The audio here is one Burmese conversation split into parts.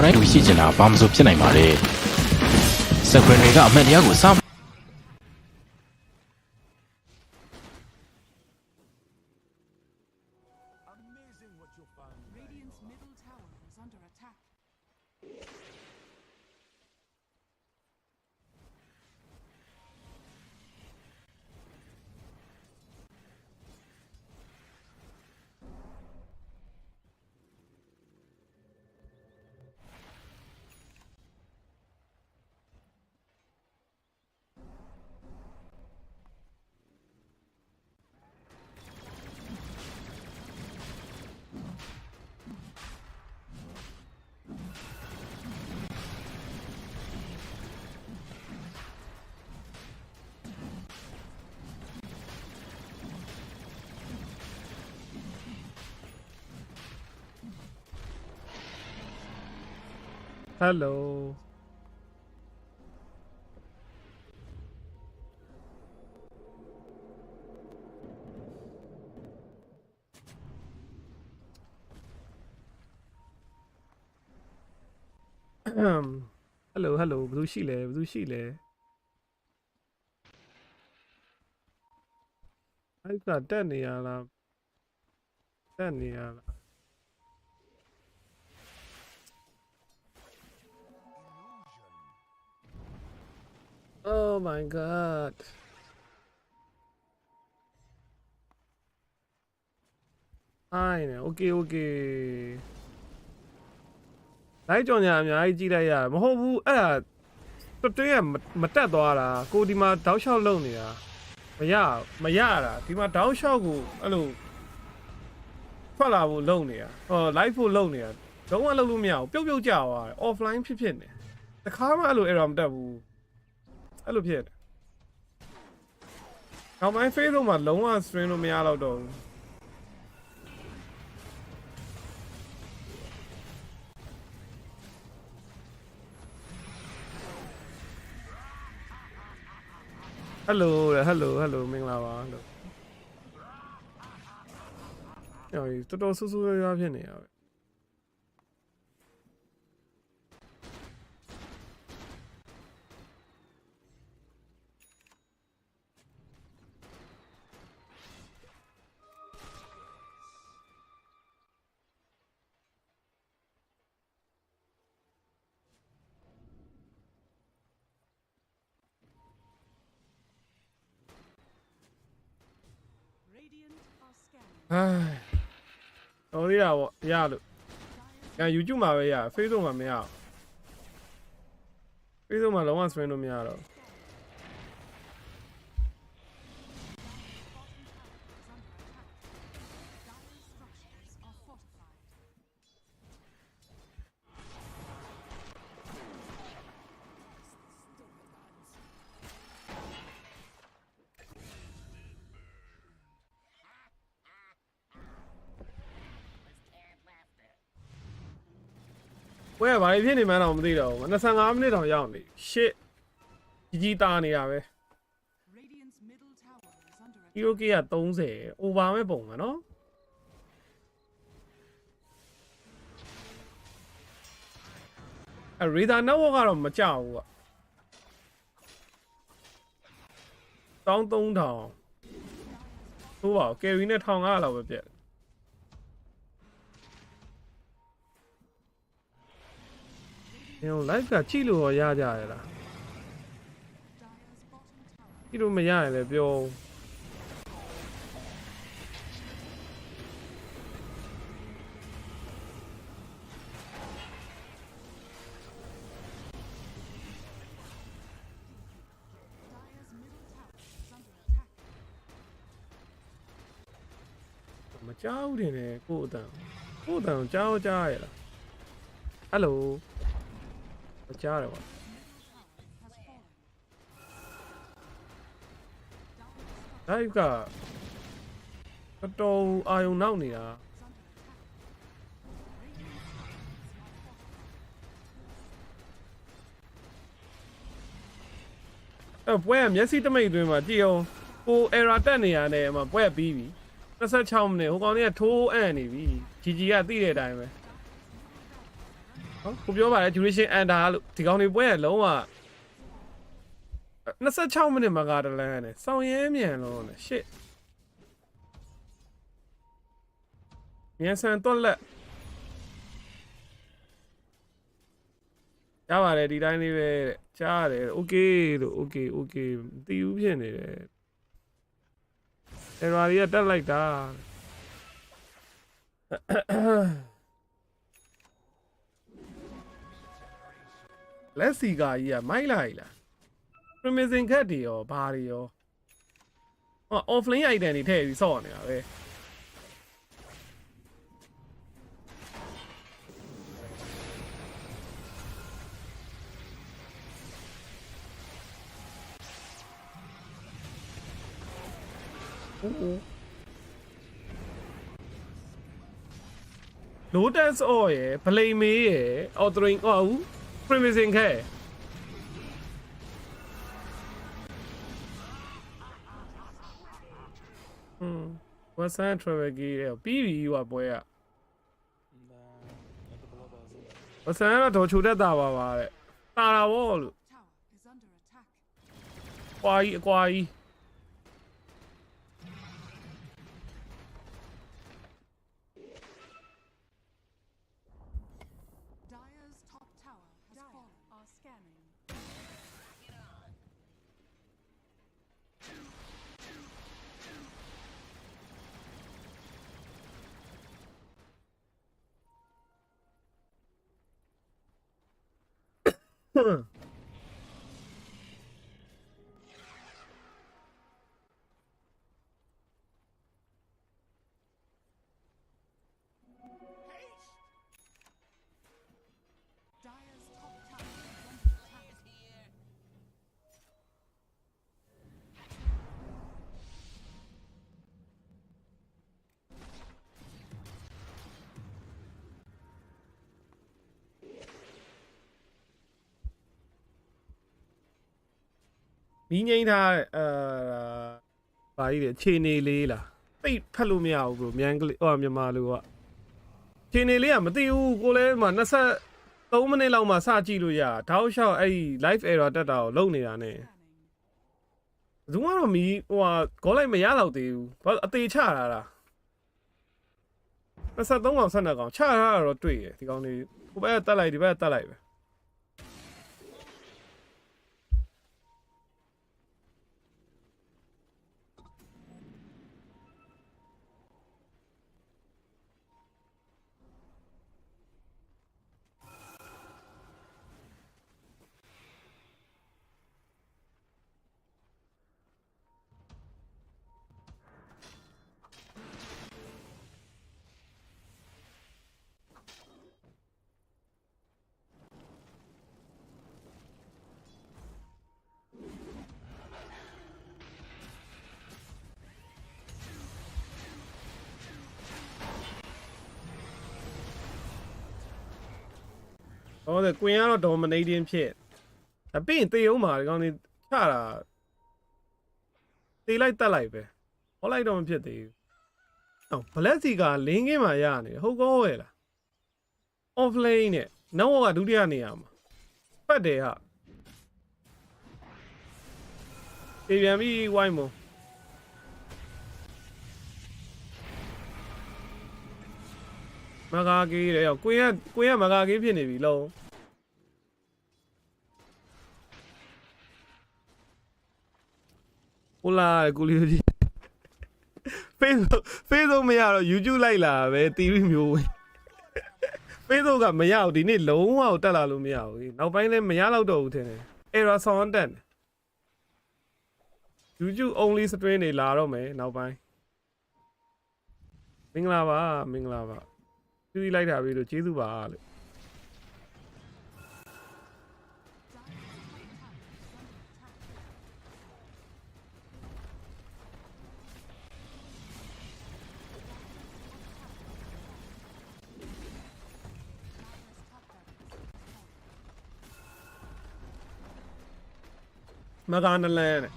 တိုင်းလူရှိကျင်တာဘာမှမဆိုဖြစ်နိုင်ပါလေစက်ခွင်တွေကအမှန်တရားကိုစ Hello. Hello, hello. Blue Shile, Blue Shile. I got Daniela. Daniela. Oh my god. I know. Okay. I don't know. I did a whole but Matadora, go to my Dausha Lonia. Mayara, Tima Dausha go. Hello. Follow Lonia or Life Lonia. Don't want to lumia, Bill Jawa, offline pipin. The karma around double. I look here. Now my favorite one, long one strain of me out of hello, Minglawa. No, you don't also have any. Oh yeah, look. Yeah, you do my yeah, face on me out. Face on my long one's friend of me out. Well, I didn't man on the door, and the sun I'm little young. Shit. Gitani ave. You get don't say, Obama bone, no? I read I know what I'm a chow. Don't town. Oh, carrying a tongue out of a bit. You know, like a chilo or yada. You don't may I let you. I'm a child in a go down, chow. Hello. Charo. I've got a doll I own now near. Where yes, it may do my deal. Oh, Eratania name a where baby. That's a chumney who only a two any. Gigi at the time. ကိုပြောပါတယ် duration under လို့ဒီကောင်တွေပွဲရလုံးဝ26မိနစ်မှာကတလန်းနဲ့စောင်းရဲမြန်လုံးနဲ့ shit မြန်ဆန်တော့လက်ရပါတယ်ဒီတိုင်းလေးပဲကြားရတယ် okay လို့ okay မသိဘူးဖြစ်နေတယ် error တွေကတက်လိုက်တာလက်စီကာကြီးကမိုက်လိုက်လား Promising cat တွေရောဘာတွေရောofflane item တွေထည့်ပြီးစော့နေတာပဲLotus oil ရယ် Blame ရယ် Authoring ဟုတ် Promising cat Western Travel Gear ရယ်ပြီးပြီဟိုပွဲကWestern ကတော့ချိုတက်တာပါတဲ့တာတာဗောလို့ကွာကြီးမင်းငိမ့်ထားဘာကြီးလဲခြေနေလေးလားသိဖတ်လို့မရဘူးဘရိုမြန်ကလေးမြန်မာလူကခြေနေလေးကမသိဘူးကိုလည်းမှ23မိနစ်လောက်မှစကြည့်လို့ရတောက်လျှောက်အဲ့ဒီ live error တက်တာကိုလုံနေတာ ਨੇ ဘယ်သူမှတော့မီးခေါ်လိုက်မရတော့သေးဘူးဘာအသေးချတာလား23ကောင်12ကောင်ချထားတာတော့တွေ့ရဒီကောင်လေးဟိုဘက်ကတက်လိုက်ဒီဘက်ကတက်လိုက်ပဲဟုတ်တယ်ကွင်ကတော့ dominating ဖြစ်အပြင်တေအောင်ပါဒီကောင်လေးချတာတေးလိုက်တက်လိုက်ပဲဟောလိုက်တော့မဖြစ်သေးဘူးဘလက်စီကလင်းကင်းမှာရနေဟုတ်ကောဝဲလား offlane နဲ့နောက်ကဒုတိယနေရာမှာပတ်တယ်ဟာပြေပြန်ပြီးဝိုင်းမမဂါကြီးတယ်ကွင်ကမဂါကြီးဖြစ်နေပြီလုံးဟိုလာကိုလီဒီ Facebook မရတော့ YouTube လိုက်လာပဲ theory မျိုးဝင် Facebook ကမရဘူးဒီနေ့လုံးဝတက်လာလို့မရဘူးနောက်ပိုင်းလည်းမရတော့ဘူးထင်တယ် error sound တက်တယ် YouTube only stream တွေလာတော့မယ်နောက်ပိုင်းမင်္ဂလာပါသူလိုက်တာပြီလို့ကျေးဇူးပါလို့မကာနလန်နဲ့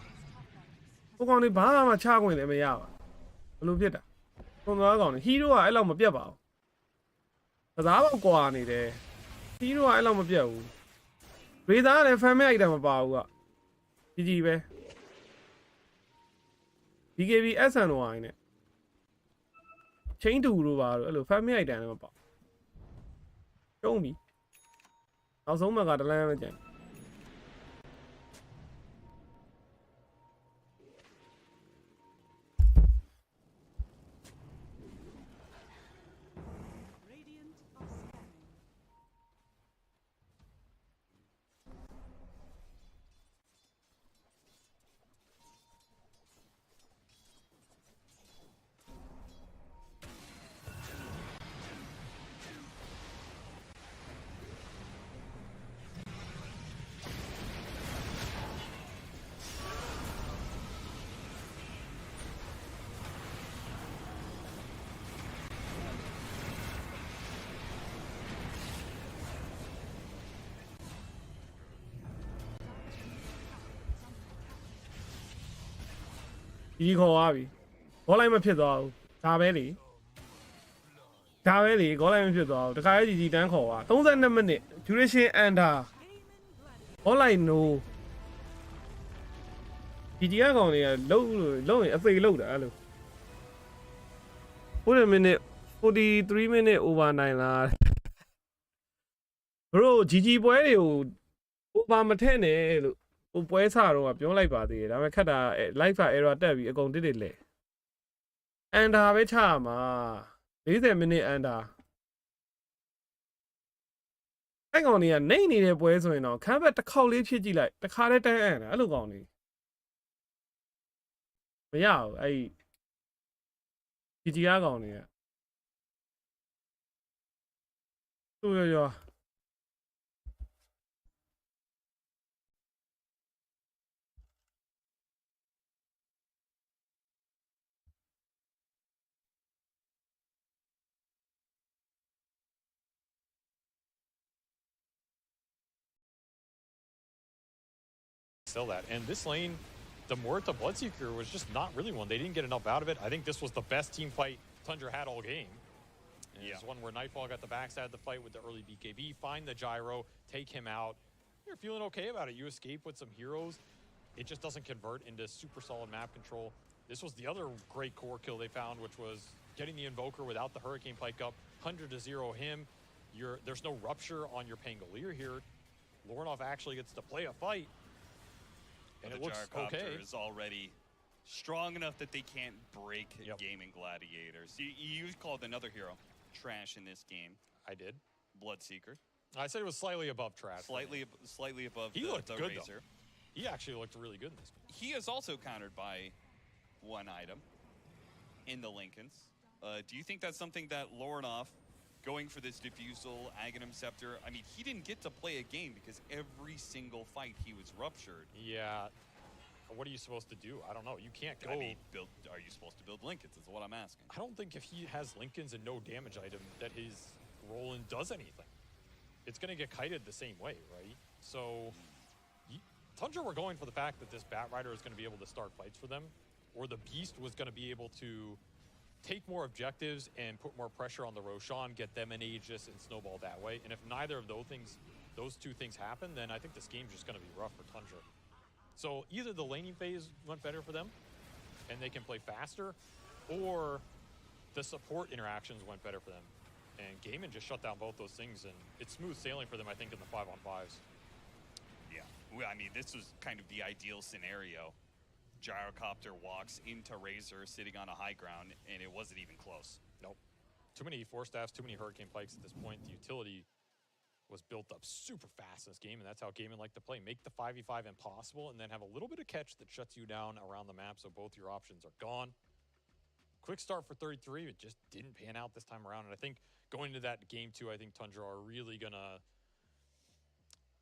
ဟိုကောင်လေးဘာမှချခွင့်လည်းမရပါဘလို့ဖြစ်တာပုံသွားကောင်လေးဟီးရိုးကအဲ့လောက်မပြတ်ပါဘူးကစားပေါက်ကွာနေတယ်ဟ ဒီတော့အဲ့လောက်မပြတ်ဘူးရေသားလည်း fan မဲ့ item မပါဘူးကကြီးပဲ BKB SN ဝိုင်းနဲ့ chain တူတို့ပါတော့အဲ့လို fan မဲ့ item လည်းမပါကျုံးပြီနောက်ဆုံးမှကတလန်းမကျန် ဒီခေါ်သွားပြီဘောလိုက်မဖြစ်သွားဘူးဒါပဲလေဒါပဲလေဘောလိုက်မဖြစ်သွားဘူးတခါရေးကြီးတန်းခေါ်သွား32မိနစ် duration under ဘောလိုက် no ဒီကကောင်တွေကလုံးရင်အသေးလုံးတာအဲ့လို40 minute 43 minute over 9လား bro GG ပွဲတွေကို over မထည့်နဲ့လို့ဟိုပွဲစားတော့ပြောလိုက်ပါသေးတယ်ဒါပေမဲ့ခက်တာ live error တက်ပြီးအကုန်တစ်လေ under ပဲချမှာ40 minute under အဲ့ကောင်တွေကနှိမ့်နေတဲ့ပွဲဆိုရင်တော့ခန်းဘက်တစ်ခေါက်လေးဖြစ်ကြည့်လိုက်တစ်ခါတည်းတန်းအံ့တာအဲ့လိုကောင်တွေမရဘူးအဲ့ဒီကြီးကားကောင်တွေကသူ့ရော Sell that. And this lane, the Muerta Bloodseeker was just not really one. They didn't get enough out of it. I think this was the best team fight Tundra had all game. And yeah. It's one where Nightfall got the backside of the fight with the early BKB, find the gyro, take him out. You're feeling okay about it. You escape with some heroes. It just doesn't convert into super solid map control. This was the other great core kill they found, which was getting the Invoker without the Hurricane Pike up, 100-0 him. There's no rupture on your Pangolier here. Lornov actually gets to play a fight. And the it looks okay. Is already strong enough that they can't break gaming gladiators. You called another hero trash in this game. I did. Bloodseeker. I said it was slightly above trash. Slightly above he looked the good, Razor. Though. He actually looked really good in this game. He is also countered by one item in the Lincolns. Do you think that's something that Lornov, going for this Diffusal, Aghanim Scepter, I mean, he didn't get to play a game because every single fight he was ruptured. Yeah. What are you supposed to do? I don't know. You can't go. I mean, are you supposed to build Lincolns is what I'm asking. I don't think if he has Lincolns and no damage item that his Roland does anything. It's going to get kited the same way, right? So Tundra were going for the fact that this Bat Rider is going to be able to start fights for them, or the Beast was going to be able to take more objectives and put more pressure on the Roshan, get them in Aegis and snowball that way. And if neither of those two things happen, then I think this game's just going to be rough for Tundra. So either the laning phase went better for them and they can play faster, or the support interactions went better for them. And Gaiman just shut down both those things, and it's smooth sailing for them, I think, in the 5-on-5s. Yeah, well, I mean, this was kind of the ideal scenario. Gyrocopter walks into Razor sitting on a high ground, and it wasn't even close. Nope. Too many Force Staffs, too many Hurricane Pikes at this point. The utility was built up super fast in this game, and that's how Gaiman liked to play. Make the 5v5 impossible, and then have a little bit of catch that shuts you down around the map, so both your options are gone. Quick start for 33, it just didn't pan out this time around, and I think going into that game 2, I think Tundra are really gonna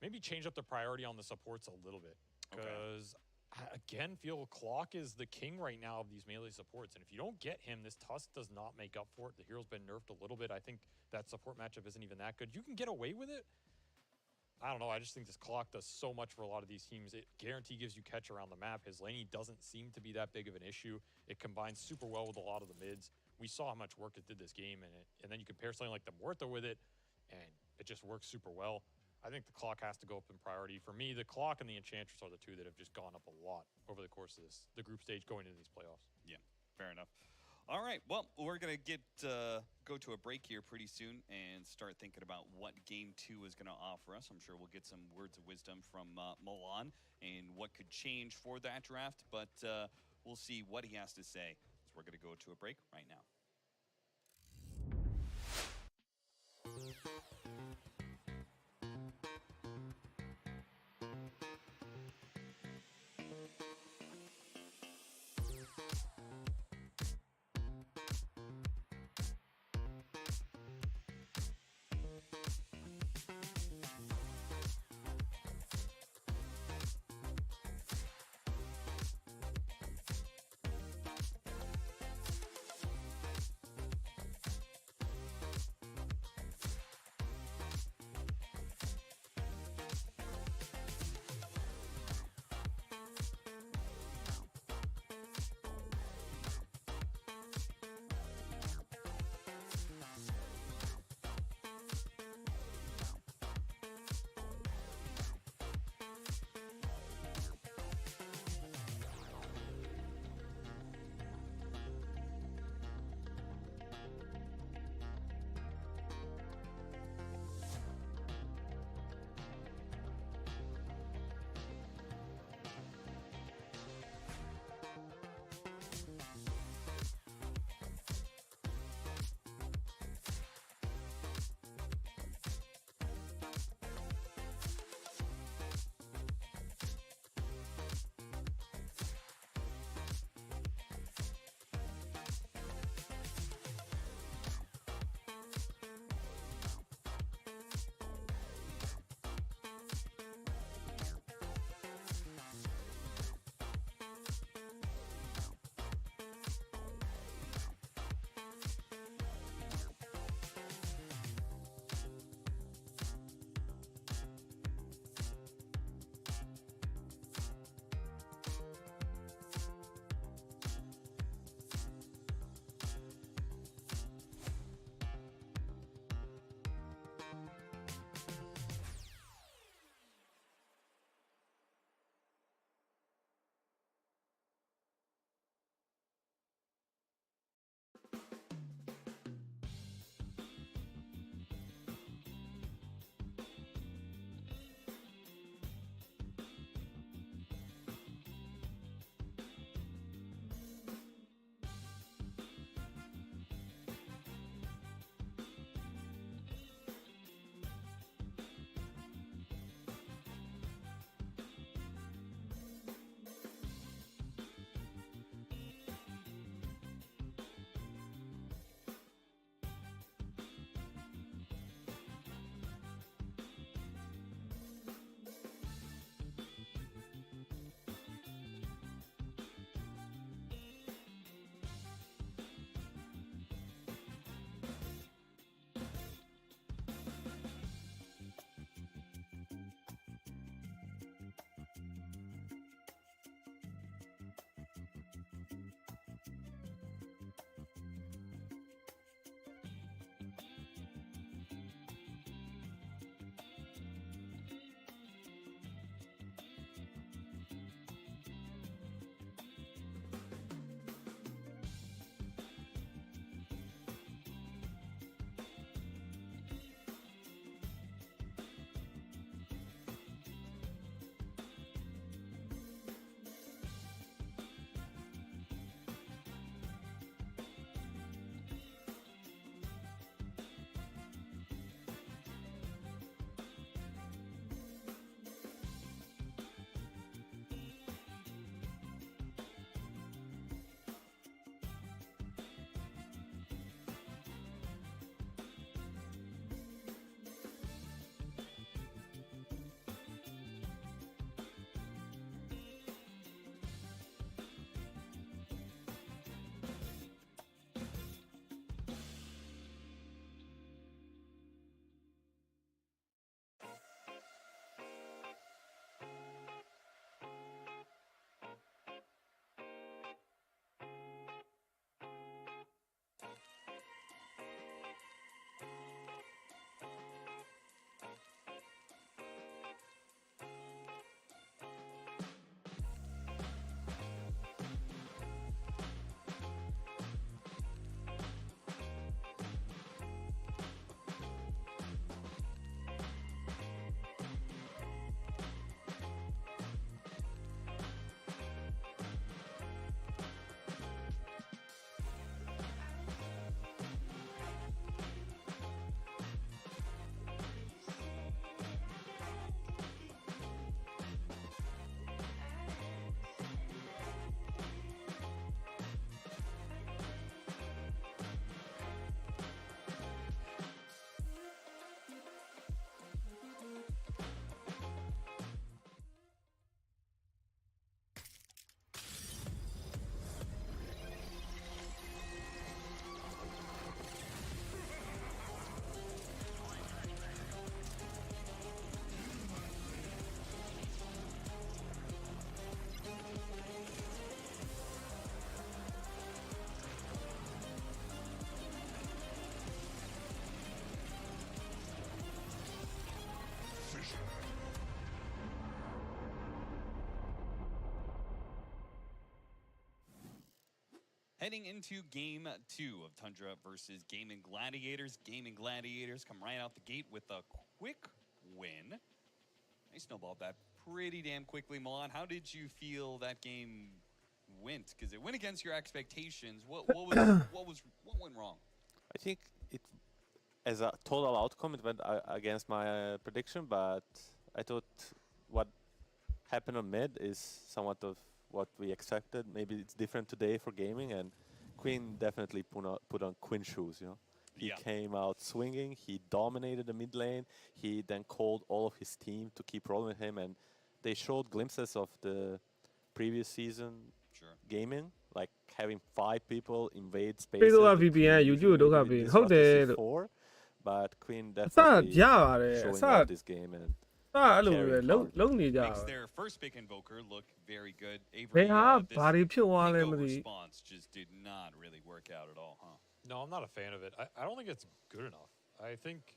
maybe change up the priority on the supports a little bit, because I again feel Clock is the king right now of these melee supports, and if you don't get him, this Tusk does not make up for it. The hero's been nerfed a little bit. I think that support matchup isn't even that good. You can get away with it. I don't know. I just think this Clock does so much for a lot of these teams. It guarantee gives you catch around the map. His laning doesn't seem to be that big of an issue. It combines super well with a lot of the mids. We saw how much work it did this game, and then you compare something like the Muerta with it, and it just works super well. I think the clock has to go up in priority. For me, the clock and the Enchantress are the two that have just gone up a lot over the course of the group stage going into these playoffs. Yeah, fair enough. All right, well, we're going to go to a break here pretty soon and start thinking about what Game 2 is going to offer us. I'm sure we'll get some words of wisdom from Milan and what could change for that draft, but we'll see what he has to say. So we're going to go to a break right now. Heading into game 2 of Tundra versus Gaming Gladiators. Gaming Gladiators come right out the gate with a quick win. They snowballed that pretty damn quickly. Milan, how did you feel that game went? Because it went against your expectations. What went wrong? I think it, as a total outcome, it went against my prediction, but I thought what happened on mid is somewhat of what we expected. Maybe it's different today for gaming, and Quinn definitely put on Quinn shoes, you know. He came out swinging, he dominated the mid lane, he then called all of his team to keep rolling with him, and they showed glimpses of the previous season gaming, like having 5 people invade spaces. Before, but Quinn definitely showing off this game and makes their first pick invoker look very good. Avery, this Pingo response just did not really work out at all, huh? No, I'm not a fan of it. I don't think it's good enough. I think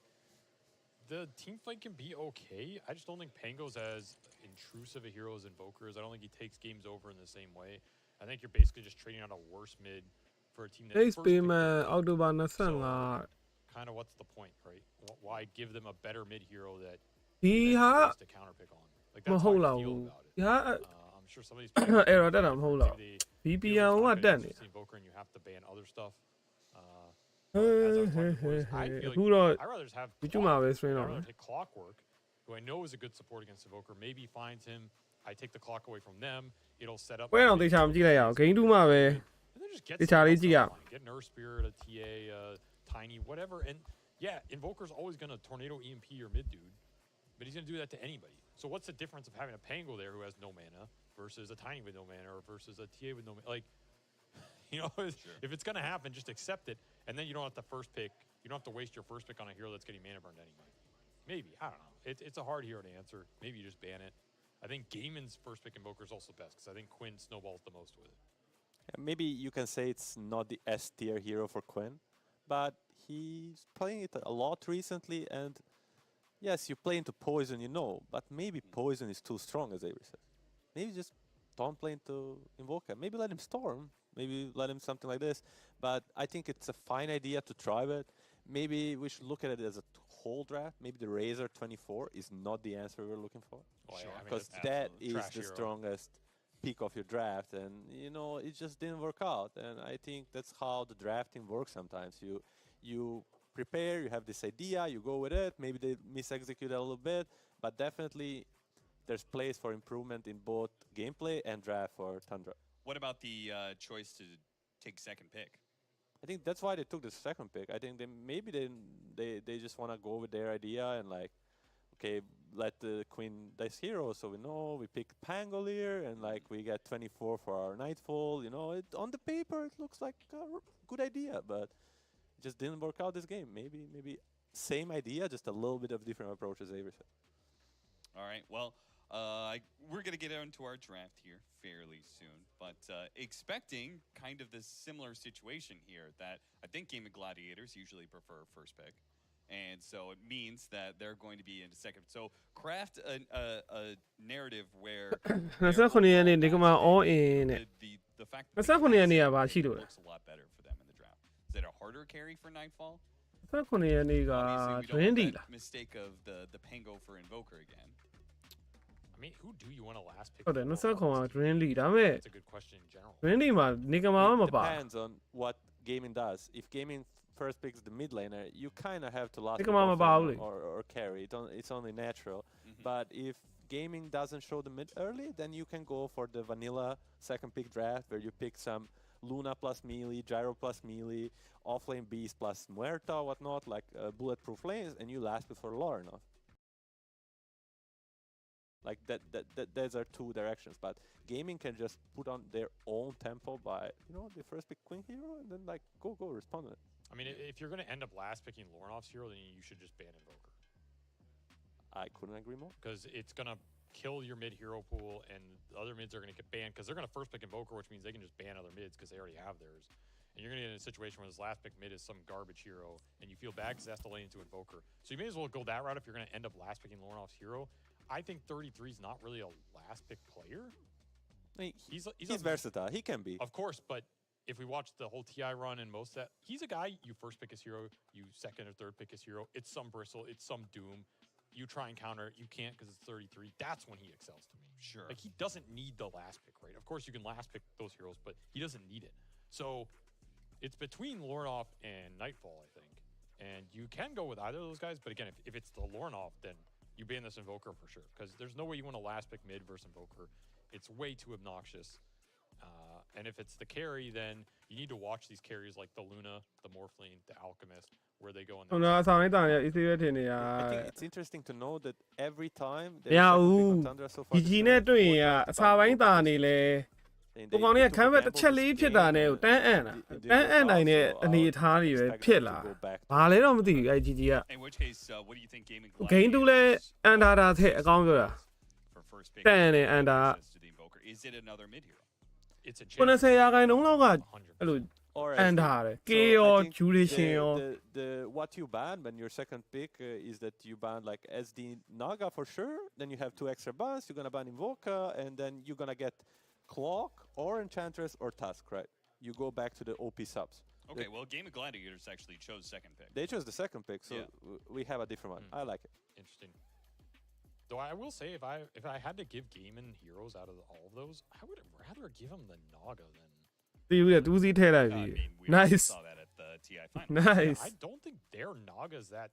the team fight can be okay. I just don't think Pango's as intrusive a hero as Invokers. I don't think he takes games over in the same way. I think you're basically just trading on a worse mid for a team that first picked so, kind of what's the point, right? Why give them a better mid hero that to counterpick on? Like that's how I feel about it. I'm sure some of these players Invoker and you have to ban other stuff. As I was talking before, I feel like I'd rather just have take Clockwork, who I know is a good support against Invoker. Maybe finds him. I take the clock away from them. It'll set up. And then just get Nurse Spirit, a TA, Tiny, whatever. And yeah, Invoker's always gonna tornado EMP your mid dude, but he's gonna do that to anybody. So what's the difference of having a Pango there who has no mana versus a Tiny with no mana or versus a TA with no mana? Like, you know, if it's going to happen, just accept it, and then you don't have to first pick. You don't have to waste your first pick on a hero that's getting mana burned anyway. Maybe. I don't know. It's a hard hero to answer. Maybe you just ban it. I think Gaiman's first pick Invoker is also best, because I think Quinn snowballs the most with it. Yeah, maybe you can say it's not the S tier hero for Quinn, but he's playing it a lot recently, and yes, you play into Poison, you know, but maybe Poison is too strong, as Avery said. Maybe just don't play into Invoker. Maybe let him Storm. Maybe let him something like this. But I think it's a fine idea to try it. Maybe we should look at it as a whole draft. Maybe the Razor 24 is not the answer we're looking for. Because that is the strongest pick of your draft. And, you know, it just didn't work out. And I think that's how the drafting works sometimes. You prepare, you have this idea, you go with it. Maybe they misexecute a little bit. But definitely there's place for improvement in both gameplay and draft for Tundra. What about the choice to take second pick? I think that's why they took the second pick. I think they just want to go with their idea and like, okay, let the Queen dice hero, so we know we picked Pangolier and like we get 24 for our Nightfall. You know, on the paper it looks like a good idea, but it just didn't work out this game. Maybe same idea, just a little bit of different approach, as Avery said. All right, well. We're going to get into our draft here fairly soon, but expecting kind of this similar situation here that I think Gaming Gladiators usually prefer first pick, and so it means that they're going to be in second. So craft a narrative where the fact that looks a lot better for them in the draft. Is it a harder carry for Nightfall? Obviously, we don't want that mistake of the Pango for Invoker again. I mean, who do you want to last pick? That's a good question in general. It depends on what Gaming does. If Gaming first picks the mid laner, you kind of have to last pick or carry. It's only natural. But if Gaming doesn't show the mid early, then you can go for the vanilla second pick draft where you pick some Luna plus melee, Gyro plus melee, offlane Beast plus Muerta, whatnot, like bulletproof lanes, and you last pick for Lorinov. Like those are two directions, but Gaming can just put on their own tempo by, you know, the first pick Queen hero and then like go respond to it. I mean, if you're gonna end up last picking Lornov's hero, then you should just ban Invoker. I couldn't agree more. Because it's gonna kill your mid hero pool, and the other mids are gonna get banned because they're gonna first pick Invoker, which means they can just ban other mids because they already have theirs. And you're gonna get in a situation where this last pick mid is some garbage hero, and you feel bad because it has to lane into Invoker. So you may as well go that route if you're gonna end up last picking Lornov's hero. I think 33 is not really a last pick player. I mean, he's versatile. He can be. Of course, but if we watch the whole TI run and most of that, he's a guy, you first pick his hero, you second or third pick his hero. It's some Bristle, it's some Doom. You try and counter it, you can't because it's 33. That's when he excels to me. Sure. Like, he doesn't need the last pick, right? Of course, you can last pick those heroes, but he doesn't need it. So it's between Lornoff and Nightfall, I think. And you can go with either of those guys, but again, if it's the Lornoff, then you ban this Invoker for sure, because there's no way you want to last pick mid versus Invoker. It's way too obnoxious. And if it's the carry, then you need to watch these carries like the Luna, the Morphling, the Alchemist, where they go in there. ကျွန်တော်ဆောင်းနေတာ easy ပဲထင်နေရ I think it's interesting to know that every time မရဘူး Tundra so far, GG နဲ့တွေ့ရင်ကအစာပိုင်းတာနေလဲ ကိုကောင်လေးကခမ်းဘက်တစ်ချက်လေးဖြစ်တာနဲ့တန်းအံ့တာတန်းအံ့နိုင်တဲ့အနေအထားတွေပဲဖြစ်လာဘာလဲတော့မသိဘူးအဲ GG က In which case, what do you think gaming Game 2လဲအန်တာတာထက်အကောင်းပြောတာ for first pick? တန်တယ်အန်တာ To the Invoker. Is it another mid hero? It's a 90ရာခိုင်နှုန်းလောက်က 100%. အဲ့လို Or အန် SD. တာတယ် K So I ရော think duration ရော what you ban when your second pick is that you ban like SD Naga for sure. Then you have 2 extra bans. You're gonna ban Invoker, and then you're gonna get Clock or Enchantress or Tusk, right? You go back to the OP subs. Okay, well, Game of Gladiators actually chose second pick. They chose the second pick, so Yeah. we have a different one. I like it. Interesting. Though I will say, if I had to give Gaiman heroes out of all of those, I would rather give him the Naga than. ပြီးဘူးတူးစီးထည့်လိုက် I ပြီ mean, we nice saw that at the TI final. nice I don't think their Naga's that.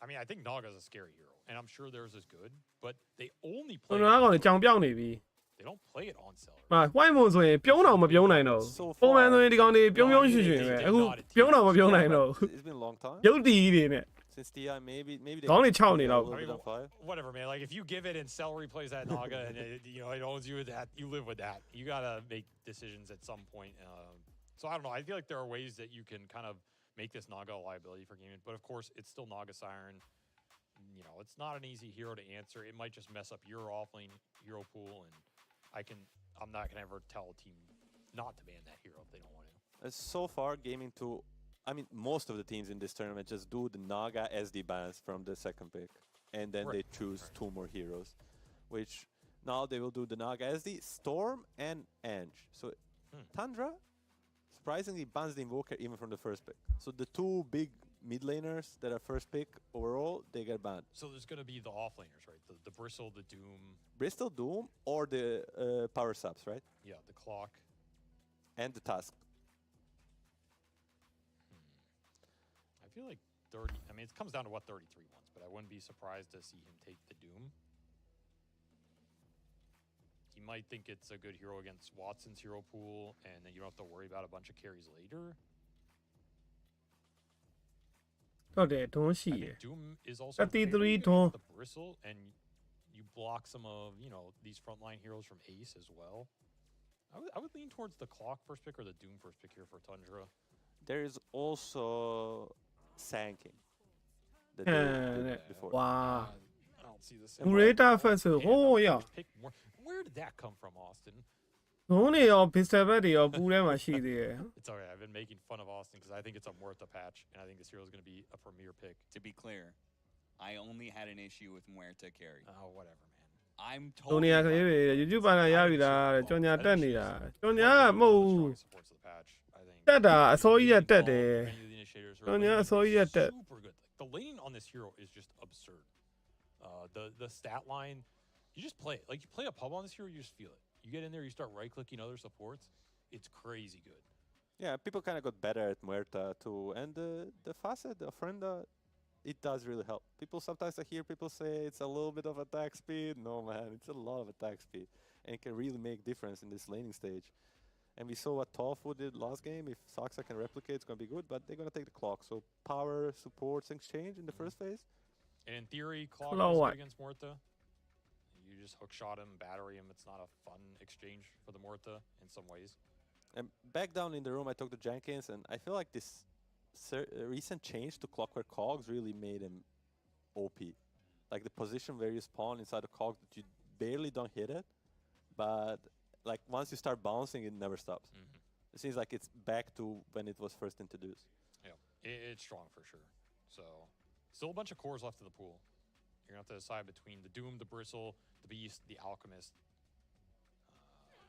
I mean, I think Naga's a scary hero, and I'm sure theirs is good, but they only ကျွ play. န်တော်ကောင်ကြောင်ပြောင်းနေပြီ They don't play it on cell. ဟာ white moon ဆိုရင်ပြုံးတော့မပြုံးနိုင်တော့ဘူးပုံမှန်ဆိုရင်ဒီကောင်တွေပြုံးပြုံးရွှင်ရွှင်ပဲအခုပြုံးတော့မပြုံးနိုင်တော့ဘူး It's been a long time ရုပ်တီကြီးတွေနဲ့ since TI. Maybe they ခေါင်းတွေခြောက်နေ a တော့ little bit on fire. Whatever, man. Like, if you give it and Cell replays that Naga, and it owns you with that, you live with that. You gotta make decisions at some point. So I don't know. I feel like there are ways that you can kind of make this Naga a liability for gaming, but of course, it's still Naga Siren. It's not an easy hero to answer. It might just mess up your offlane hero pool, and I'm not gonna ever tell a team not to ban that hero if they don't want to. So far, Gaming 2, I mean, most of the teams in this tournament just do the Naga SD bans from the second pick, and then they choose 2 more heroes, which now they will do the Naga SD, Storm, and Ange. So Tundra surprisingly bans the Invoker even from the first pick. So the 2 big mid laners that are first pick overall, they get banned. So there's gonna be the offlaners, right? The Bristle, the Doom. Bristol, Doom, or the power subs, right? Yeah, the Clock. And the Tusk. I feel like 30. I mean, it comes down to what 33 wants, but I wouldn't be surprised to see him take the Doom. He might think it's a good hero against Watson's hero pool, and then you don't have to worry about a bunch of carries later. ဟုတ်တယ်ဒွန်းရှိ I တယ် think Doom is also 33 very good Dawn. against the Bristle, and you block some of these frontline heroes from Ace as well. I would lean towards the Clock first pick or the Doom first pick here for Tundra. There is also Sanking. That Yeah, they did yeah. before. Wow I don't see this. Murata first ဆို Yeah, ဟိုးရ pick more. Where did that come from, Austin? ဒွန်းတွေရော pistol ဘက်တွေရောပူထဲမှာရှိသေးတယ် It's alright. I've been making fun of Austin because I think it's a Muerta patch, and I think this hero is going to be a premier pick. To be clear, I only had an issue with Muerta carry. Oh, whatever, man. I'm ဒွန်း totally တွေကလေး fine. တွေ YouTube ပါလာရပြီလားတဲ့ကြောင်ညာတက်နေတာကြောင်ညာကမဟုတ်ဘူး Supports of the patch, I think. တက်တာအစိုးရတက်တယ် Many of the initiators are Don't you laning saw you is at that? super good. Like, the laning on this hero is just absurd. The stat line, you just play it. Like, you play a pub on this hero, you just feel it. You get in there, you start right-clicking other supports. It's crazy good. Yeah, people kind of got better at Muerta too, and the facet, the Ofrenda, it does really help. People sometimes I hear people say it's a little bit of attack speed. No man, it's a lot of attack speed, and it can really make difference in this laning stage. And we saw what Tofu did last game. If Saksa can replicate, it's gonna be good. But they're gonna take the clock. So power supports exchange in the first phase. And in theory, Clock Hello, is what? good against Muerta. You just hookshot him, battery him. It's not a fun exchange for the Muerta in some ways. And back down in the room, I talked to Jenkins, and I feel like this recent change to Clockwork Cogs really made him OP. Like the position where you spawn inside the cog that you barely don't hit it, but like once you start bouncing, it never stops. It seems like it's back to when it was first introduced. Yeah, it's strong for sure. So, still a bunch of cores left in the pool. You're going to have to decide between the Doom, the Bristle, the Beast, the Alchemist,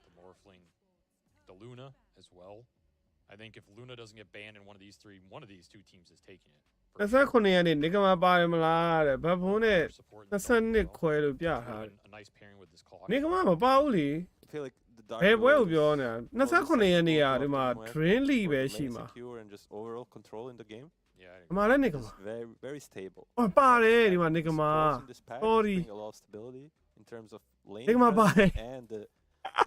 the Morphling, the Luna as well. I think if Luna doesn't get banned in one of these two teams is taking it. 29ရက်နေ့နေကမှာပါတယ်မလားတဲ့ဘတ်ဖုန်းနဲ့ Their support in the top, 22 you know. ခွဲလို့ပြ It's ထား really တယ် a nice pairing with this clock. နေကမှာမပါဘူးလေ I feel like the dark ဘယ်ပွဲကို Lord ပြော is နေတာ more 29ရက်နေ့က receptive ဒီမှာ to more Drinly for ပဲ lane ရှိမှာ secure and just overall control in the game. Yeah, I အမှလည်းနေက It's မှာ very very stable. ဟောပါတယ်ဒီမှာ And နေက the မှာ supports in this pack Sorry. bring a lot of stability in terms of lane နေကမှာပါတယ် presence and the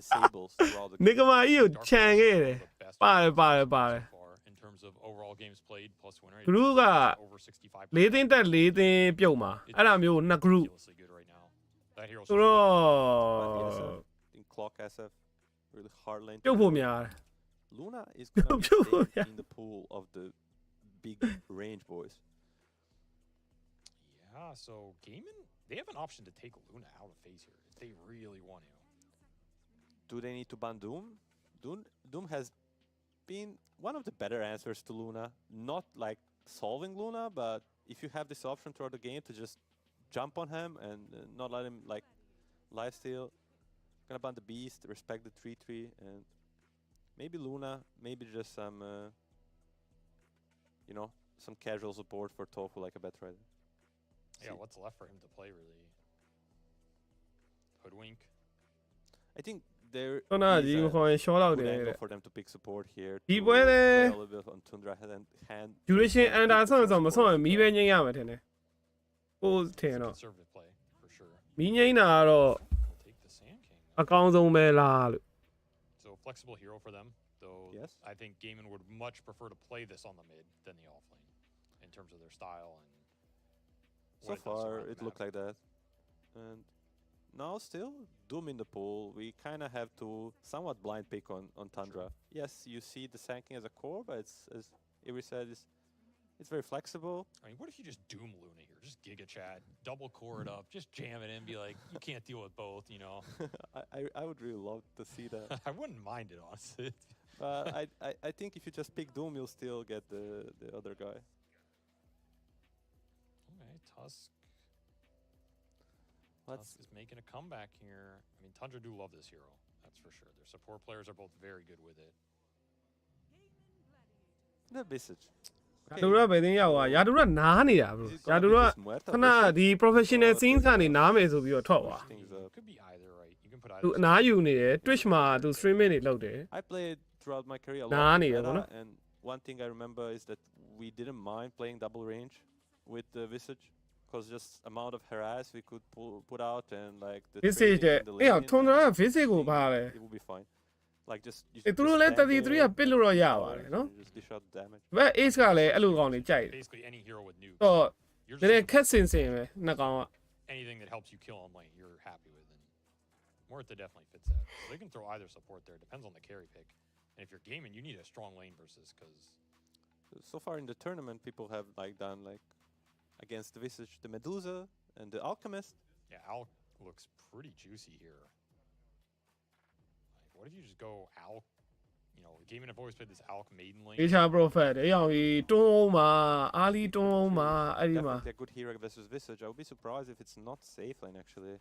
disables throughout the နေ game. ကမှာကြီးကို Dark ခြံ Horse ခဲ့ is တယ် one of the best ပါတယ်ပါတယ် so ပါတယ် far in terms of overall games played plus win rate. Group က over 65%. ၄သိန်းတက်၄သိန်းပြုတ်မှာအဲ့ဒါမျိုးနှစ် group Ridiculously good right now. That hero ဆိုတော့ But yes, in clock SF, really hard lane. to ပြုတ်ဖို့ play. များတယ် Luna is gonna be Beautiful, staying yeah. in the pool of the big range boys. Yeah, so Gaiman, they have an option to take Luna out of phase here if they really want to. Do they need to ban Doom? Doom has been one of the better answers to Luna. Not like solving Luna, but if you have this option throughout the game to just jump on him and not let him like lifesteal, gonna ban the beast, respect the 3-3, and maybe Luna, maybe just some, you know, some casual support for Tofu like a Betrider. Yeah, what's left for him to play really? Hoodwink. I think there ခုနက is ဒီ a ခေါ်ရင် short လောက် good တယ် angle တဲ့ for them to pick support here. ဒီ to ပွဲလဲ play a little bit on Tundra hand. duration and under pick ဆောင်း some ဆောင်းမ support ဆောင်းရင် as မီး well. ပဲငိမ့်ရမယ်ထင်တယ်ကိုထင် It's a တော့ conservative play for sure. မီးငိမ့်တာကတော့ We'll take the Sand King. အကောင်းဆုံးပဲလားလို့ So flexible hero for them, though. Yes. I think Gaiman would much prefer to play this on the mid than the off lane in terms of their style and. So what it does far, around the it looked map. like that. And now still, Doom in the pool. We kind of have to somewhat blind pick on Tundra. Yes, you see the Sanking as a core, but it's, as Avery said, it's very flexible. I mean, what if you just doom Luna here? Just Giga Chat, double core it up, just jam it in, be like, you can't deal with both, you know? I would really love to see that. I wouldn't mind it, honestly. But I think if you just pick Doom, you'll still get the other guy. Okay, Tusk. Let's Tusk is making a comeback here. I mean, Tundra do love this hero, that's for sure. Their support players are both very good with it. the Visage. ယာတူရပဲသိန်းရောက်သွားယာတူရနားနေတာ bro Is it ယာ gonna တူ be ရ this Muerta ခဏ Visage? ဒီ professional Or scene is it ကနေ gonna နားမယ်ဆိုပြီးတော့ထွက်သွား push things up? Could be either, right? You can put သူ either. အနားယူနေတယ် Twitch မှာသူ streaming တွေလုပ်တယ် I played throughout my career a Nah, lot in neither, meta, no? and one thing I remember is that we didn't mind playing double range with the Visage, because just amount of harass we could put out and like the this is trading တဲ့ in the အေး lane ထွန်ဒရာ and visit ကို things, ပါလေ it will be fine. Like just you အေး just သူတို့လည်း stand 33 there, ကပစ်လို့တော့ရ power, ပါတယ်နော် and just dish out damage. ဘက် ace ကလည်းအဲ့လိုကောင်တွေကြိုက်တယ် Basically, any hero with nuke. တော့ You're နည်းနည်း just ခက်စင်စင်ပဲနှစ်ကောင်က anything that helps you kill on lane, you're happy with. And Muerta definitely fits that. So they can throw either support there. Depends on the carry pick. And if you're gaming, you need a strong lane versus because So far in the tournament, people have like done like against the Visage, the Medusa and the Alchemist. yeah, Alk looks pretty juicy here. Like, what if you just go Alk? You know, gaming have always played this Alk maiden lane. Asia Prophet အေးအောင်ကြီးတွန်းအောင်မှာအာလီတွန်းအောင်မှာအဲ့ဒီမှာ Definitely a good hero versus Visage. I would be surprised if it's not safe lane actually.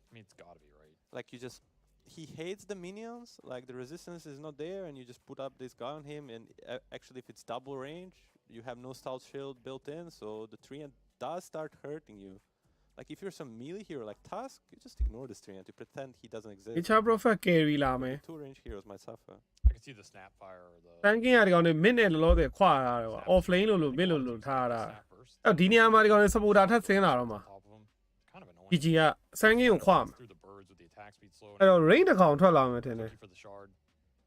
I mean, it's got to be right. Like you just he hates the minions, like the resistance is not there, and you just put up this guy on him, and actually if it's double range, you have no stealth shield built in, so the treant does start hurting you. Like if you're some melee hero like Tusk, you just ignore this treant, you pretend he doesn't exist. Asia Prophet carry လာမယ် The two range heroes might suffer. I can see the Snapfire or the. တန်ကင်းရဒီကောင်တွေ mid နဲ့လောလောဆယ်ခွာထားတယ်ကွာ off lane လို့ mid လို့ထားတာ Snap burst. အဲ့ဒီနေရာမှာဒီကောင်တွေ supporter ထပ်ဆင်းလာတော့မှာ Top of him. Kind of annoying. PG ကစန်ကင်းကိုခွာမှာ Through the birds with the attack speed slow. အဲ့တော့ range တစ်ကောင်ထွက်လာမယ်ထင်တယ် Looking for the shard.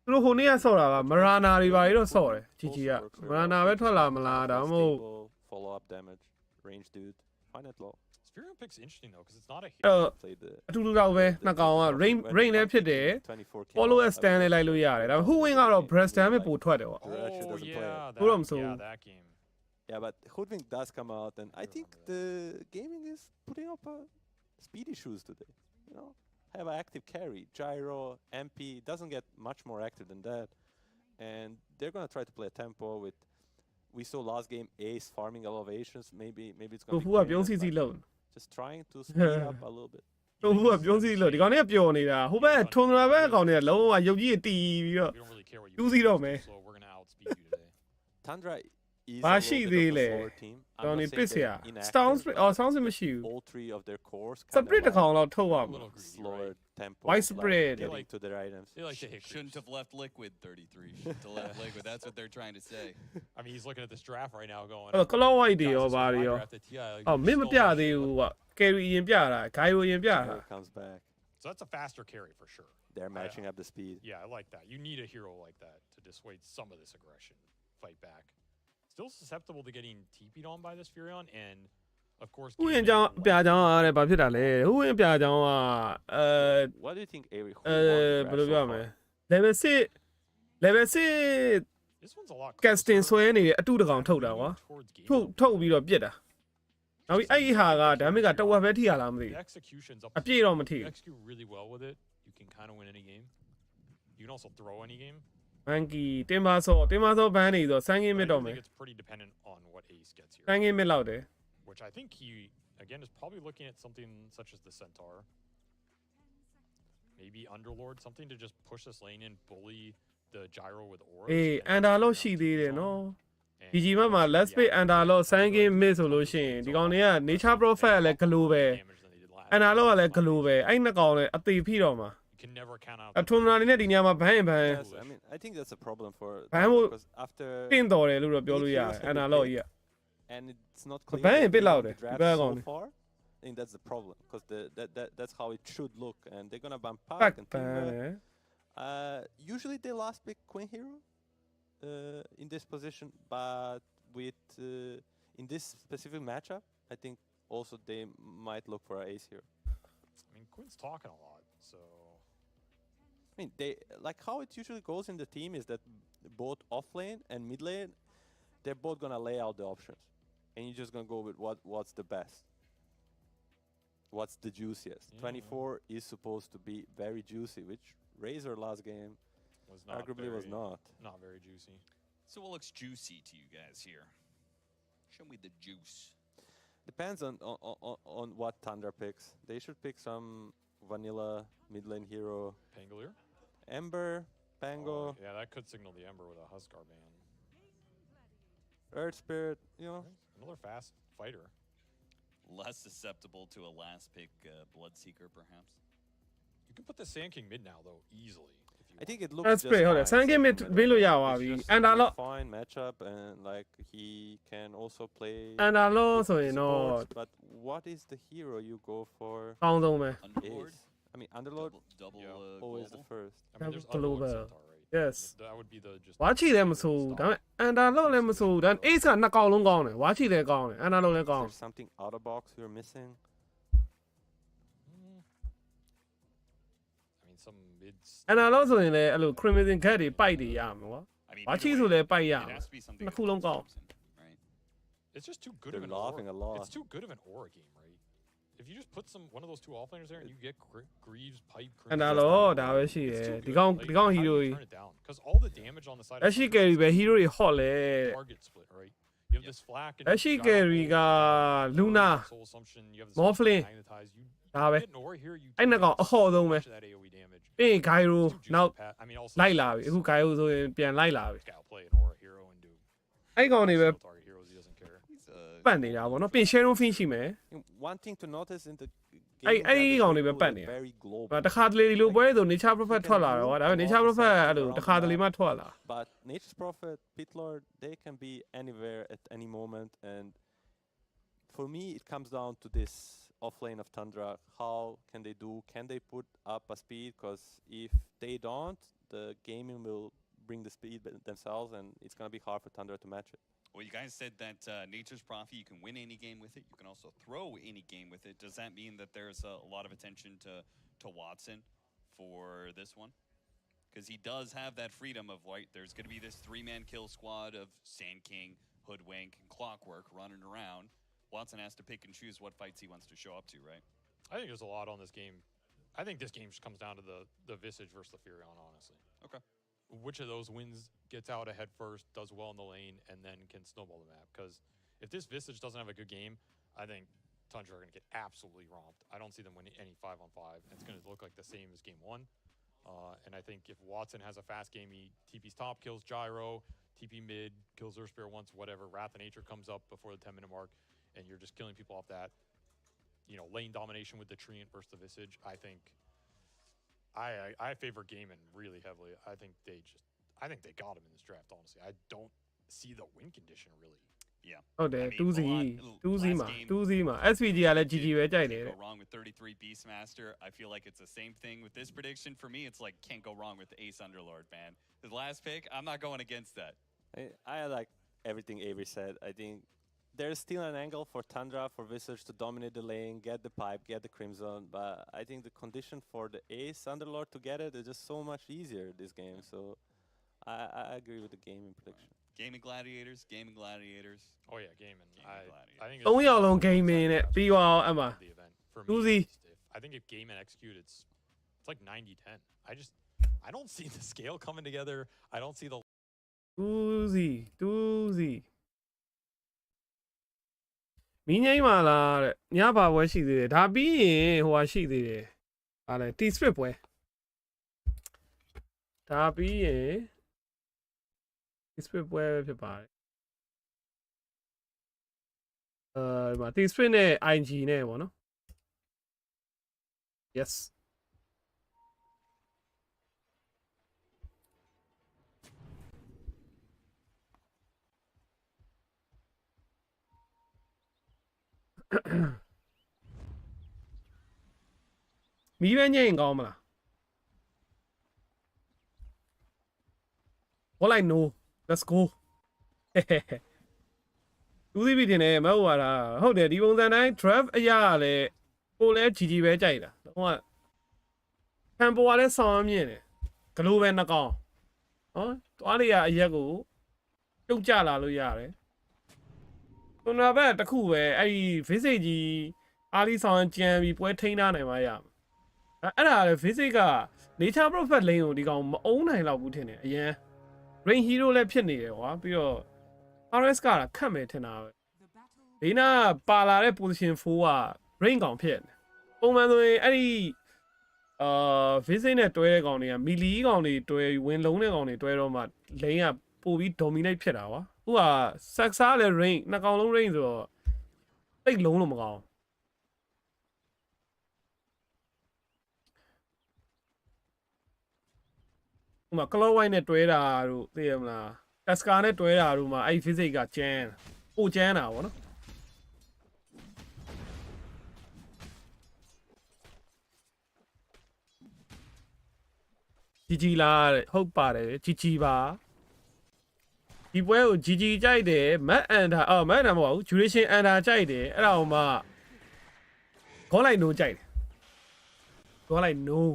သူတို့ဟိုနေ့ကဆော့တာကမရာနာတွေပါပြီးတော့ဆော့တယ် GG က Also works very မရာနာ well. ပဲထွက်လာမလားဒါမှမဟုတ် Stable, follow up damage, range dude, fine at law. Spheroid pick's interesting though because it's not a အဲ့ hero. တော့ Play the အတူတူတော့ပဲနှစ်ကောင်က range လည်းဖြစ်တယ် follow as stand လည်းလိုက်လို့ရတယ်ဒါပေမဲ့ who win ကတော့ breast damage ပိုထွက်တယ်ပေါ့ Actually Oh doesn't play it. yeah, Hold on, that, so- yeah, that game. Yeah, but Hoodwink does come out, and I think remember the gaming is putting up speedy shoes today. You know, have an active carry, gyro, MP doesn't get much more active than that, and they're gonna try to play a tempo with. We saw last game Ace farming elevations. Maybe it's ကို gonna ဖူ be က Gaiman, ပြုံးစီစီ but လုံး just trying to speed up a little bit. တို့ကပြောစီလို့ဒီကောင်တွေကပျော်နေတာဟိုဘက်ထွန်ဒရာဘက်ကောင်တွေကလုံးဝရုပ်ကြီးတီးပြီးတော့ We don't really care what you Two do, zero, you're man. so slow, we're gonna outspeed you today. Tundra is Bah, a she little bit of a really- slower team. I'm တော် not နေ saying ပစ်စရာ they're Stones inactive, အော် but Sounds မရှိဘူး all three of their cores Split kinda တစ်ကောင် like တော့ထုတ်ရ A မှာ little greedy, slower right? tempo. White like spread. getting Like- to their items. They like to hit Shouldn't have left liquid 33. Shouldn't have left liquid. That's what they're trying to say. I mean, he's looking at this draft right now going, အဲ့ကလော့ဝိုက်တွေ "Guys, ရော this was ဘာ my တွေရော draft at TI, like, အော် you မင်းမ stole ပြ that သေး shit." ဘူးကွာကယ်ရီရင်ပြတာဂိုင်ယိုရင်ပြတာ Here comes back. So that's a faster carry for sure. They're matching up the speed. Yeah, I like that. You need a hero like that to dissuade some of this aggression. Fight back. Still susceptible to getting TP'd on by this Furion, and of course. ဥယျာဉ်ကြောင်းပြကြောင်းအားတဲ့ဘာဖြစ်တာလဲဥယျာဉ်ပြကြောင်းက What do you think, Avery? Who အဲ won ဘယ်လို the ပြော draft မ so လဲ far? level 6 level 6 This one's a lot. casting closer. ဆွဲနေတဲ့အတူတကောင်ထုတ်တာကွာ Towards game ထုတ်ပြီးတော့ပြစ်တာနောက်ပြီးအဲ့ဒီဟာက damage ကတဝက်ပဲထိရလားမသိ The execution's up. အပြည့်တော့မထိ You execute really well with it. You can kind of win any game. You can also throw any game. မန်ကီတင်ပါဆောဘန်းနေဆိုစမ်းကင်းမ But စ် I တော့ do မယ် think it's pretty dependent on what Ace gets here. စမ်းကင်းမစ်လောက်တယ် Which I think he again is probably looking at something such as the Centaur. Maybe Underlord, something to just push this lane and bully the gyro with aura. အေးအန်ဒါလော့ရှိသေးတယ်နော် And ဒီကြီးမမှာ let's pick အန်ဒါလော့စမ်းကင်းမစ်ဆိုလို့ရှိရင်ဒီကောင်တွေက nature prophet လည်းဂလိုပဲ damage than they did last အန်ဒါ time. လော့ကလည်းဂလိုပဲအဲ့နှစ်ကောင်လည်းအသေးဖိတော့မှာ You can never count out အထွန်နာနေနဲ့ဒီညမှာဘန်းရင်ဘန်း Yes, I mean, I think that's a problem for Bam will- because after တင့်တော်တယ်လို့တော့ပြောလို့ရတယ်အန်ဒါလော့ကြီးက and it's not clear Bam that een bit they won louder. the draft Bam so on. far. I think that's the problem because that's how it should look, and they're gonna bump ပတ် back and ပန်း Tundra. Usually they last pick Queen Hero in this position, but with in this specific matchup, I think also they might look for an ace here. I mean, Quinn's talking a lot, so I mean, they like how it usually goes in the team is that both off lane and mid lane, they're both gonna lay out the options, and you're just gonna go with what's the best, what's the juiciest. Yeah. 24 is supposed to be very juicy, which Razor last game was not arguably was very- not. not very juicy. So what looks juicy to you guys here? Show me the juice. Depends on what Tundra picks. They should pick some vanilla mid lane hero, Pangolier? Ember, Pango, Oh, yeah, that could signal the Ember with a Huskar ban. Earth Spirit. You know, Another fast fighter. Less susceptible to a last pick Bloodseeker, perhaps. You can put the Sand King mid now, though, easily. If you I think it looks Let's just play, hold on. fine. Sand King mid Second winလို့ရ middle. ပါ It's ပြီ just အန်ဒါ a လော့ fine matchup, and like he can also play အန်ဒါလော့ with ဆိုရင်တော့ supports, but what is the hero you go for? ကောင်းဆုံးပဲ Underlord? Ace. I mean, Underlord Double Yeah. always the global? first. I mean, there's Global. Underlord Centaur, right? Yes. That would be the just. ဝါချီလည်းမဆိုးဘူးဒါပေမဲ့အန်ဒါလော့လည်းမဆိုးဘူးဒါ ace ကနှစ်ကောင်လုံးကောင်းတယ်ဝါချီလည်းကောင်းတယ်အန်ဒါလော့လည်း Is ကောင်း there something out of box you're missing? Mm. I mean, some mids. အန်ဒါလော့ဆိုရင်လည်းအဲ့လို crimson cat တွေပိုက်တွေရမှာကွာ I mean, ဝါချီ either ဆို way, လည်းပိုက်ရ it မှာ has to be somethingနှစ် that ခုလုံး goes ကောင်း Crimson, right? It's just too good They're of an laughing aura. a lot. It's too good of an aura game, right? If you just put one of those two offlaners there and you get Greaves, Pipe, အန်ဒါ Crimson, လော့ဒါပဲရှိတ it's ယ် too ဒီ good. ကောင် Like, ဒီကောင် how do hero you ကြီး turn it down? Because all the damage on the side လက်ရှိ Tundra carry is ပဲ hero တွေ hot လဲ target split, right? You have this flak and လက်ရှိ gyro carry က ult, Luna Soul Assumption, you have this Morphling magnetize. You ဒါပဲ get an aura here, you အဲ့နှစ်ကောင်အဟော့ဆုံးပဲ much of that AoE damage. ပြီးရင် gyro It's too juicy နောက် to pass. I mean, also လိုက်လာပြီအခု gyro ဆိုရင်ပြန်လိုက်လာပြီ this guy will play an aura hero and do အဲ့ကောင်တွေပဲ single target heroes. He doesn't care. He's, ပတ်နေတာဗောနော်ပြီးရင် shadow fin ရှိမယ် One thing to notice in the game Ay, is that ay, theကောင်တွေပဲ people ပတ် are နေတာ very global. တခါတလေဒီလိုပွဲဆို nature prophet ထွက်လာတော့ဒါပေမဲ့ nature prophet အဲ့လိုတခါတလေမှထွက်လာ But Nature's Prophet, Pitlord, they can be anywhere at any moment. And for me, it comes down to this offlane of Tundra. How can they do? Can they put up a speed? Because if they don't, the gaming will bring the speed themselves, and it's going to be hard for Tundra to match it. well, you guys said that Nature's Prophet, you can win any game with it. You can also throw any game with it. Does that mean that there's a lot of attention to Watson for this one? Because he does have that freedom of white. There's going to be this 3-man kill squad of Sand King, Hoodwink, and Clockwork running around. Watson has to pick and choose what fights he wants to show up to, right? I think there's a lot on this game. I think this game just comes down to the Visage versus the Furion, honestly. Okay. Which of those wins gets out ahead first, does well in the lane, and then can snowball the map. Because if this Visage doesn't have a good game, I think Tundra are going to get absolutely romped. I don't see them winning any 5-on-5. It's going to look like the same as game 1. And I think if Watson has a fast game, he TP's top, kills Gyro, TP mid, kills Earthspear once, whatever. Wrath of Nature comes up before the 10-minute mark, and you're just killing people off that. You know, lane domination with the Treant versus the Visage. I think I favor Gaiman really heavily. I think they got him in this draft, honestly. I don't see the win condition really. Yeah. ဟုတ်တယ် I mean, 2-0 မှာ last game, 2-0မှာ SVG ကလည်း GG ပဲကြိုက်တယ် Can't တဲ့ go wrong with 33 Beastmaster. I feel like it's the same thing with this prediction. For me, it's like can't go wrong with the Ace Underlord, man. His last pick, I'm not going against that. I like everything Avery said. I think there's still an angle for Tundra, for Visage to dominate the lane, get the pipe, get the Crimson, but I think the condition for the Ace Underlord to get it is just so much easier this game. So I agree with the gaming prediction. Gaming Gladiators, Gaming Gladiators. Oh yeah, Gaiman. I think 3ယောက်လုံး game နဲ့ပြီးသွားအောင်အမှ the event for me. 2-0 I think if Gaiman execute, it's like 90-10. I don't see the scale coming together. I don't see the 2-0မင်းငိမ့်ပါလားတဲ့ညပါပွဲရှိသေးတယ်ဒါပြီးရင်ဟိုဟာရှိသေးတယ်ဟာလဲ T-Split ပွဲဒါပြီးရင် T-Split ပွဲဖြစ်ပါတယ်ဒီမှာ T-Split နဲ့ IG နဲ့ပေါ့နော် yes မီးပဲညင်ကောင်းမလား What I know let's go 2-0တင်တယ်မဟုတ်ပါလားဟုတ်တယ်ဒီပုံစံတိုင်း draft အရာကလည်းကိုလည်း GG ပဲကြိုက်တာဟိုကခံပေါ်ကလည်းဆောင်းမြင့်တယ်ဂလိုပဲနှကောင်နော်သွားလေရအရက်ကိုပြုတ်ကြလာလို့ရတယ်ကျွန်တော်ဘက်တစ်ခုပဲအဲ့ဒီ visit ကြီးအားလီဆောင်ကြံပြီးပွဲထိန်းထားနိုင်မှာရအဲ့ဒါလည်း visit က nature prophet lane ကိုဒီကောင်မအုံးနိုင်တော့ဘူးထင်တယ်အရင် rain hero လည်းဖြစ်နေတယ်ကွာပြီးတော့ RS ကခတ်မယ်ထင်တာပဲဘေးနာပါလာတဲ့ position 4က rain ကောင်ဖြစ်နေပုံမှန်ဆိုရင်အဲ့ဒီvisit နဲ့တွဲတဲ့ကောင်တွေက melee ကောင်တွေတွဲဝင်လုံးတဲ့ကောင်တွေတွဲတော့မှ lane ကပို့ပြီး dominate ဖြစ်တာကွာဥက saxa လည်း rain နှစ်ကောင်လုံး rain ဆိုတော့တိတ်လုံးလို့မကောင်းဥမာ Claw White နဲ့တွဲတာတို့သိရမလား Tasker နဲ့တွဲတာတို့မှာအဲ့ physics ကကျန်းပိုကျန်းတာဗောနော်ជីជីလာဟုတ်ပါတယ်ជីជីပါဒီပွဲကိုជីជីကြိုက်တယ်မတ်အန်ဒါမတ်အန်ဒါမဟုတ်ဘူး duration အန်ဒါကြိုက်တယ်အဲ့ဒါအောင်မှခေါ်လိုက်နိုးကြိုက်တယ်ခေါ်လိုက်နိုး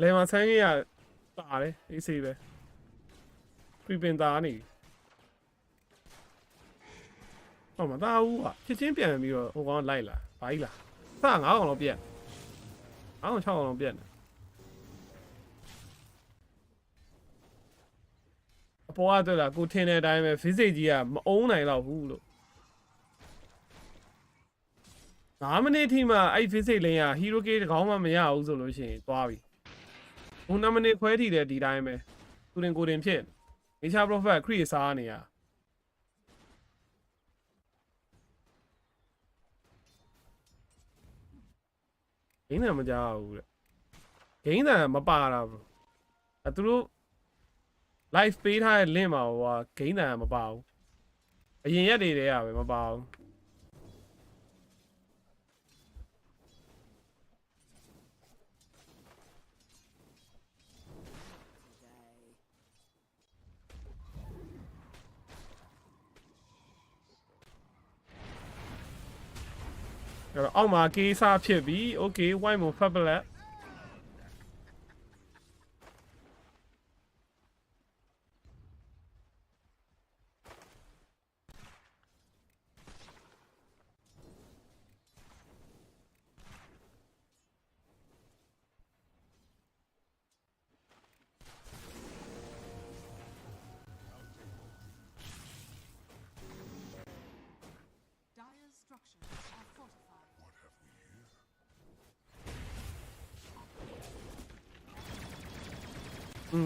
လေမဆန်းကြီးကပါတယ်အေးစေးပဲပြပင်သားနေဟောမသားဘူးอ่ะဖြစ်ချင်းပြန်ပြီးတော့ဟိုကောင်လိုက်လာဘာကြီးလားစ9ကောင်လောက်ပြက်9ကောင်6ကောင်လောက်ပြက်နေ အပေါ်ကတွေ့လာကိုထင်းတဲ့အတိုင်းပဲ visit ကြီးကမအုံးနိုင်တော့ဘူးလို့9 မိနစ်ထိမှအဲ့ visit lane က hero k တကောင်းမှမရဘူးဆိုလို့ရှိရင်သွားပြီဘုံ9 မိနစ်ခွဲထိတယ်ဒီတိုင်းပဲသူတင်ကိုတင်ဖြစ် nature prophet ခရီးစားနေရဂိမ်းတန်မကြောက်ဘူးတဲ့ဂိမ်းတန်မပါတာဘူးသူတို့ live ပေးထားတဲ့ link မှာဟိုဟာဂိမ်းတန်မပါဘူးအရင်ရက်တွေတည်းကပဲမပါဘူးအဲ့တော့အောက်မှာကေးစားဖြစ်ပြီ okay white မို့ဖတ်ပလက်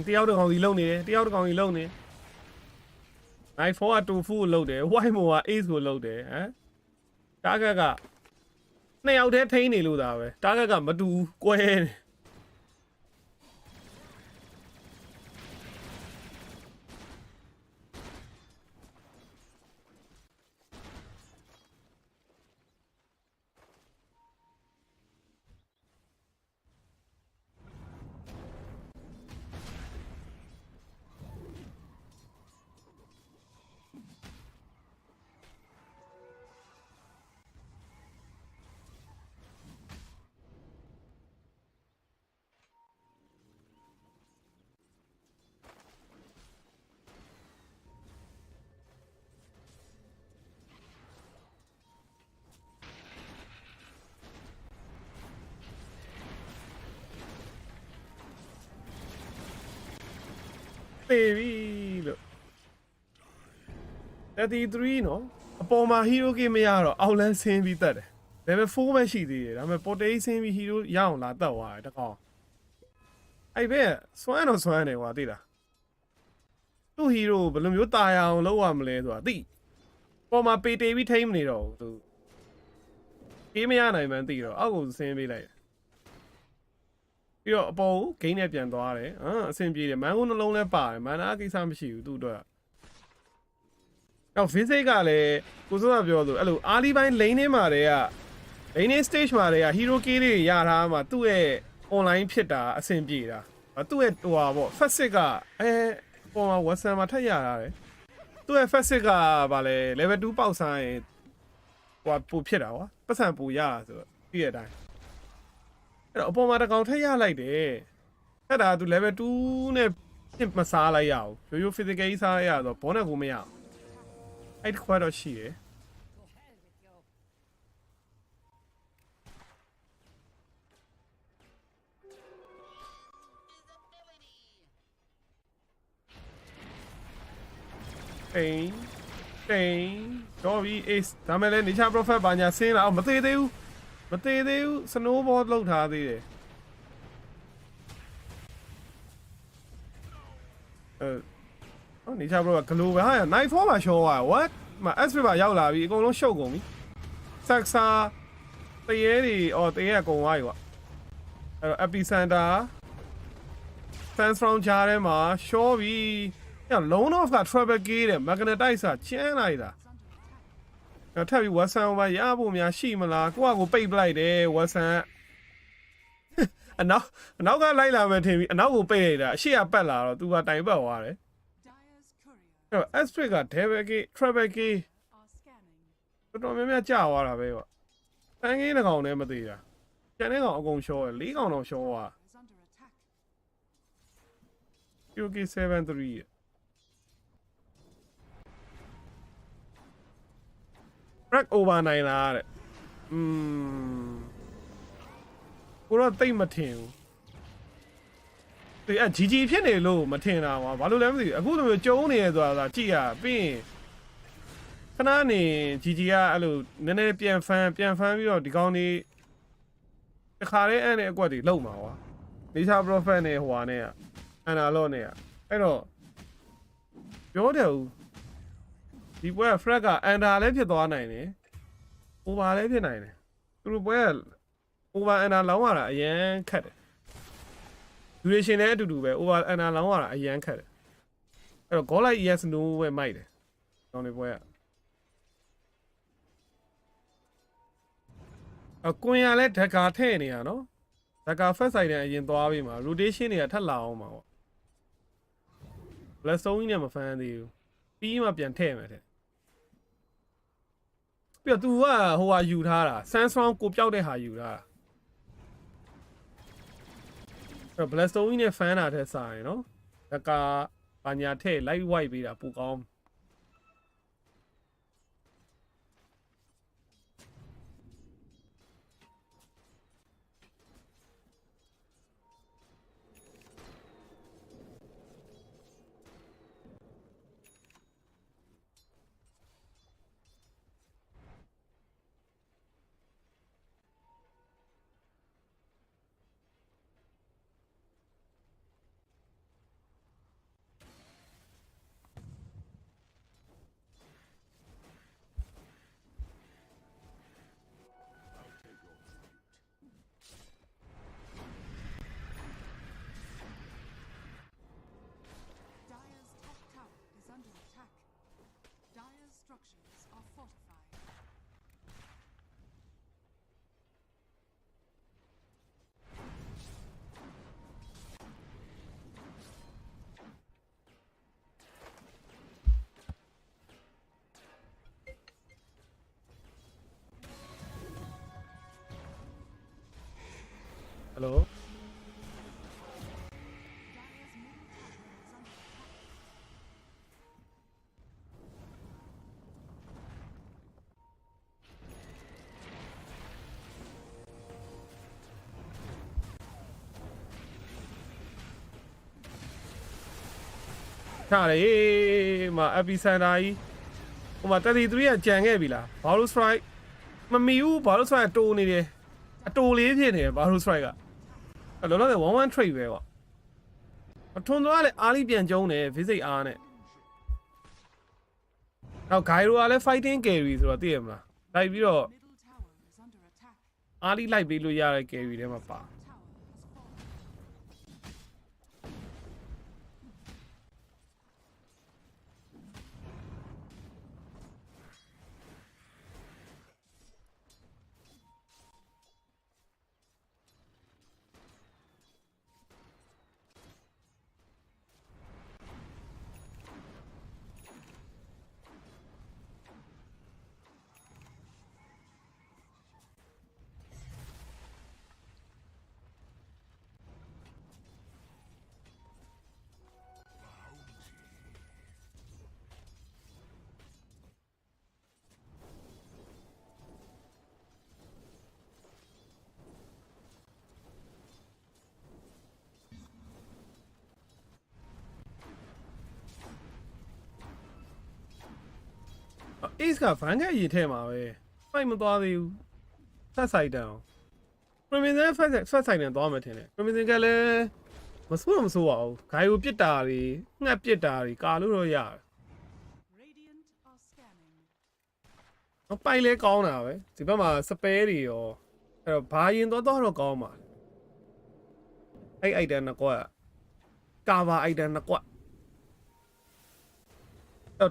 တယောက်တစ်ကောင်စီလုံနေတယ်တယောက်တစ်ကောင်စီလုံနေ night 4က2 full ကိုလုံတယ် white မို့က ace ကိုလုံတယ်ဟမ် target က2ယောက်တည်းထိန်းနေလို့ဒါပဲ target ကမတူကွဲတယ်သေပြီလို့33နော်အပေါ်မှာ hero game မရတော့အောက်လန်းဆင်းပြီးတက်တယ် level 4ပဲရှိသေးတယ်ဒါပေမဲ့ portal ဆင်းပြီး hero ရအောင်လာတက်သွားတယ်တကောင်အဲ့ဘက်စွမ်းတော့စွမ်းတယ်ကွာသိလားသူ့ hero ဘယ်လိုမျိုးတာရအောင်လုပ်ရမလဲဆိုတာသိပေါ်မှာပေတေးပြီးထိမ့်မနေတော့ဘူးသူအေးမရနိုင်မှန်းသိတော့အောက်ကိုဆင်းပေးလိုက်ပြီးတော့အပေါ်ကိုဂိမ်းနဲ့ပြန်သွားတယ်အဆင်ပြေတယ်မန်ကိုနှလုံးလဲပါတယ်မန်နာကိစ္စမရှိဘူးသူ့အတွက်နောက် visit ကလည်းကိုစိုးကပြောဆိုအဲ့လိုအားလီပိုင်း lane ထဲမှာတည်းက lane stage မှာတည်းက hero key တွေရထားမှာသူ့ရဲ့ online ဖြစ်တာအဆင်ပြေတာသူ့ရဲ့ဟိုပါပေါ့ first ကပေါ်မှာ Watson မှာထပ်ရတာတယ်သူ့ရဲ့ first ကဗာလဲ level 2 ပေါက်ဆိုင်ဟိုပူဖြစ်တာကွာပတ်စံပူရတာဆိုတော့ပြည့်တဲ့အတိုင်းအဲ့တော့အပေါ်မှာတကောင်ထက်ရလိုက်တယ်အဲ့ဒါသူ level 2နဲ့မစားလိုက်ရဘူးရိုးရိုး physical ကြီးစားရတော့ဘောနဲ့ကိုမရအောင်အဲ့ဒီခွဲတော့ရှိတယ်တိန်တော့ပြီး ace ဒါမဲ့လည်း nature prophet ဘာညာဆင်းလာအောင်မသေးသေးဘူးမသေးသေးဘူး snowball လောက်ထားသေးတယ်nature prophet ဂလိုပဲဟာ night 4မှာရှော့သွား what မ s ပါရောက်လာပြီအကုန်လုံးရှုပ်ကုန်ပြီ saxa တရေတွေတရေအကုန်သွားပြီကွာအဲ့တော့ epicenter fans from ကြားထဲမှာရှော့ပြီးလုံးတော့က travel key တဲ့ magnetize ကကျန်းလိုက်တာထပ်ပြီး Watson ဘာရဖို့များရှိမလားကိုကကိုပိတ်ပလိုက်တယ် Watson အနောက်ကလိုက်လာမယ်ထင်ပြီးအနောက်ကိုပိတ်လိုက်တာအရှိကပတ်လာတော့သူကတိုင်ပတ်သွားတယ်အဲ့တော့ Aspect က Devil Key Travel Key တော်တော်များများကြာသွားတာပဲကွာတန်းကင်းတစ်ကောင်နဲ့မသေးတာကျန်တဲ့ကောင်အကုန်ရှော့တယ်၄ကောင်တော့ရှော့သွား UK73 Rack over နိုင်လားတဲ့ကိုတော့တိတ်မထင်ဘူး ဒီအ GG ဖြစ်နေလို့မထင်တာကွာဘာလို့လဲမသိဘူးအခုလိုမျိုးကျုံနေရဆိုတာကြည့်ရပြီးရင်ခဏနေ GG ကအဲ့လိုနည်းနည်းပြန်ဖမ်းပြီးတော့ဒီကောင်းလေးတခါတည်းအဲ့နဲ့အကွက်တွေလုံမှာကွာနေချာ prophet နဲ့ဟိုဟာနဲ့အန်နာလော့နဲ့အဲ့တော့ပြောတယ်ဦးဒီပွဲ frag ကအန်ဒါလည်းဖြစ်သွားနိုင်တယ် over လည်းဖြစ်နိုင်တယ်သူတို့ပွဲက over အန်ဒါလောင်းရတာအရန်ခက်တယ် duration လည်းအတူတူပဲ over အန်ဒါလောင်းရတာအရန်ခက်တယ်အဲ့တော့ goal like yes no ပဲမိုက်တယ်တောင်းနေပွဲကအကွင်ရလဲဓာတ်ကာထည့်နေရနော်ဓာတ်ကာ first side တဲ့အရင်သွားပြီးမှာ rotation တွေကထပ်လာအောင်ပါပေါ့ blast zone ကြီးနဲ့မဖမ်းသေးဘူးပြီးမှပြန်ထည့်မယ်တဲ့ပြီးတော့ तू ကဟိုဟာယူထားတာ Samsung ကိုပြောက်တဲ့ဟာယူထားတာအဲ့ blast zone ကြီးနဲ့ဖမ်းတာတဲ့စားရယ်နော်ဓာတ်ကာဘာညာထည့် light white ပေးတာပူကောင်းဟယ်လိုထားလေမ epicenter ကြီးဟိုမှာ33ကကြံခဲ့ပြီလား Borrow Strike မမီဘူး Borrow Strike တိုးနေတယ်အတိုလေးဖြစ်နေတယ် Borrow Strike ကလောလောဆယ်1-1 trade ပဲကွာအထွန်သွားလည်းအားလေးပြန်ကျုံးတယ် visit အားနဲ့နောက် Gyro ကလည်း fighting carry ဆိုတော့သိရမလားလိုက်ပြီးတော့အားလေးလိုက်ပေးလို့ရတဲ့ carry ထဲမှာပါAce က van ကရေးထဲမှာပဲ fight မသွားသေးဘူးဆက်ဆိုင်တန်း Crimson first side နဲ့သွားမယ်ထင်တယ် Crimson ကလည်းမဆိုးပါဘူး Gyro ပစ်တာတွေငှက်ပစ်တာတွေကာလို့တော့ရတယ်ပိုက်လဲကောင်းတာပဲဒီဘက်မှာ spare တွေရောအဲ့တော့ဘာရင်တော့ကောင်းပါအဲ့ item နှစ်ကွက် cover item နှစ်ကွက်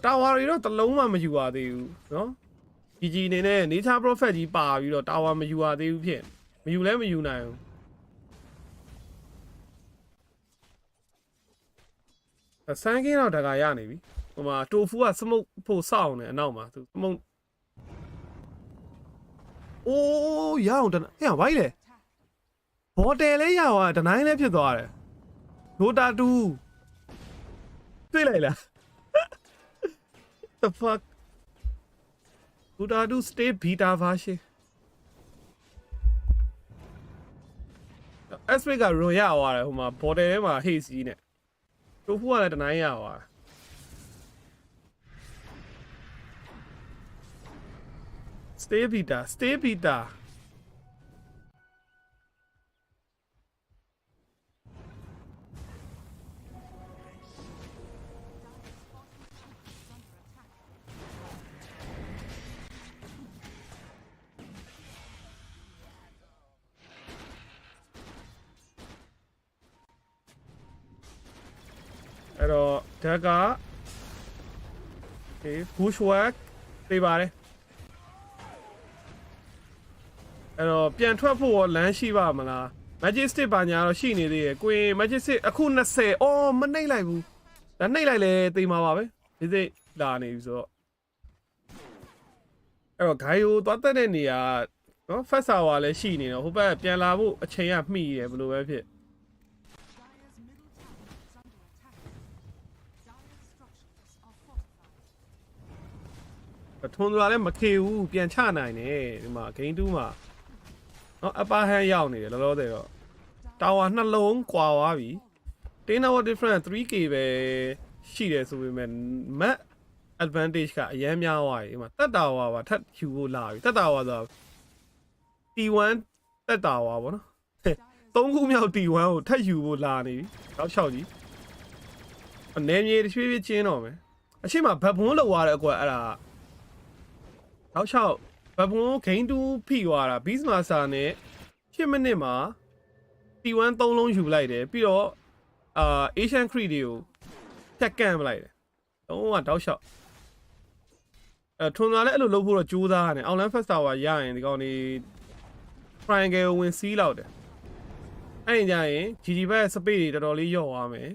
တာဝါတွေတော့တလုံးမှမယူရသေးဘူးနော် GG အနေနဲ့ nature prophet ကြီးပါပြီးတော့တာဝါမယူရသေးဘူးဖြစ်မယူလဲမယူနိုင်ဘူးဆန်းကင်းတော့ဓာတ်ကရနေပြီဟိုမှာတိုဖူက smoke ဖို့စောင့်နေအနောက်မှာသူ smoke အိုးရအောင်တနဟဲ့ဝိုင်းလေဘော်တယ်လဲရအောင်တနိုင်လဲဖြစ်သွားတယ်ဒိုတာ2တွေ့လိုက်လား the fuck Dota 2 stay beta version aspect က run ရသွားတယ်ဟိုမှာ border ထဲမှာ haze ကြီးနဲ့တိုဖူကလည်းတနိုင်ရသွား stay beta အဲ့တော့ဓာတ်က bushwhack ပြေးပါတယ်အဲ့တော့ပြန်ထွက်ဖို့လမ်းရှိပါမလား magic stick ပါညာတော့ရှိနေသေးတယ်ကိုရင် magic stick အခု20အော်မနှိပ်လိုက်ဘူးဒါနှိပ်လိုက်လဲသိမှာပါပဲဒီစိတ်လာနေပြီဆိုတော့အဲ့တော့ guy ကိုသွားတက်တဲ့နေရာနော် first hour လည်းရှိနေတော့ဟိုဘက်ပြန်လာဖို့အချိန်ကမှီတယ်ဘယ်လိုပဲဖြစ်ထွန်ဒရာလည်းမခေဘူးပြန်ချနိုင်တယ်ဒီမှာ game 2မှာနော် upper hand ရောက်နေတယ်လောလောဆယ်တော့ tower နှလုံးကွာသွားပြီ 10 hour difference 3k ပဲရှိတယ်ဆိုပေမဲ့ map advantage ကအရင်များသွားပြီဒီမှာတက်တာဝါပါထပ်ယူဖို့လာပြီတက်တာဝါဆို T1 တက်တာဝါပေါ့နော်3ခုမြောက် T1 ကိုထပ်ယူဖို့လာနေပြီတော့6ကြီးအနေမြေတစ်ဖြည်းဖြည်းချင်းတော့မယ်အရှိမဘတ်ဘွန်းလောက်သွားတဲ့အကွက်အဲ့ဒါနောက်6ဘတ်ဘွန်း game 2ဖိသွားတာ beast master နဲ့10မိနစ်မှာ T1 3လုံးယူလိုက်တယ်ပြီးတော့Asian Creed တွေကိုဖြတ်ကန့်ပလိုက်တယ်တော့ကတောက်လျှောက်ထွန်လာလည်းအဲ့လိုလုပ်ဖို့တော့ကြိုးစားရတယ်အောင်လန်း first tower ရရင်ဒီကောင်နေ triangle ကိုဝင်စီးလောက်တယ်အဲ့ဒီကြရင် GG ဘက် speed တွေတော်တော်လေးလျော့သွားမယ်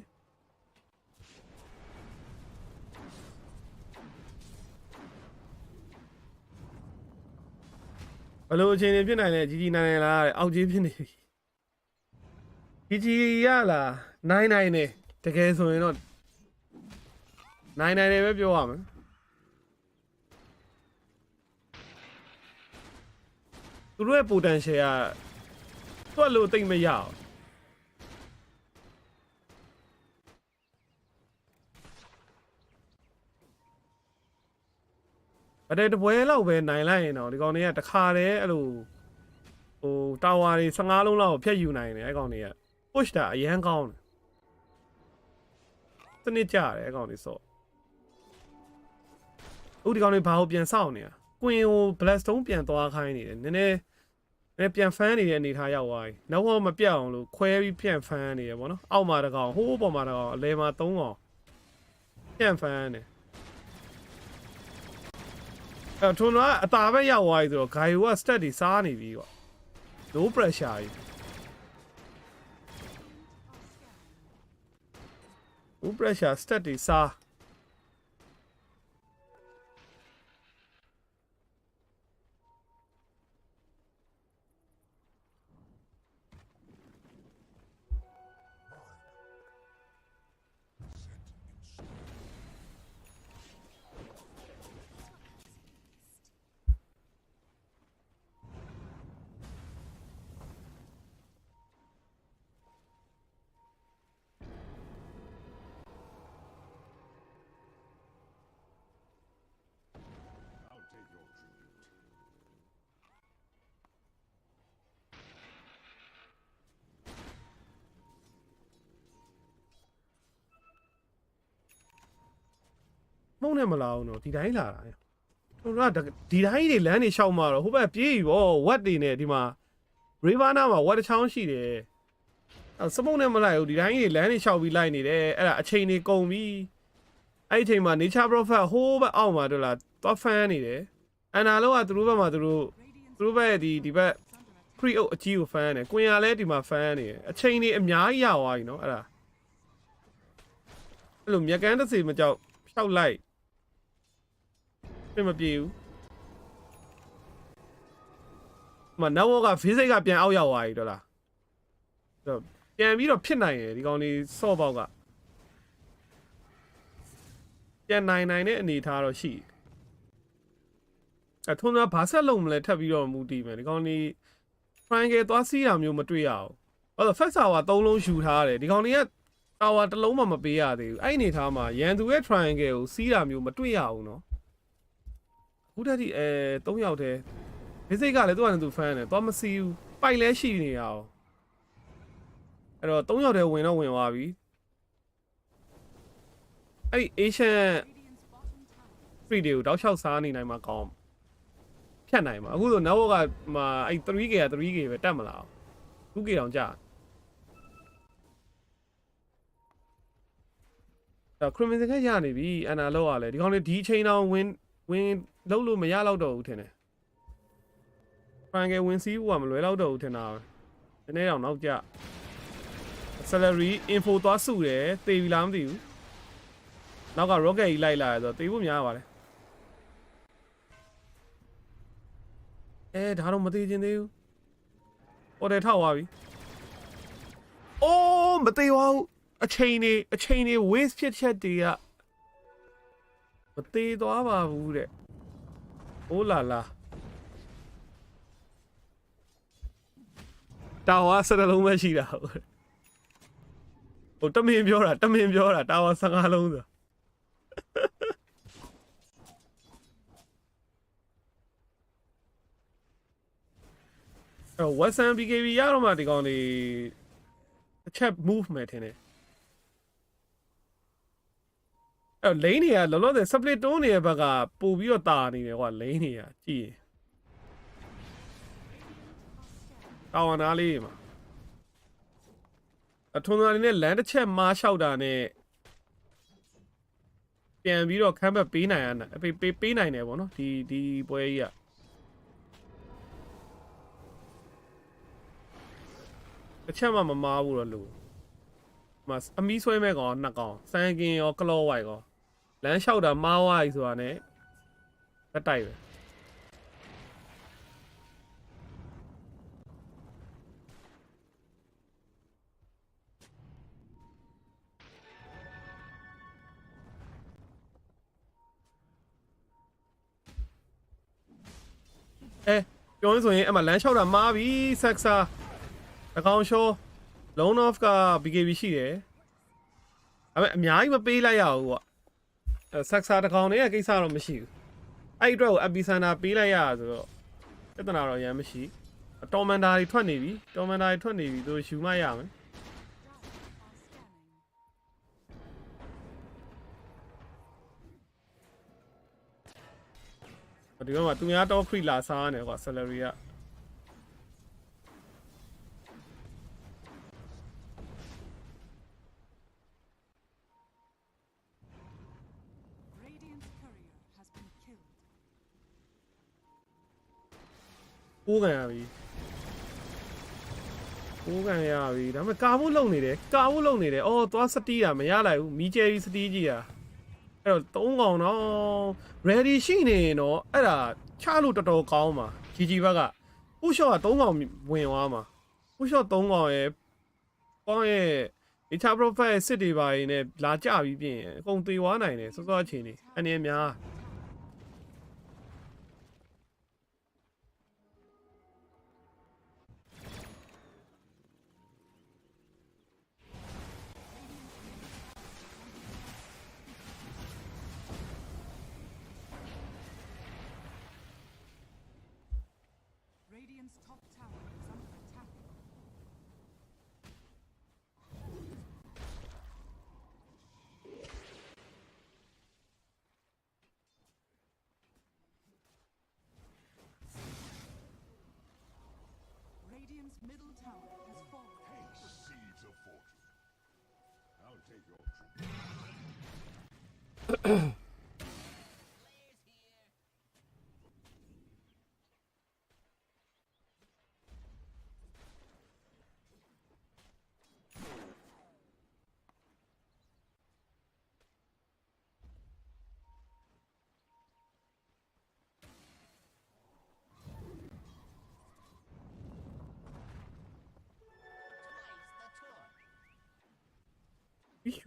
ဘယ်လိုအချိန်တွေဖြစ်နိုင်လဲ GG နိုင်နိုင်လားအောက်ကြီးဖြစ်နေပြီ GG ရလားနိုင်နိုင်နေတကယ်ဆိုရင်တော့နိုင်နိုင်တယ်ပဲပြောရမယ်သူတို့ရဲ့ potential ကတွက်လို့သိမ့်မရအောင်အဲ့တဲ့တပွဲလောက်ပဲနိုင်လိုက်ရင်တော့ဒီကောင်တွေကတခါတည်းအဲ့လိုဟိုတာဝါတွေ15လုံးလောက်ဖြတ်ယူနိုင်တယ်အဲ့ကောင်တွေက push တာအရန်ကောင်းတယ်စနစ်ကြတယ်အဲ့ကောင်တွေဆိုဦးဒီကောင်တွေဘာလို့ပြန်စောင့်နေတာကွင်ကို blastone ပြန်သွားခိုင်းနေတယ်နည်းနည်းပြန်ဖမ်းနေတဲ့အနေထားရောက်သွားပြီနောက်တော့မပြတ်အောင်လို့ခွဲပြီးပြန်ဖမ်းနေရပေါ့နော်အောက်မှာတကောင်ဟိုးပေါ်မှာတကောင်အလဲမှာ3ကောင်ပြန်ဖမ်းနေအဲ့ထွန်ကအတာပဲရောက်သွားပြီဆိုတော့ guy က stat တွေစားနေပြီကွာ low pressure ကြီး low pressure stat တွေစား မုံနဲ့မလာအောင်တော့ဒီတိုင်းလာတာကျွန်တော်ကဒီတိုင်းတွေလမ်းတွေရှောက်မှာတော့ဟိုဘက်ပြေးပြီဗောဝက်တွေနဲ့ဒီမှာ river နာမှာဝက်တစ်ချောင်းရှိတယ်အဲစမုံနဲ့မလိုက်ဘူးဒီတိုင်းတွေလမ်းတွေရှောက်ပြီးလိုက်နေတယ်အဲ့ဒါအချိန်တွေကုန်ပြီအဲ့ဒီအချိန်မှာ nature prophet ဟိုးဘက်အောက်မှာတို့လားသွားဖမ်းနေတယ်အန်နာလောကသူတို့ဘက်မှာသူတို့ဘက်ဒီဘက် free အုပ်အကြီးကိုဖမ်းတယ်ကွင်ရလဲဒီမှာဖမ်းနေတယ်အချိန်တွေအများကြီးရသွားပြီနော်အဲ့ဒါအဲ့လိုမြက်ကန်းတစ်စီမကြောက်ဖြောက်လိုက်မပြေဘူးမနောက်ဘောက physics ကပြန်အောက်ရောက်သွားပြီတော့လားပြန်ပြီးတော့ဖြစ်နိုင်တယ်ဒီကောင်လေးဆော့ပေါက်ကပြန်နိုင်တဲ့အနေထားတော့ရှိထွန်းသားဘာဆက်လုံးမလဲထပ်ပြီးတော့မူတည်မယ်ဒီကောင်လေး triangle သွားစီးတာမျိုးမတွေ့ရအောင် တော့ first hour 3 လုံးယူထားတယ်ဒီကောင်တွေက hour တစ်လုံးမှမပေးရသေးဘူးအဲ့အနေထားမှာရန်သူရဲ့ triangle ကိုစီးတာမျိုးမတွေ့ရဘူးเนาะအခုတည်း3ယောက်တည်း basic ကလည်းသူ့အနေနဲ့သူ fan တယ်သွားမစီးဘူးပိုက်လဲရှိနေရအောင်အဲ့တော့3ယောက်တည်းဝင်တော့ဝင်သွားပြီအဲ့ Asian free တွေကိုတောက်လျှောက်စားနေနိုင်မှာကောင်းဖြတ်နိုင်မှာအခုဆို network ကမှာအဲ့ 3K က 3K ပဲတက်မလား 2K တောင်ကြာအဲ့ criminal ကရနေပြီအနာလောက်ရလဲဒီကောင်လေးဒီအချိန်တောင်ဝင်လုံးလို့မရတော့တော့ဘူးထင်တယ် triangle ဝင်စီးဖို့ကမလွယ်တော့တော့ဘူးထင်တာပဲနည်းနည်းတော့နောက်ကျ salary info သွားစုတယ်သေပြီလားမသိဘူးနောက်က rocket ကြီးလိုက်လာရဆိုသေဖို့များပါတယ်ဒါတော့မသေးခြင်းသေးဘူးဟိုတယ်ထောက်သွားပြီအိုးမသေးပါဘူးအချိန်နေ waste ဖြစ်ချက်တွေကမသေးသွားပါဘူးတဲ့အိုးလာလာတာဝါ7လုံးပဲရှိတာဟိုတမင်ပြောတာတာဝါ15လုံးဆိုWestern BKB ရတော့မှဒီကောင်လေးတစ်ချက် move မယ်ထင်တယ်အဲ့ lane တွေကလောလောဆယ် split တွန်းနေတဲ့ဘက်ကပို့ပြီးတော့တာနေတယ်ကွာ lane တွေကကြည့်ရင်တာဝန်သားလေးမှာအထွန်းသားလေးနဲ့လမ်းတစ်ချက်မားလျှောက်တာနဲ့ပြန်ပြီးတော့ခမ်းဘက်ပေးနိုင်ရပေးနိုင်တယ်ပေါ့နော်ဒီပွဲကြီးကအချက်မှမမားဘူးတော့လို့မအမီးဆွဲမဲ့ကောင်နှစ်ကောင်စမ်းကင်ရောကလောဝိုက်ရောလမ်းလျှောက်တာမားဝိုက်ဆိုတာနဲ့တက်တိုက်ပဲပြောရင်ဆိုရင်အမှလမ်းလျှောက်တာမားပြီဆက်ဆာအကောင်ရှော loan off က BKB ရှိတယ်အများကြီးမပေးလိုက်ရဘူးပေါ့ဆက်ဆာတကောင်တွေကကိစ္စတော့မရှိဘူးအဲ့အတွက်ကို epicenter ပေးလိုက်ရဆိုတော့ပြဿနာတော့ရမ်းမရှိတော်မန်ဒါတွေထွက်နေပြီသူတို့ယူမရမယ်ဒီကောင်ကသူများတော့ free လာစားနေကွာ salary ကပိုးကန်ရပြီဒါပေမဲ့ကာဖို့လုံနေတယ်အော်သွားစတီးတာမရလိုက်ဘူးမီးကျဲပြီးစတီးကြည့်တာအဲ့တော့3កောင်တော့ ready ရှိနေရင်တော့အဲ့ဒါချလို့တော်တော်ကောင်းပါ GG ဘက်ကပူရှော့က3កောင်ဝင်သွားမှာပူရှော့3កောင်ရဲ့ပေါင်းရဲ့ data profile စစ်တွေပါရင်လည်းလာကြပြီးပြင်အကုန်သေသွားနိုင်တယ်စောစောအချိန်နေအနေများ Middle tower has fallen. Take the seeds of fortune. I'll take your tribute.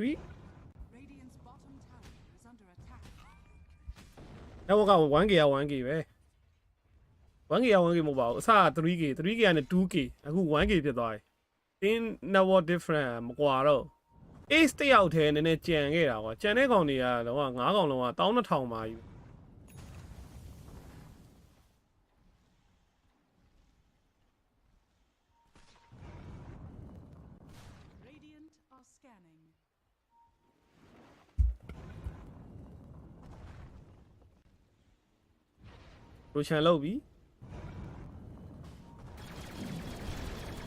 Sweet. Radiant's bottom tower is under attack. အဲ့ဘောက 1k ရ 1k ပဲ 1k ရ 1k မဟုတ်ပါဘူးအစက 3k ကနေ 2k အခု 1k ဖြစ်သွားပြီ in never different မကွာတော့ ace တယောက်ထဲနည်းနည်းကြံခဲ့တာကွာကြံတဲ့ကောင်တွေကတော့9ကောင်လုံးက12000ပါယူ Radiant are scanning. လိုချန်လုပ်ပြီ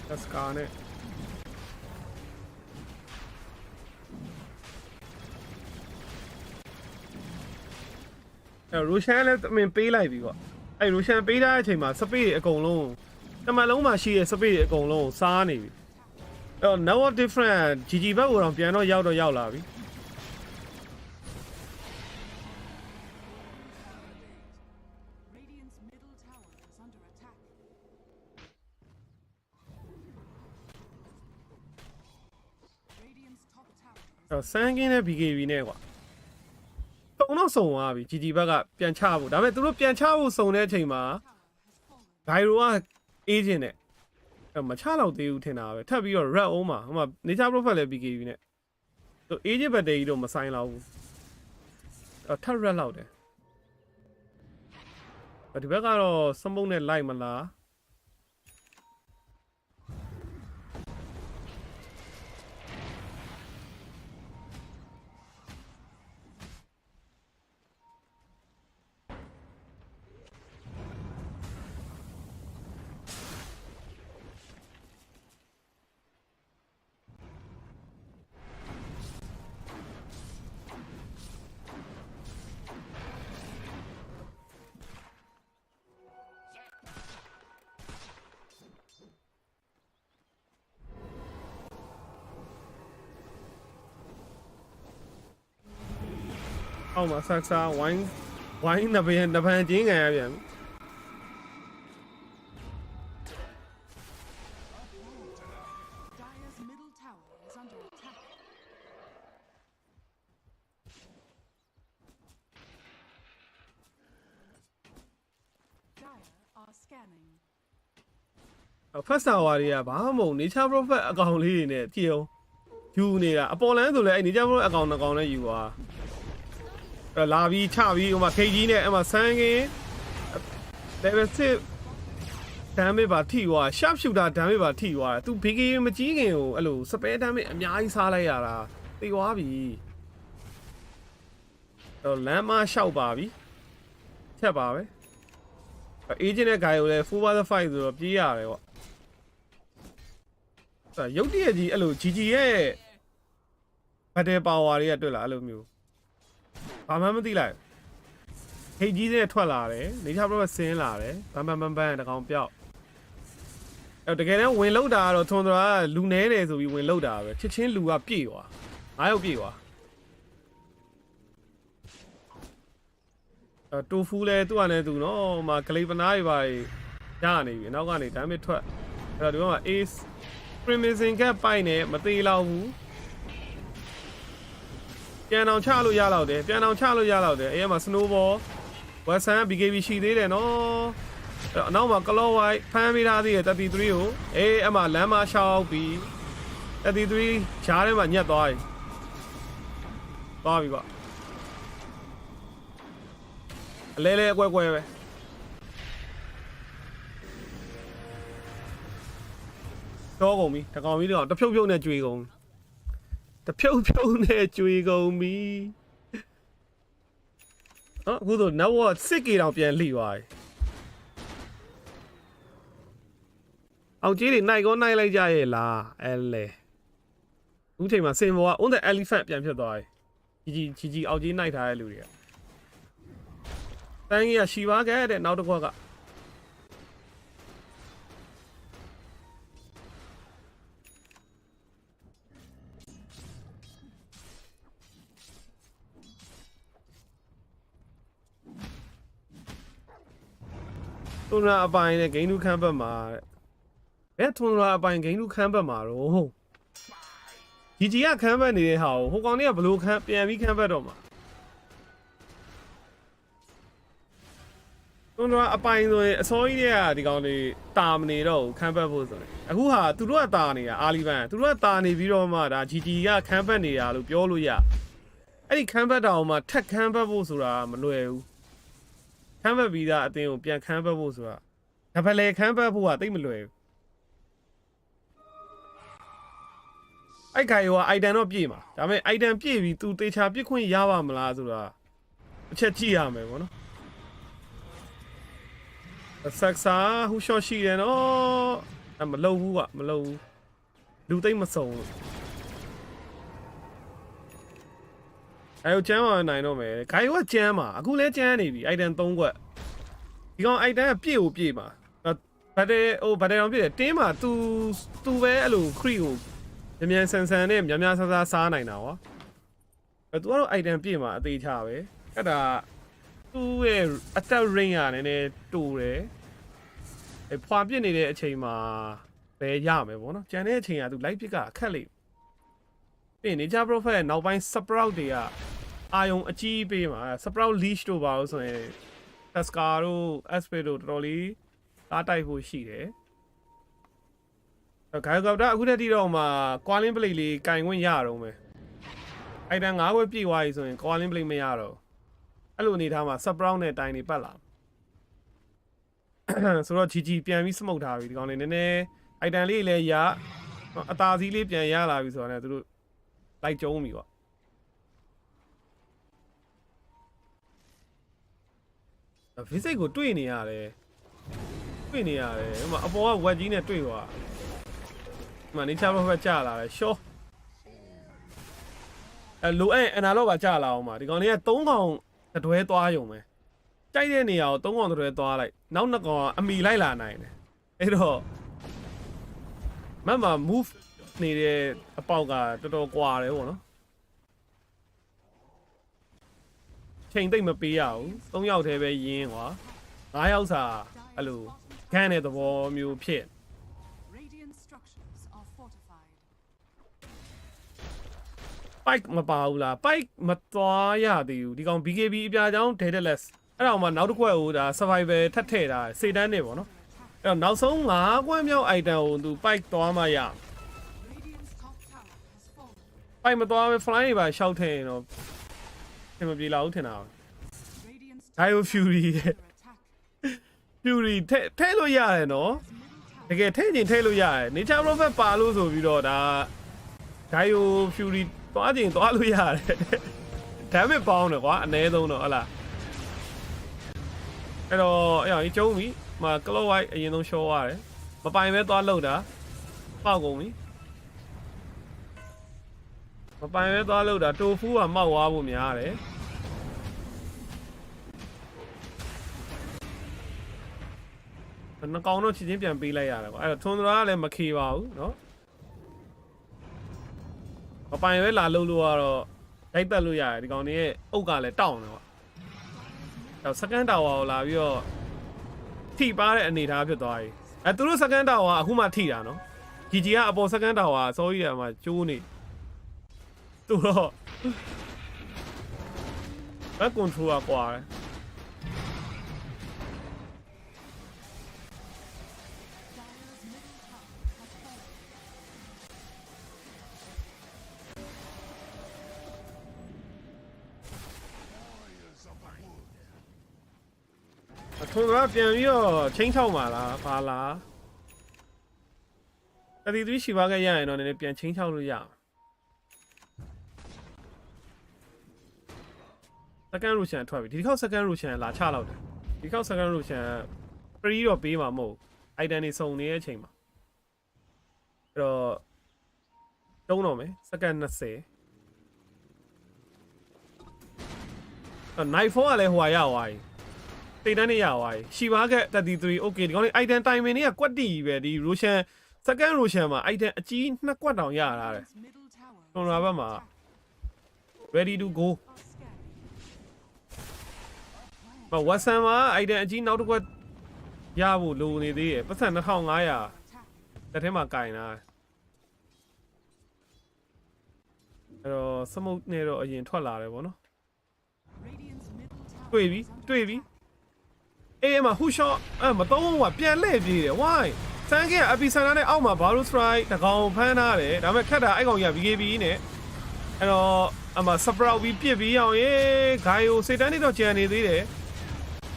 တက်စကာနဲ့ရိုရှန်လည်းအမင်ပေးလိုက်ပြီကွာအဲ့ရိုရှန်ပေးတဲ့အချိန်မှာစပေးအကုန်လုံးတမန်လုံးမှာရှိတဲ့စပေးအကုန်လုံးစားနေပြီအဲ့တော့ now different GG ဘက်ကိုတော့ပြန်တော့ရောက်လာပြီ Radiant's middle tower is under attack. Radiant's top tower is အဲ့တော့စမ်းကင်းတဲ့ BKB နဲ့ကွာတုံတော့စုံသွားပြီ GG ဘက်ကပြန်ချဖို့ဒါပေမဲ့သူတို့ပြန်ချဖို့စုံတဲ့အချိန်မှာ has fallen. ဂိုင်ရိုကအေးဂျင်နဲ့မချတော့သေးဘူးထင်တာပဲထပ်ပြီးတော့ red on မှာဟိုမှာ nature profile လည်း BKB နဲ့သူ agent battery တော့မဆိုင်တော့ဘူးအဲ့ထပ် red လောက်တယ်ဒီဘက်ကတော့စမုတ်နဲ့လိုက်မလား အောက်မှာဆက်စားဝိုင်းနှစ်ပန်ချင်းခံရပြန်ပြီ Dire's middle tower is under attack. Dire are scanning. first hour တွေကဘာမှမဟုတ် nature profile အကောင်လေးတွေနဲ့ကြည့်အောင်ယူနေတာအပေါ်လန်းဆိုလဲအဲ့ nature profile အကောင်နှစ်ကောင်နဲ့ယူသွားအဲ့လာပြီးချပြီးဟိုမှာ KG နဲ့အဲ့မှာဆန်းကင်း level 6 damage ပါထိသွား sharp shooter damage ပါထိသွားသူ BK မကြီးခင်ကိုအဲ့လို spare damage အများကြီးစားလိုက်ရတာသိသွားပြီအဲ့လမ်းမလျှောက်ပါပြီချက်ပါပဲ agent နဲ့ guy ကိုလည်း full power fight ဆိုတော့ပြေးရတယ်ပေါ့ရုပ်တရက်ကြီးအဲ့လို GG ရဲ့ battle power တွေကတွေ့လားအဲ့လိုမျိုးဘာမှမသိလိုက်ဟိတ်ကြီးနဲ့ထွက်လာတယ်နေချဘရဆင်းလာတယ်ဘန်တကောင်ပြောက်အဲ့တကယ်တမ်းဝင်လောက်တာကတော့ထွန်ဒရာကလူနဲတယ်ဆိုပြီးဝင်လောက်တာပဲချစ်ချင်းလူကပြေးသွား9ယောက်ပြေးသွားတိုဖူးလဲသူ့အနေနဲ့သူနော်ဟိုမှာဂလိပနာတွေပါရနေပြီနောက်ကနေဒါမှမထွက်အဲ့တော့ဒီဘက်မှာ ace crimson cap ပိုက်နေမသေးတော့ဘူးပြန်အောင်ချလို့ရတော့တယ်အဲ့ရမှာ snowball western BKB ရှိသေးတယ်နော်အဲ့နောက်မှာ claw white ဖမ်းပေးထားသေးတယ်33ကိုအဲ့မှာလမ်းမရှောက်ပြီး33ရှားထဲမှာညက်သွားပြီကွာအလဲအကွဲပဲတော့ကုန်ပြီတကောင်ပြီးတော့တဖြုတ်နဲ့ကြွေကုန်တဖြုတ်နဲ့ကြွေကုန်ပြီအခုဆိုနောက်တော့စစ်ကေတောင်ပြန်လှိသွားပြီအောင်ကြီးတွေနိုင်လိုက်ကြရဲ့လားအဲလေအခုချိန်မှာစင်ဘောက on the elephant ပြန်ဖြစ်သွားပြီကြီးအောင်ကြီးနိုင်ထားတဲ့လူတွေကတန်းကြီးကရှီပါခဲ့တဲ့နောက်တစ်ခွက်ကထွန်ရာအပိုင်နဲ့ဂိမ်းလူခမ်းဘက်မှာဘယ်ထွန်ရာအပိုင်ဂိမ်းလူခမ်းဘက်မှာတော့GGကခမ်းဘက်နေတဲ့ဟာကိုဟိုကောင်တွေကဘလို့ပြန်ပြီးခမ်းဘက်တော့မှာ Tundra အပိုင်ဆိုရင်အစောကြီးတွေကဒီကောင်တွေတာမနေတော့ခန်းပတ်ဖို့ဆိုရင်အခုဟာသူတို့ကတာနေတာအာလီဗန်သူတို့ကတာနေပြီးတော့မှဒါ GG ကခန်းပတ်နေတာလို့ပြောလို့ရအဲ့ဒီခန်းပတ်တောင်မှထက်ခန်းပတ်ဖို့ဆိုတာမလွယ်ဘူးခန်းပတ်ပြီးသားအတင်းကိုပြန်ခန်းပတ်ဖို့ဆိုတာဒါပဲလေခန်းပတ်ဖို့ကတိတ်မလွယ်ဘူးအဲ့ခိုင်ရော item တော့ပြည့်မှာဒါပေမဲ့ item ပြည့်ပြီးသူတေချာပြစ်ခွင့်ရပါမလားဆိုတာအချက်ကြည့်ရမယ်ပေါ့နော်ဆက်စားဟူရှော့ရှိတယ်နော်အမလုံဘူးကမလုံဘူးလူသိမ့်မစုံလို့အဲကျမ်းပါနိုင်တော့မယ်ခိုင်ကကျမ်းပါအခုလဲကျမ်းနေပြီ item 3ခွက်ဒီကောင် item ကပြည့်ကိုပြည့်ပါဘတ်တယ်ဟိုဘတ်တယ်အောင်ပြည့်တယ်တင်းမှာ तू ပဲအဲ့လိုခရီကိုမြန်ဆန်ဆန်နဲ့များဆဆစားနိုင်တာကွာသူကတော့ item ပြည့်မှာအသေးချပဲအဲ့ဒါသူ့ရဲ့ attack range ကနည်းနည်းတူတယ်ဖွာပြစ်နေတဲ့အချိန်မှာပဲရမယ်ပေါ့နော်ကျန်တဲ့အချိန်ကသူ light ပြစ်ကအခက်လိမ့်ပြီးနေ Nature Prophet နောက်ပိုင်း sprout တွေကအာယုံအကြီးပေးမှာ sprout leash တို့ပါလို့ဆိုရင် Tasker တို့ Aspe တို့တော်တော်လေးအားတိုက်ဖို့ရှိတယ်ဂိုင်ကောက်တာအခုတည်းတော့မှ Qualin Blade လေးကင်ခွင့်ရတော့မယ်အဲ့တန်း9ခွက်ပြည့်သွားပြီဆိုရင် Qualin Blade မရတော့အဲ့လိုအနေထားမှာ sprout နဲ့တိုင်နေပတ်လာဆိုတော့ GG ပြန်ပြီးစမုတ်ထားပြီဒီကောင်လေးနည်းနည်း item လေးလည်းရအသာစီးလေးပြန်ရလာပြီဆိုတော့လည်းသူတို့လိုက်ကျုံးပြီပေါ့visit ကိုတွေ့နေရတယ်ဟိုမှာအပေါ်ကဝက်ကြီးနဲ့တွေ့သွားဒီမှာ Nature Prophet ကြာလာတယ်ရှော့လိုအနာတော့ပါကြာလာအောင်ပါဒီကောင်လေးက3ကောင်တွဲသွားရုံပဲကြိုက်တဲ့နေရာကို3ကောင်တွဲသွားလိုက်နောက်2ကောင်အမီလိုက်လာနိုင်တယ်အဲ့တော့မမ move နေတဲ့အပေါက်ကတော်တော်ကွာတယ်ပေါ့နော်ချိန်သိမ့်မပေးရဘူး3ယောက်တည်းပဲရင်းကွာ9ယောက်စာအဲ့လိုခန်းတဲ့သဘောမျိုးဖြစ် Radiant structures are fortified. Pike မပါဘူးလား Pike မသွားရသေးဘူးဒီကောင် BKB အပြာကြောင်း Daedalus အဲ့တော့မှနောက်တစ်ခွက်ဟိုဒါ survival ထပ်ထည့်တာစေတန်းနေပေါ့နော်အဲ့တော့နောက်ဆုံး5ခွက်မြောက် item ကိုသူ Pike သွားမှရ Radiant's top tower has fallen. Pike မသွားပဲ fly တွေပါရှောက်ထည့်ရင်တော့အင်မပြေလာဘူးထင်တာ Radiant's Dio Fury under attack. Fury ထဲလို့ရတယ်နော်တကယ်ထဲချင်ထဲလို့ရတယ် Nature Prophet ပါလို့ဆိုပြီးတော့ဒါ Dio Fury သွားချင်သွားလို့ရတယ်ဒါပေမဲ့ပေါင်းတယ်ကွာအနည်းဆုံးတော့ဟုတ်လားအဲ့တော့အဲ့အောင်ကျုံးပြီမှာ Claw White အရင်ဆုံး show ရတယ်မပိုင်ပဲသွားလှုပ်တာပောက်ကုန်ပြီမပိုင်ပဲသွားလှုပ်တာတိုဖူးကမောက်သွားဖို့များတယ်နှကောင်တော့ချင်းချင်းပြန်ပေးလိုက်ရတယ်ကွာအဲ့တော့ Tundra ကလည်းမခေပါဘူးเนาะမပိုင်ပဲလာလှုပ်လို့ကတော့လိုက်တက်လို့ရတယ်ဒီကောင်တွေရဲ့အုတ်ကလည်းတောင့်တယ်ကွာအဲ့ second tower ကိုလာပြီးတော့ထိပါတဲ့အနေထားဖြစ်သွားပြီသူတို့ second tower ကအခုမှထိတာနော် GG ကအပေါ် second tower စောကြီးတယ်မှာကျိုးနေသူတော့ဘက် control ကွာတယ်ထွန်ကပြန်ပြီးတော့ချင်းချောက်မှာလားဘာလား33ရှိပါခဲ့ရရင်တော့နည်းနည်းပြန်ချင်းချောက်လို့ရအောင် second rotation ထွက်ပြီဒီတစ်ခေါက် second rotation လာချလောက်တယ်ဒီခေါက် second rotation free တော့ပေးမှာမဟုတ် item တွေစုံနေတဲ့အချိန်မှာအဲ့တော့တုံးတော့မယ် second 20night 4ကလည်းဟိုရသွားပြီတိတ်တန်းနေရသွားပြီရှီပါက33 okay ဒီကောင်လေး item timing တွေကကွက်တီပဲဒီ rotation second rotation မှာ item အကြီး2ကွက်တောင်ရတာတဲ့ Radiant's middle tower is Tundra under ဘက်မှာ attack. ready to go Are scanning. မဝက်ဆန်မှာ item အကြီးနောက်တစ်ခွက်ရဖို့လိုနေသေးတယ်ပတ်စံ2500 Attack. တစ်ထဲမှာကင်တာအဲ့တော့ smoke နဲ့တော့အရင်ထွက်လာတယ်ဗောနော် Radiant's middle tower တွေ့ပြီ is under တွေ့ပြီ attack. အေးအမဟူရှော့မတော့ဘူးကပြန်လှည့်ပြေးတယ် why စမ်းကင်းကအပီဆန်နာနဲ့အောက်မှာဘာလို့ strike တကောင်ဖမ်းထားတယ်ဒါပေမဲ့ခတ်တာအဲ့ကောင်ရ BKB နဲ့အဲ့တော့အမ sprout ပြီးပြစ်ပြီးအောင်ရေဂိုင်ကိုစိတ်တန်းနေတော့ကြံနေသေးတယ်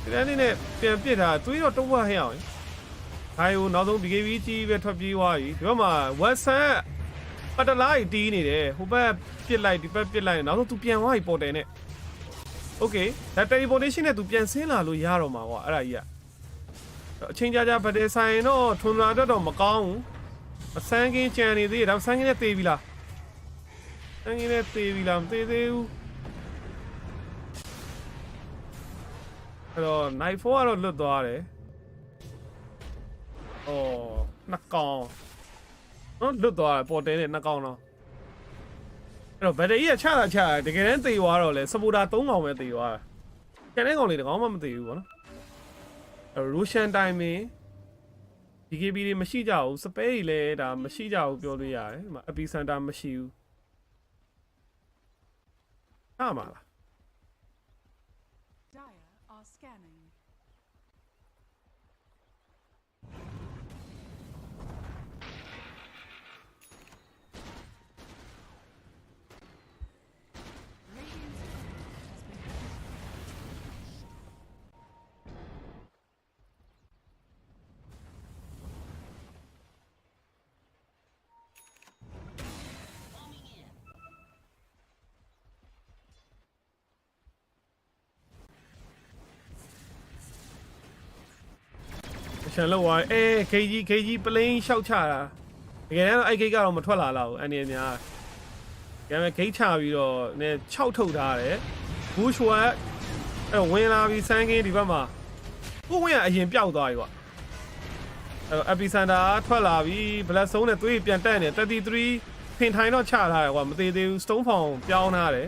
စိတ်တန်းနေနဲ့ပြန်ပြစ်တာတွေးတော့တော့ဟဲ့အောင်ဂိုင်ကိုနောက်ဆုံး BKB ကြီးပဲထွက်ပြေးသွားပြီဒီဘက်မှာ Western ပတ်တလားတီးနေတယ်ဟိုဘက်ပြစ်လိုက်ဒီဘက်ပြစ်လိုက်နောက်ဆုံး तू ပြန်သွားပြီပေါ်တယ်နဲ့ Okay ဒါ teleportation နဲ့ तू ပြန်ဆင်းလာလို့ရတော့မှာကွာအဲ့ဒါကြီးကအချိန်ကြာဗတ်တယ်ဆိုင်တော့ Tundra တော့မကောင်းဘူးအစမ်းကင်းကြံနေသေးတယ်ဒါဆန်းကင်းနဲ့တေးပြီလားဆန်းကင်းနဲ့တေးပြီလားမတေးသေးဘူးအဲ့တော့ night 4ကတော့လွတ်သွားတယ်အော်နှစ်ကောင်နော်လွတ်သွားတယ်ပေါ်တဲနဲ့နှစ်ကောင်တော့အဲ့တော့ battery ကချတာချတကယ်တမ်းတေသွားတော့လေ supporter 3ကောင်ပဲတေသွားတာကျန်တဲ့ကောင်လေးတကောင်မှမတေဘူးဗောနော်အဲ့ Russian timing BKB တွေမရှိကြဘူး spare တွေလည်းဒါမရှိကြဘူးပြောလို့ရတယ်ဒီမှာ epicenter မရှိဘူးအားမလား Dire are scanning. Radiant's turret has been ချန်လောက်သွားအေး KG ပလင်းရှောက်ချတာတကယ်တော့အဲ့ဂိတ်ကတော့မထွက်လာတော့ဘူးအနေများဒါပေမဲ့ဂိတ်ချပြီးတော့နည်း6ထုတ်ထားတယ်ဘူးရှွတ်အဲ့ဝင်လာပြီးစမ်းကင်းဒီဘက်မှာကိုဝင်ကအရင်ပျောက်သွားပြီကွာအဲ့ epicenter ထွက်လာပြီး black zone နဲ့သွေးပြန်တက်နေ33ဖင်ထိုင်တော့ချထားတယ်ကွာမသေးသေးဘူး stone found ပြောင်းထားတယ်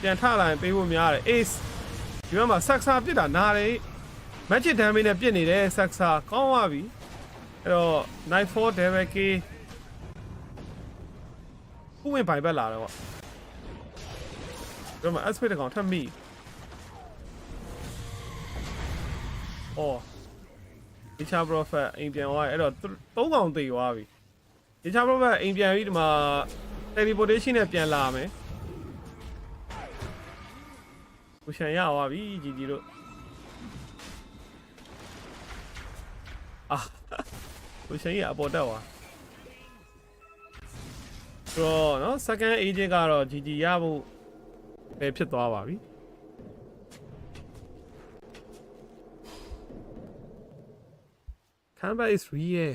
ပြန်ထလာရင်ပေးဖို့များတယ် ace ဒီဘက်မှာ saxa ပြစ်တာနားတယ်magic damage နဲ့ပြစ်နေတဲ့ saxa ကောင်းသွားပြီအဲ့တော့ night 4 devil k ခုဝင်ပိုင်ဘက်လာတော့ကွာဒီမှာ aspect ကောင်ထပ်မိအော်ဒီချာ prophet အိမ်ပြန်သွားအဲ့တော့3ကောင်သေသွားပြီဒီချာ prophet အိမ်ပြန်ပြီးဒီမှာ teleportation နဲ့ပြန်လာမယ်ကိုရှန်ရသွားပြီជីជីတို့အာကိုရှန်ရအပေါ်တက်သွားတော့နော် second agent ကတော့ជីជីရဖို့ပဲဖြစ်သွားပါပြီCanva is real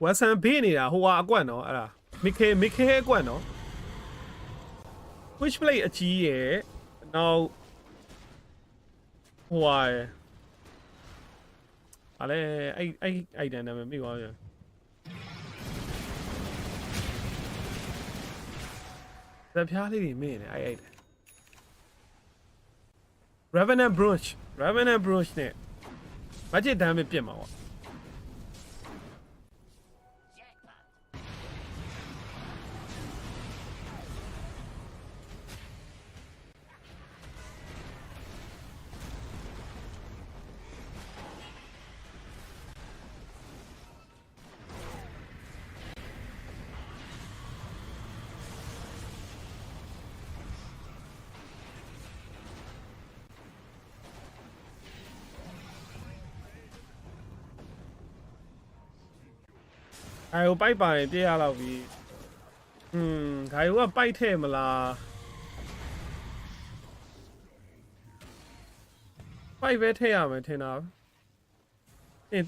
Western ဘေးနေတာဟိုဟာအကွက်နော်အဲ့ဒါမိခဲအကွက်နော် Which play အကြီးရယ်နောက်ဟိုဟာအဲ့လေအဲ့တန်းနာမည်မိသွားပြန်ဇက်ဖျားလေးတွေမင်းနေအဲ့ Revenant Brunch နဲ့ budget damage ပြစ်မှာပေါ့ဂိုင်ကိုပိုက်ပါရင်ပြည့်ရတော့ပြီဂိုင်ကိုကပိုက်ထဲ့မလားပိုက်ပဲထည့်ရမယ်ထင်တာ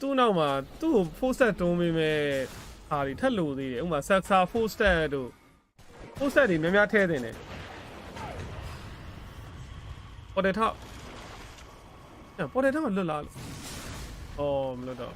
သူ့နောက်မှာသူ့ကို full set တွန်းပေးမယ်ဟာဒီထက်လို့သေးတယ်ဥပမာ saxa full set တို့ full set တွေများများထည့်တင်တယ်ပေါ်တယ်ထောက်ပေါ်တယ်ထောက်လွတ်လာလို့အော်မလွတ်တော့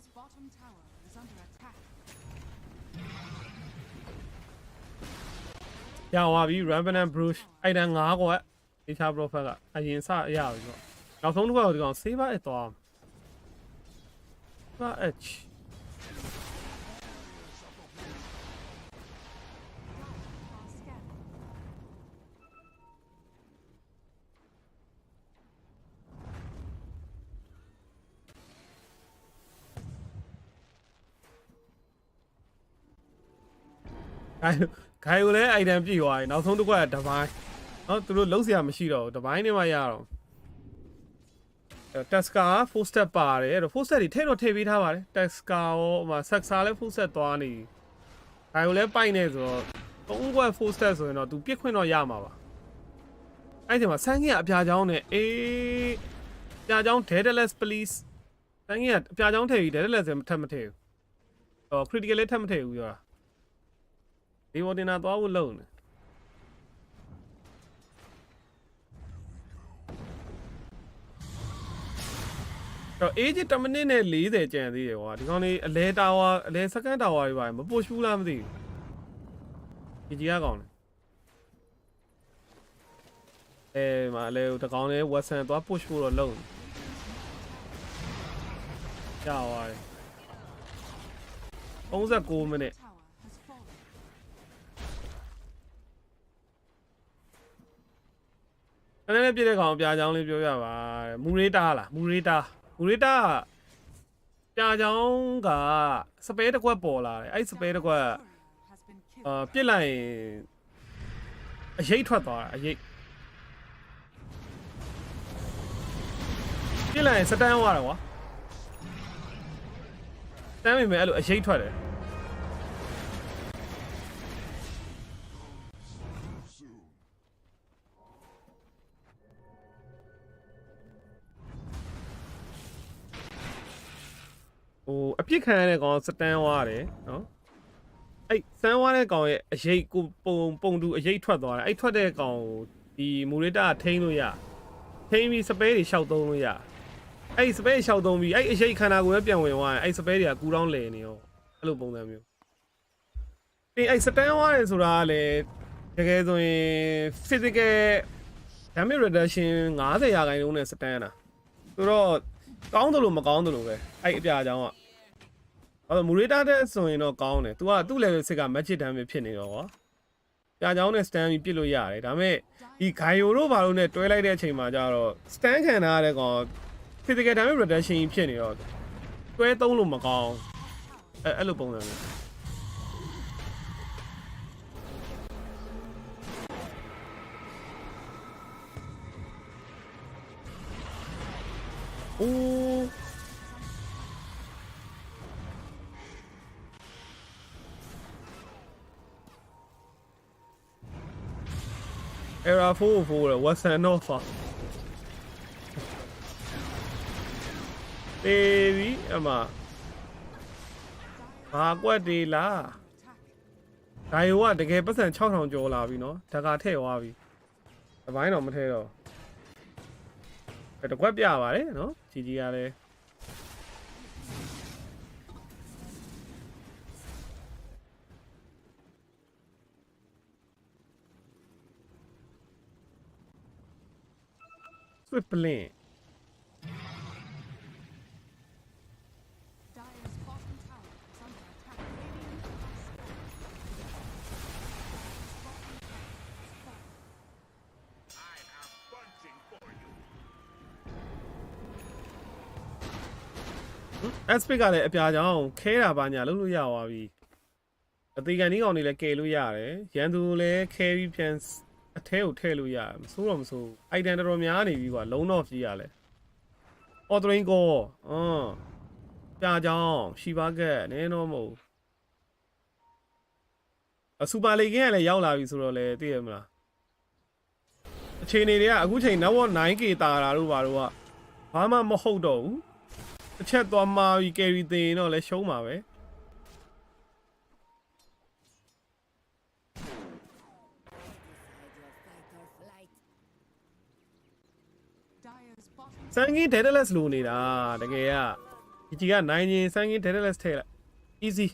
Radiant's bottom tower is under attack. ရသွားပြီ Rampant Bruce အဲ့တန်း9ကွက် Nature Prophet ကအရင်စရပြီပေါ့နောက်ဆုံးတစ်ခွက်တော့ဒီကောင် Saber Edge သွား Saber Edge Are scanning. ဂိုင်ကိုလည်း item ပြည့်သွားပြီနောက်ဆုံးတစ်ခွက်ကတပိုင်းနော်သူတို့လုံးစရာမရှိတော့ဘူးတပိုင်းနဲ့မှရတော့Tesca full step ပါတယ်အဲ့တော့ full step တွေထည့်တော့ထည့်ပေးထားပါတယ် Tesca ရောဟိုမှာ Saxa လည်း full step သွားနေဂိုင်ကိုလည်းပိုက်နေဆိုတော့3ခွက် full step ဆိုရင်တော့သူပြစ်ခွင့်တော့ရမှာပါအဲ့ဒီမှာဆန်းကြီးကအပြာချောင်းနဲ့အေးအပြာချောင်း Deadless please ဆန်းကြီးကအပြာချောင်းထည့်ပြီး Deadless ထပ်မထည့်ဘူးဟို critical လည်းထပ်မထည့်ဘူးပြောတာဒီဘောတင်တာသွားဖို့လုံနေတော့ age 10မိနစ်နဲ့40ကျန်သေးတယ်ကွာဒီကောင်လေးအလဲတာဝါအလဲ second tower တွေပါမပုတ်ရှူးလားမသိဘူးကြီးကကောင်လေမအလဲတကောင်လေး Western သွား push ဖို့တော့လုံကြာသွားတယ်39မိနစ် Tower has fallen. အဲ့ဒါပြည့်တဲ့ကောင်ပြာချောင်းလေးပြောပြပါမူရေးတာလားမူရေးတာပြာချောင်းကစပဲတစ်ခွက်ပေါ်လာတယ်အဲ့စပဲတစ်ခွက် Courier has been killed. ပြစ်လိုက်ရင်အရိတ်ထွက်သွားတာအရိတ်ပြစ်လိုက်ရင်စတန်းသွားတယ်ကွာတန်းမိမယ်အဲ့လိုအရိတ်ထွက်တယ် ဟိုအပြစ်ခံရတဲ့ကောင်စတန်းသွားတယ်နော်အဲ့စမ်းသွားတဲ့ကောင်ရဲ့အရိတ်ကိုပုံတူအရိတ်ထွက်သွားတယ်အဲ့ထွက်တဲ့ကောင်ကိုဒီမူရတာထိန်းလို့ရထိန်းပြီးစပဲတွေရှောက်သုံးလို့ရအဲ့စပဲရှောက်သုံးပြီးအဲ့အရိတ်ခန္ဓာကိုယ်ပဲပြန်ဝင်သွားရင်အဲ့စပဲတွေကကူတောင်းလဲနေရောအဲ့လိုပုံစံမျိုးပြီးအဲ့စတန်းသွားတယ်ဆိုတာကလည်းတကယ်ဆိုရင် physical damage reduction 50ရာခိုင်နှုန်းနဲ့စတန်းတာဆိုတော့ကောင်းတယ်လို့မကောင်းတယ်လို့ပဲအဲ့အပြာချောင်းကအဲ့တော့မူရတာတဲ့ဆိုရင်တော့ကောင်းတယ် तू ကသူ့ level 6က magic damage ဖြစ်နေတော့ကွာပြာချောင်းနဲ့ stand ပြီးပြစ်လို့ရတယ်ဒါပေမဲ့ဒီ gaio တို့ဘာလို့နဲ့တွဲလိုက်တဲ့အချိန်မှာကျတော့ stand ခံထားရတဲ့ကောင် physical damage reduction ဖြစ်နေတော့တွဲသုံးလို့မကောင်းအဲ့လိုပုံစံမျိုးအိုးera 4 ရ Western North တေးပြီအမဘာကွက်တေးလားဒါရောကတကယ်ပတ်စံ6000ကျော်လာပြီနော်ဒါကထည့်သွားပြီတပိုင်းတော့မထည့်တော့တကွက်ပြပါတယ်နော်ကြီးကြီးကလည်းSwift Blink Dire's bottom tower is under attack. Aspect ကလည်းအပြာကြောင်ခဲတာပါညာလုပ်လို့ရသွားပြီအသေးကန်ဒီကောင်တွေလည်းကယ်လို့ရတယ်ရန်သူလည်းခဲပြီးပြန်အထဲကိုထည့်လို့ရတယ်မစိုးတော့မစိုး item တော်တော်များနေပြီကွာလုံးတော့ကြီးရလဲ ordering ကိုပြာကြောင်ရှီပါကက်နည်းတော့မဟုတ်အစူပါလေကင်းကလည်းရောက်လာပြီဆိုတော့လေသိရမလားအခြေအနေတွေကအခုချိန် network 9k တာတာတို့ဘာတို့ကဘာမှမဟုတ်တော့ဘူးတစ်ချက်သွားမှာပြီး carry တင်ရင်တော့လည်းရှုံးမှာပဲ Dire's bottom စန်ကင်း deadless လိုနေတာတကယ်က ဒီကနိုင်ရင်စမ်းကင်း Daedalus ထည့်လိုက် easy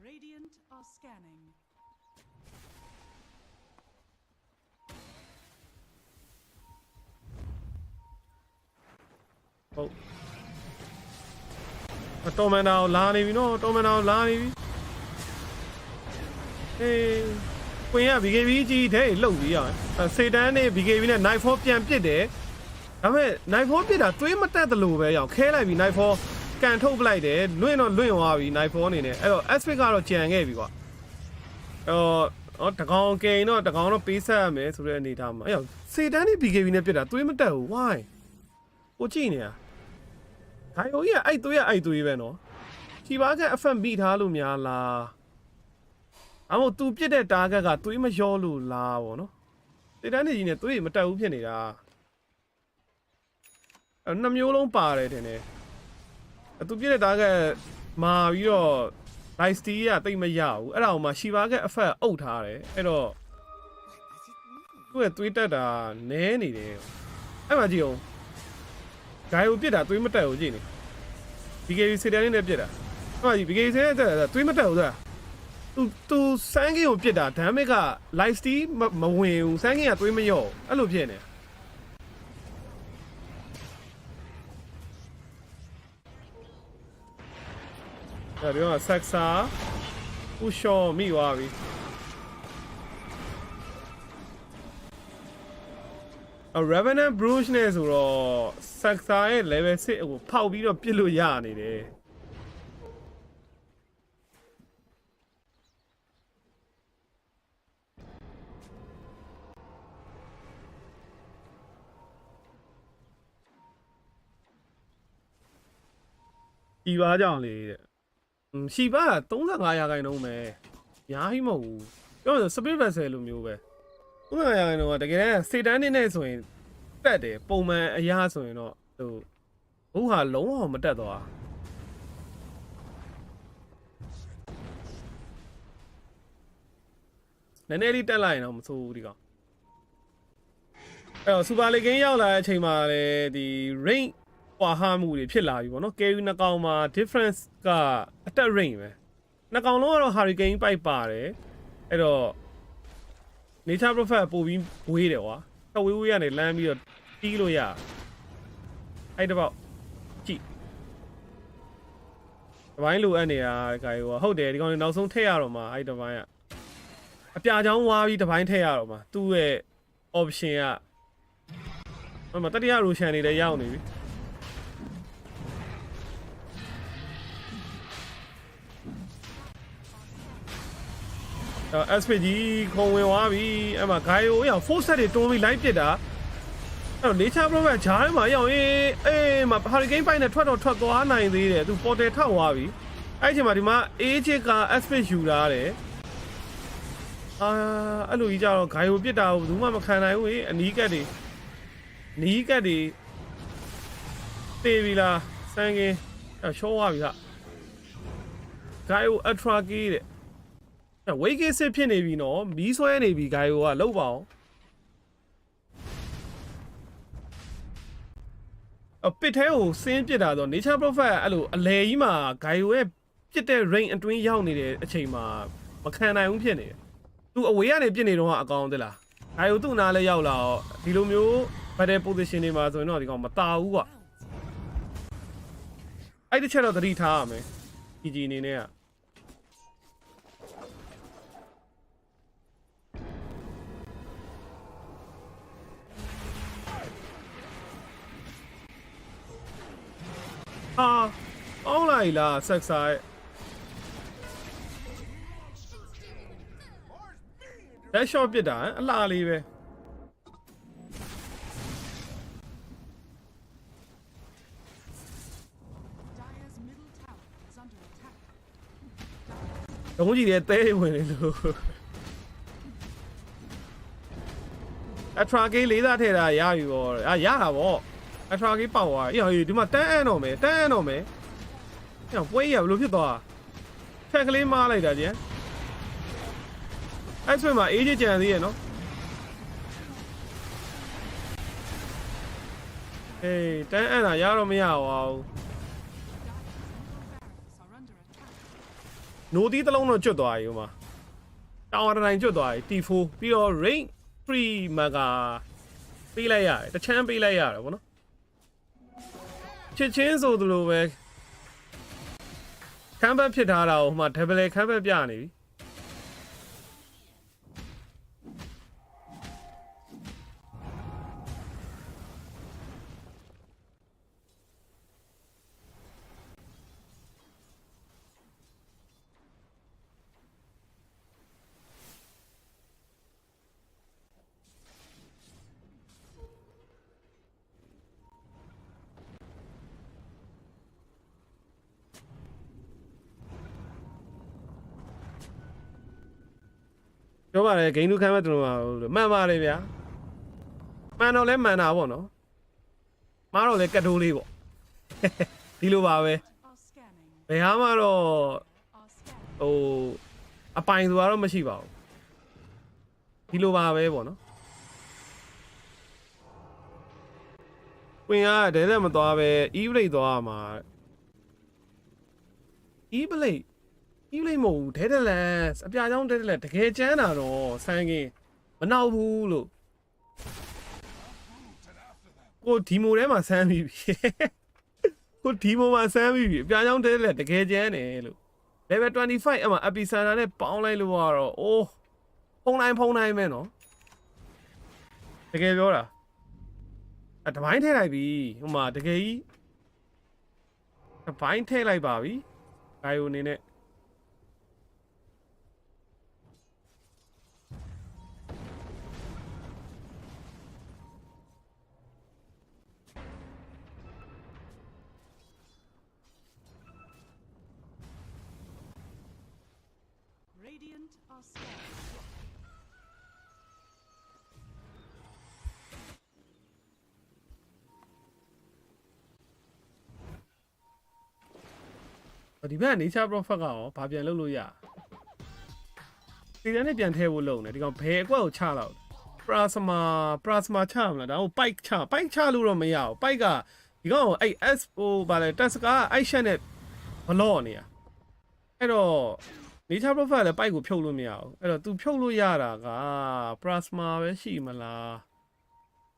Radiant are scanning. Oh. တော်မန်တာကိုလာနေပြီနော်တော်မန်တာကိုလာနေပြီအေးကွင်က BKB ကြီးတဲ့လှုပ်ပြီးရစေတန်းနဲ့ BKB နဲ့ Night 4ပြန်ပစ်တယ်ဒါပေမဲ့ Night 4ပစ်တာသွေးမတက်သလိုပဲရောခဲလိုက်ပြီ Night 4ကန်ထုတ်ပလိုက်တယ်လွင့်တော့လွင့်သွားပြီ Night 4အနေနဲ့အဲ့တော့ Aspect ကတော့ကြံခဲ့ပြီကွာတကောင်ကိန်တော့တကောင်တော့ပေးဆက်ရမယ်ဆိုတဲ့အနေထားမှာအဲ့တော့စေတန်းနဲ့ BKB နဲ့ပစ်တာသွေးမတက်ဘူး why ကိုကြည့်နေရဂိုင်ယိုကြီးကအဲ့သွေးပဲနော်ခြိပါကအဖက်မိထားလို့များလားအမို့ तू ပြစ်တဲ့ target ကသွေးမလျောလို့လားဗောနော်စေတန်းနေကြီးနဲ့သွေးမတက်ဘူးဖြစ်နေတာအဲ့နှစ်မျိုးလုံးပါတယ်ထင်တယ်သူပြည့်တဲ့ target မာပြီးတော့ light steal ကတိတ်မရဘူးအဲ့ဒါကိုမှရှီပါကအဖက်အုပ်ထားတယ်အဲ့တော့သူ့ရဲ့သွေးတက်တာနဲနေတယ်အဲ့မှာကြည့်အောင်ဂိုင်ကိုပြစ်တာသွေးမတက်ဘူးကြည့်နေ BKB စေတန်းနဲ့ပြစ်တာအဲ့မှာကြည့် BKB စေတန်းတက်တာသွေးမတက်ဘူးဆိုတာသူစမ်းကင်းကိုပြစ်တာ damage က light steal မဝင်ဘူးစမ်းကင်းကသွေးမရော့အဲ့လိုဖြစ်နေဒါပြောဆက်စာဥရှောမိသွားပြီRevenant Bruce နဲ့ဆိုတော့ဆက်စာရဲ့ level 6ကိုဖောက်ပြီးတော့ပြစ်လို့ရနေတယ်ဒီပါကြောင့်လေရှီပါ35ရာခိုင်နှုန်းပဲညာဟိမဟုတ်ဘူးပြောလို့ Spirit Vessel လိုမျိုးပဲ35ရာခိုင်နှုန်းကတကယ်စေတန်းနေဆိုရင်တက်တယ်ပုံမှန်အရာဆိုရင်တော့ဘူးဟာလုံးဝမတက်သွားနည်းနည်းလေးတက်လိုက်ရင်တော့မဆိုးဘူးဒီကောင်အဲ့တော့ Super League ရောက်လာတဲ့အချိန်မှာလေဒီ rangeကွာဟမှုတွေဖြစ်လာပြီပေါ့နော် carry နှစ်ကောင်မှာ difference ကအတက် range ပဲနှစ်ကောင်လုံးကတော့ hurricane ပိုက်ပါတယ်အဲ့တော့ nature prophet ပို့ပြီးဝေးတယ်ကွာဝေးကနေလမ်းပြီးတော့တီးလို့ရအဲ့တော့ကြည့်ဒီပိုင်းလိုအပ်နေတာဂိုင်ဟိုဟုတ်တယ်ဒီကောင်နောက်ဆုံးထည့်ရတော့မှအဲ့ဒီပိုင်းကအပြာချောင်းဝါပြီးဒီပိုင်းထည့်ရတော့မှသူ့ရဲ့ option ကမတတိယ Roshan နေလည်းရောက်နေပြီSPG ခုံဝင်သွားပြီအဲ့မှာဂိုင်ယိုရောက် force set တွေတွန်းပြီး live ပစ်တာအဲ့တော့ nature prophet ဂျားထဲမှာရောက်အေးမှာ hurricane ပိုက်နဲ့ထွက်သွားနိုင်သေးတယ်သူ portal ထောက်သွားပြီအဲ့ဒီချိန်မှာဒီမှာ AJ က SPG ယူလာတယ်အဲ့လိုကြီးကြတော့ဂိုင်ယိုပစ်တာကိုဘူးမှမခံနိုင်ဘူးအနီးကတ်တွေတေးပြီလားစမ်းကင်းရှောသွားပြီဟာဂိုင်ယို ultra key တဲ့ဝေးကစ်စစ်ဖြစ်နေပြီနော်မီးဆွဲနေပြီဂိုင်ယိုကလောက်ပါအောင်ပစ်ထဲကိုစင်းပစ်တာဆို nature prophet အဲ့လိုအလဲကြီးမှာဂိုင်ယိုရဲ့ပစ်တဲ့ range အတွင်းရောက်နေတဲ့အချိန်မှာမခံနိုင်ဘူးဖြစ်နေတယ်သူအဝေးကနေပစ်နေတော့အကောင်သလားဂိုင်ယိုသူ့နားလဲရောက်လာတော့ဒီလိုမျိုး battle position တွေမှာဆိုရင်တော့ဒီကောင်မတာဘူးကွာအဲ့တစ်ချက်တော့သတိထားရမယ် GG အနေနဲ့ကအောင်းလိုက်လားဆက်ဆိုင်လက်ရှော့ပစ်တာအလှလေးပဲ Dire's middle tower is under attack. ဒုံးကြီးတွေတဲဝင်နေလို့ attrage လေးသားထည့်တာရပြီပေါ့ရတာပေါ့ attrage ပေါက်သွားအေးဒီမှာတန်းအန်းတော့မယ်ပွဲရဘလို့ဖြစ်သွားထက်ကလေးမားလိုက်တာကျန်အဲ့ဆွေမှာအေးကြံသေးရဲ့နော်အေးတန်းအန်းတာရတော့မရပါဘူးနိုးဒီတစ်လုံးတော့ကျွတ်သွားပြီဟိုမှာတောင်ရတိုင်းကျွတ်သွားပြီ T4 ပြီးတော့ range 3 mega ပေးလိုက်ရတယ်တချမ်းပေးလိုက်ရတယ်ဗောနော်ချစ်ချင်းဆိုသလိုပဲခမ်းဘက်ဖြစ်ထားတာဟိုမှာ double ခမ်းဘက်ပြနေပြီပြောပါလေဂိမ်းလူခမ်းမဲ့တူမှာမှန်ပါတယ်ဗျာမှန်တော့လဲမှန်တာပေါ့နော်မားတော့လဲကတ်တိုးလေးပေါ့ဒီလိုပါပဲဘယ်ဟာမှတော့ဟိုအပိုင်ဆိုတော့မရှိပါဘူးဒီလိုပါပဲပေါ့နော်ဝင်ရတဲ့လည်းမသွားပဲ e-blade သွားမှာ e-blade မဟုတ်ဘူးဒဲဒလန်အပြာကြောင့်ဒဲဒလန်တကယ်ကျန်းတာတော့ဆန်းကင်းမနောက်ဘူးလို့ကိုဒီမိုထဲမှာဆန်းပြီးပြီကိုဒီမိုမှာဆန်းပြီးပြီအပြာကြောင့်ဒဲဒလန်တကယ်ကျန်းတယ်လို့ level 25အမှ epicenter နဲ့ပေါင်းလိုက်လို့ကတော့အိုးဖုံတိုင်းပဲနော်တကယ်ပြောတာတပိုင်းထည့်လိုက်ပြီဟိုမှာတကယ်ကြီးတပိုင်းထည့်လိုက်ပါပြီဂိုင်ယိုအနေနဲ့ဒီဘက် nature prophet ကရောဘာပြန်လုပ်လို့ရဒီတန်းနဲ့ပြန်ထည့်ဖို့လုပ်နေဒီကောင်ဘယ်အကွက်ကိုချလောက် plasma ချမလားဒါဟို spike ချလို့တော့မရဘူး spike ကဒီကောင်အဲ့ S ဟိုဗာလဲ test ကအဲ့ရှက်နဲ့ဘလော့နေရအဲ့တော့ nature prophet လည်း spike ကိုဖြုတ်လို့မရဘူးအဲ့တော့ तू ဖြုတ်လို့ရတာက plasma ပဲရှိမလား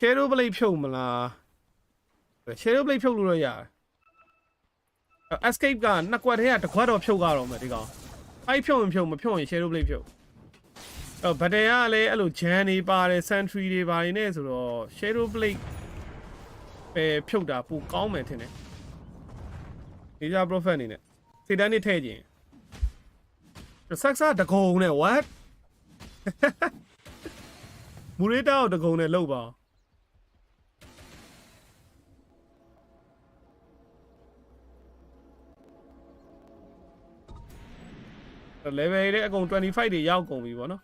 shadow blade ဖြုတ်မလား shadow blade ဖြုတ်လို့တော့ရတယ်escape ကနှစ်ကွက်ထဲကတစ်ခွက်တော့ဖြုတ်ကြတော့မယ်ဒီကောင်အဲ့ဖြုတ်ရင် shadow blade ဖြုတ်ဗတ်တယ်ကလည်းအဲ့လို jam တွေပါတယ် sentry တွေပါနေဆိုတော့ shadow blade ပဲဖြုတ်တာပိုကောင်းမယ်ထင်တယ် Ninja Prophet အနေနဲ့စေတန်းနဲ့ထည့်ခြင်းဆက်စားတကုံနဲ့ what မူရေးတာကိုတကုံနဲ့လောက်ပါ level တွေအကုန်25တွေရောက်ကုန်ပြီဗောနော်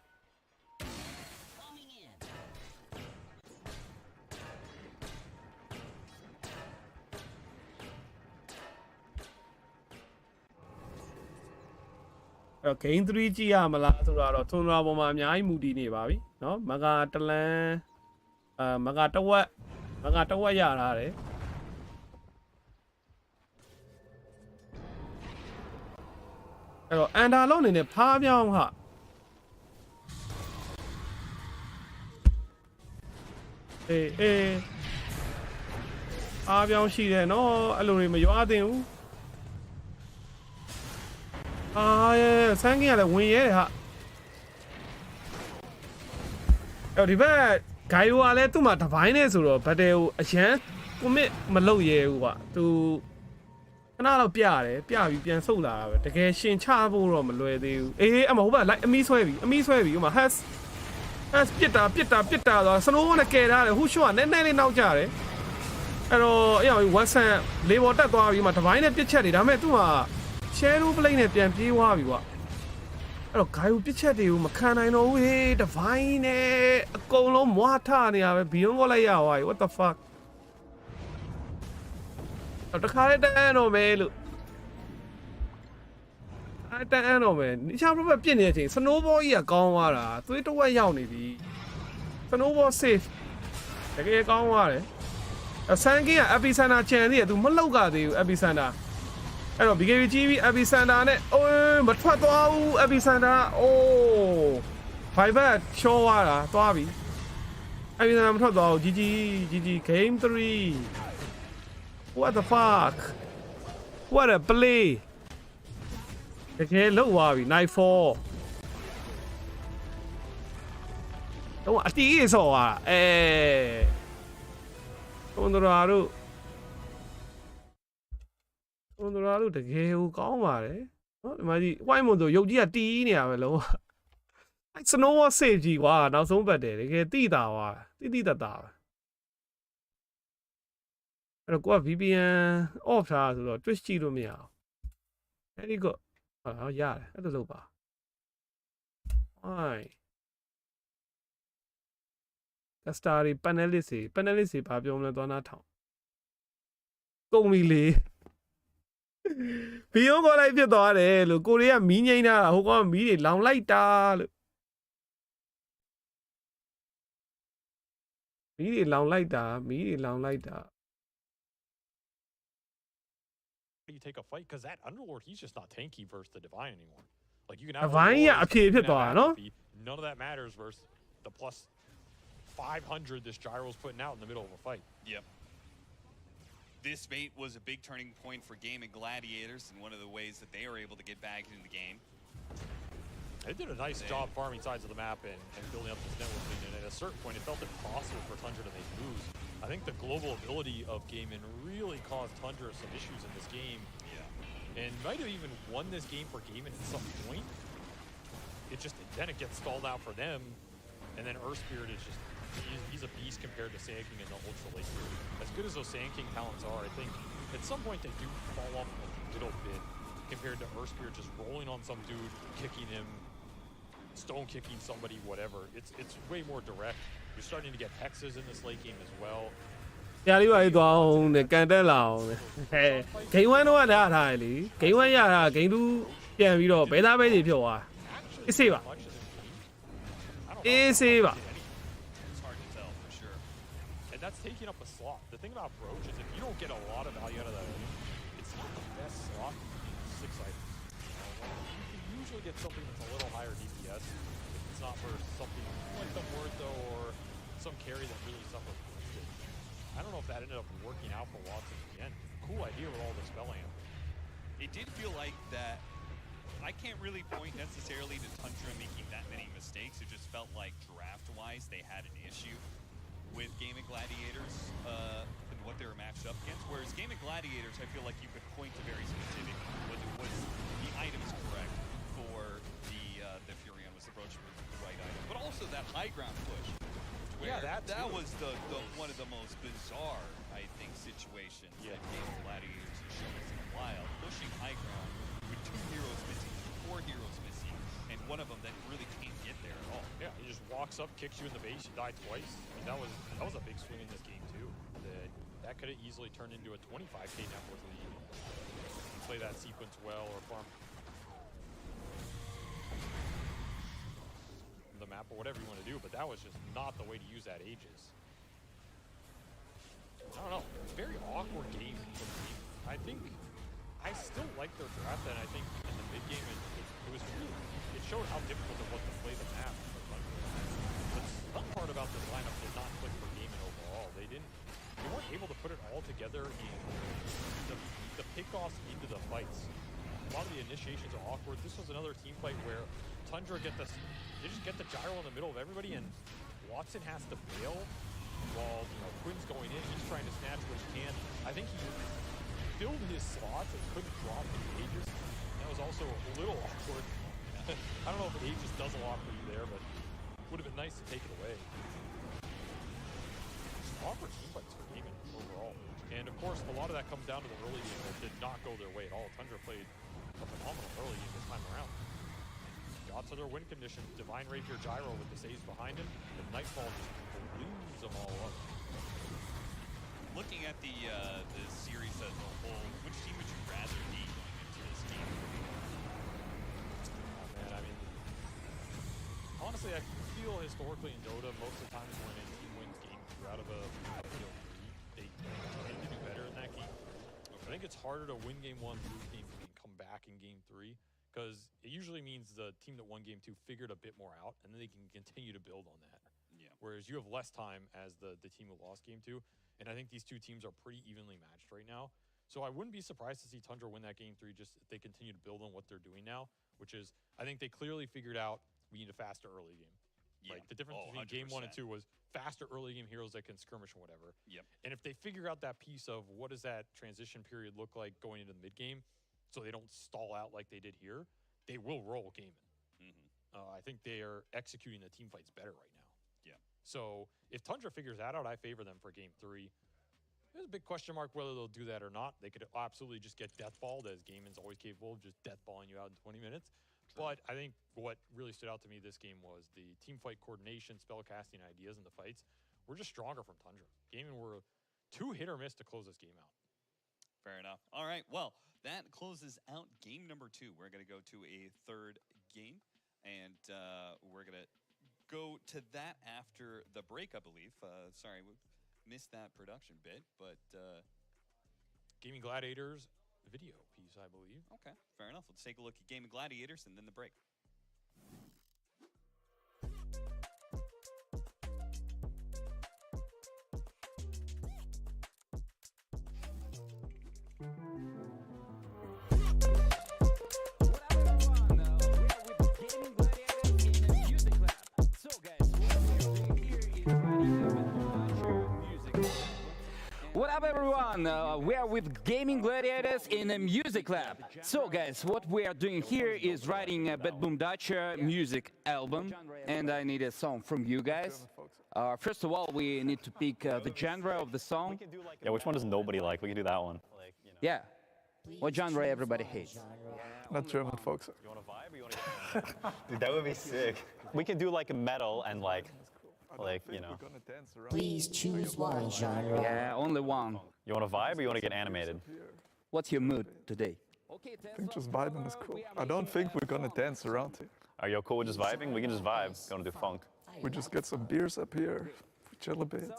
အဲ့တော့ game 3ကြည့်ရမလားဆိုတော့ Tundra ပေါ်မှာအများကြီးမူတည်နေပါပြီเนาะမဂါတလန်မဂါတဝက်ရထားတယ်အဲ့တော့အန်ဒါလုံးအနေနဲ့ဖားပြောင်းဟာအေးအားပြောင်းရှိတယ်နော်အဲ့လိုတွေမရွာသင့်ဘူးဆန်းကင်းကလည်းဝင်ရဲတယ်ဟာအဲ့ဒီဘက်ဂိုင်ယိုကလည်းသူ့မှာတပိုင်းနဲ့ဆိုတော့ဘတ်တယ်ကိုအရန်ကွန်မစ်မလုပ်ရဲဘူးကွာသူခဏတော့ပြရတယ်ပြပြီးပြန်ဆုတ်လာတာပဲတကယ်ရှင်ချဖို့တော့မလွယ်သေးဘူးအေးအမဟုတ်ပါလိုက်အမီးဆွဲပြီးဟိုမှာ has ပြစ်တာဆိုစနိုးနဲ့ကယ်ထားတယ်ဟူရှော့ကနည်းနည်းလေးနောက်ကျတယ်အဲ့တော့အဲ့ဝက်ဆန်လေးပေါ်တက်သွားပြီးမှတပိုင်းနဲ့ပြစ်ချက်နေဒါပေမဲ့သူ့မှာ shadow blade နဲ့ပြန်ပြေးသွားပြီကွာ အဲ့တော့ဂိုင်ကိုပြစ်ချက်တွေကိုမခံနိုင်တော့ဘူးဟေး divine နဲ့အကုန်လုံးမွားထနေရပဲဘီယွန်းကိုလိုက်ရသွားပြီ what the fuck တခါလေးတန်းတော့မယ်လို့တန်းတော့မယ်နိချာဘဘပြစ်နေတဲ့အချိန် snowball ကြီးကကောင်းသွားတာသွေးတစ်ဝက်ရောက်နေပြီ snowball safe တကယ်ကောင်းသွားတယ်ဆန်ကင်းက epicenter ချန်သေးတယ် तू မလောက်ကြသေးဘူး epicenter အဲ့တော့ BKB ကြီးပြီး epicenter နဲ့အိုးမထွက်သွားဘူး epicenter အိုး fiber ချောသွားတာသွားပြီ epicenter မထွက်သွားဘူး GG game 3 what the fuck what a play တကယ်လောက်သွားပြီ night 4တော့အတီးရေးဆော်သွားကွန်ဒရာတို့တကယ်ကိုကောင်းပါတယ်နော်ဒီမှာကြီး white မွန်ဆိုရုပ်ကြီးကတီးနေရပဲလုံးဝအဲ့ snowball save ကြီးကွာနောက်ဆုံးပတ်တယ်တကယ်တိတာကွာတိတတာပဲအဲ့တော့ကိုက VPN off ထားဆိုတော့ Twitch ကြည့်လို့မရအောင်အဲ့ဒီကရတယ်အဲ့ဒါလုပ်ပါ why Castari panelist တွေဘာပြောမလဲသွားနာထောင်ကုန်ပြီလေဘီယွန်းကိုလိုက်ဖြစ်သွားတယ်လို့ကိုရီးယားမီးငိမ့်တာဟိုကောင်မီးတွေလောင်လိုက်တာလို့မီးတွေလောင်လိုက်တာ You take a fight because that Underlord, he's just not tanky versus the Divine anymore. Like you can have Divine ရအဖြေဖြစ်သွားတာနော် None of that matters versus the plus 500 this Gyro's putting out in the middle of a fight. Yep. This mate was a big turning point for Game and Gladiators and one of the ways that they were able to get back into the game. They did a nice job farming sides of the map and building up this networking, and at a certain point it felt impossible for Tundra to make moves. I think the global ability of Gaimin really caused Tundra some issues in this game. Yeah. And might have even won this game for Gaimin at some point. Then it gets stalled out for them, and then Earth Spirit is just he's a beast compared to Sand King and the Ultra Late Spirit. As good as those Sand King talents are, I think at some point they do fall off a little bit compared to Earth Spirit just rolling on some dude, kicking him, stone kicking somebody, whatever. It's way more direct. You're starting to get hexes in this late game as well. ဆရာလေးပါသွားအောင်နဲ့ကန်တက်လာအောင်နဲ့ဟဲ့ဂိမ်း1တော့ထားထားလေဂိမ်း1ရတာဂိမ်း2ပြန်ပြီးတော့ဘဲသားပဲတွေဖြစ်သွားအေးစေးပါအေးစေးပါ It's hard to tell for sure. And that's taking up a slot. The thing about Broach is if you don't get a lot of value out of that, it's not the best slot. 6 items. You can usually get something that's a little higher DPS. If it's not for something like the Wartho or some carry that really suffers from it. I don't know if that ended up working out for Watson in the end. Cool idea with all the spell amp. It did feel like that. I can't really point necessarily to Tundra making that many mistakes. It just felt like draft-wise they had an issue with Game of Gladiators and what they were matched up against. Whereas Game of Gladiators, I feel like you could point to very specific whether was the items correct for the Furion was the Broach was the right item, but also that high ground push. Yeah, that was the one of the most bizarre, I think, situations that Game of Gladiators has shown us in a while. Pushing high ground with 2 heroes missing, 4 heroes missing, and one of them that really can't get there at all. Yeah, he just walks up, kicks you in the base, you die twice. I mean, that was a big swing in this game too. That could have easily turned into a 25k net worth lead. You play that sequence well or farm the map or whatever you want to do, but that was just not the way to use that Aegis. I don't know. Very awkward game from the team. I think I still like their draft, and I think in the mid game it was really it showed how difficult it was to play the map. The fun part about this lineup did not click for Gaimin overall. They weren't able to put it all together in the pickoffs into the fights. A lot of the initiations are awkward. This was another team fight where Tundra they just get the gyro in the middle of everybody, and Watson has to bail while Quinn's going in. He's trying to snatch what he can. I think he filled his slots and couldn't drop the Aegis. That was also a little awkward. I don't know if Aegis does a lot for you there, but it would have been nice to take it away. Awkward team fights for Gaimin overall. And of course, a lot of that comes down to the early game that did not go their way at all. Tundra played a phenomenal early game this time around. got to their win condition. Divine Rapier Gyro with the saves behind him. And Nightfall just balloons them all up. Looking at the series as a whole, which team would you rather be going into this game? Oh, man, I mean, honestly, I feel historically in Dota, most of the times when a team wins game 2 out of a field 3, they tend to do better in that game. I think it's harder to win game 1, lose game 3, and come back in game 3, because it usually means the team that won game 2 figured a bit more out, and then they can continue to build on that. Yeah. Whereas you have less time as the team who lost game 2, and I think these two teams are pretty evenly matched right now. So I wouldn't be surprised to see Tundra win that game 3 just if they continue to build on what they're doing now, which is, I think they clearly figured out we need a faster early game. Yeah. Right? The difference between game 1 and 2 was faster early game heroes that can skirmish and whatever. Yep. And if they figure out that piece of what does that transition period look like going into the mid game, so they don't stall out like they did here, they will roll gaming. I think they are executing the team fights better right now. Yeah. So if Tundra figures that out, I favor them for game 3. There's a big question mark whether they'll do that or not. They could absolutely just get deathballed, as Gaiman's always capable of just deathballing you out in 20 minutes. But I think what really stood out to me this game was the team fight coordination, spellcasting ideas in the fights were just stronger from Tundra. Gaiman were too hit or miss to close this game out. Fair enough. All right, well, that closes out game number 2. We're going to go to a third game, and we're going to go to that after the break, I believe. Sorry, we missed that production bit, but... Gaming Gladiators video piece, I believe. Okay, fair enough. Let's take a look at Gaming Gladiators and then the break. What up, everyone? We are with Gaming Gladiators in a music lab. So, guys, what we are doing here is writing a Bad Boom Dutcher music album, and I need a song from you guys. First of all, we need to pick the genre of the song. Yeah, which one does nobody like? We can do that one. Yeah. What genre everybody hates? Not German folks. You want a vibe or you want to Dude, that would be sick. We can do like a metal and like, you know. Please choose one genre. Yeah, only one. You want a vibe or you want to get animated? What's your mood today? I think just vibing is cool. I don't think we're gonna dance around here. Are you cool with just vibing? We can just vibe. Gonna do funk. We just get some beers up here, we chill a bit.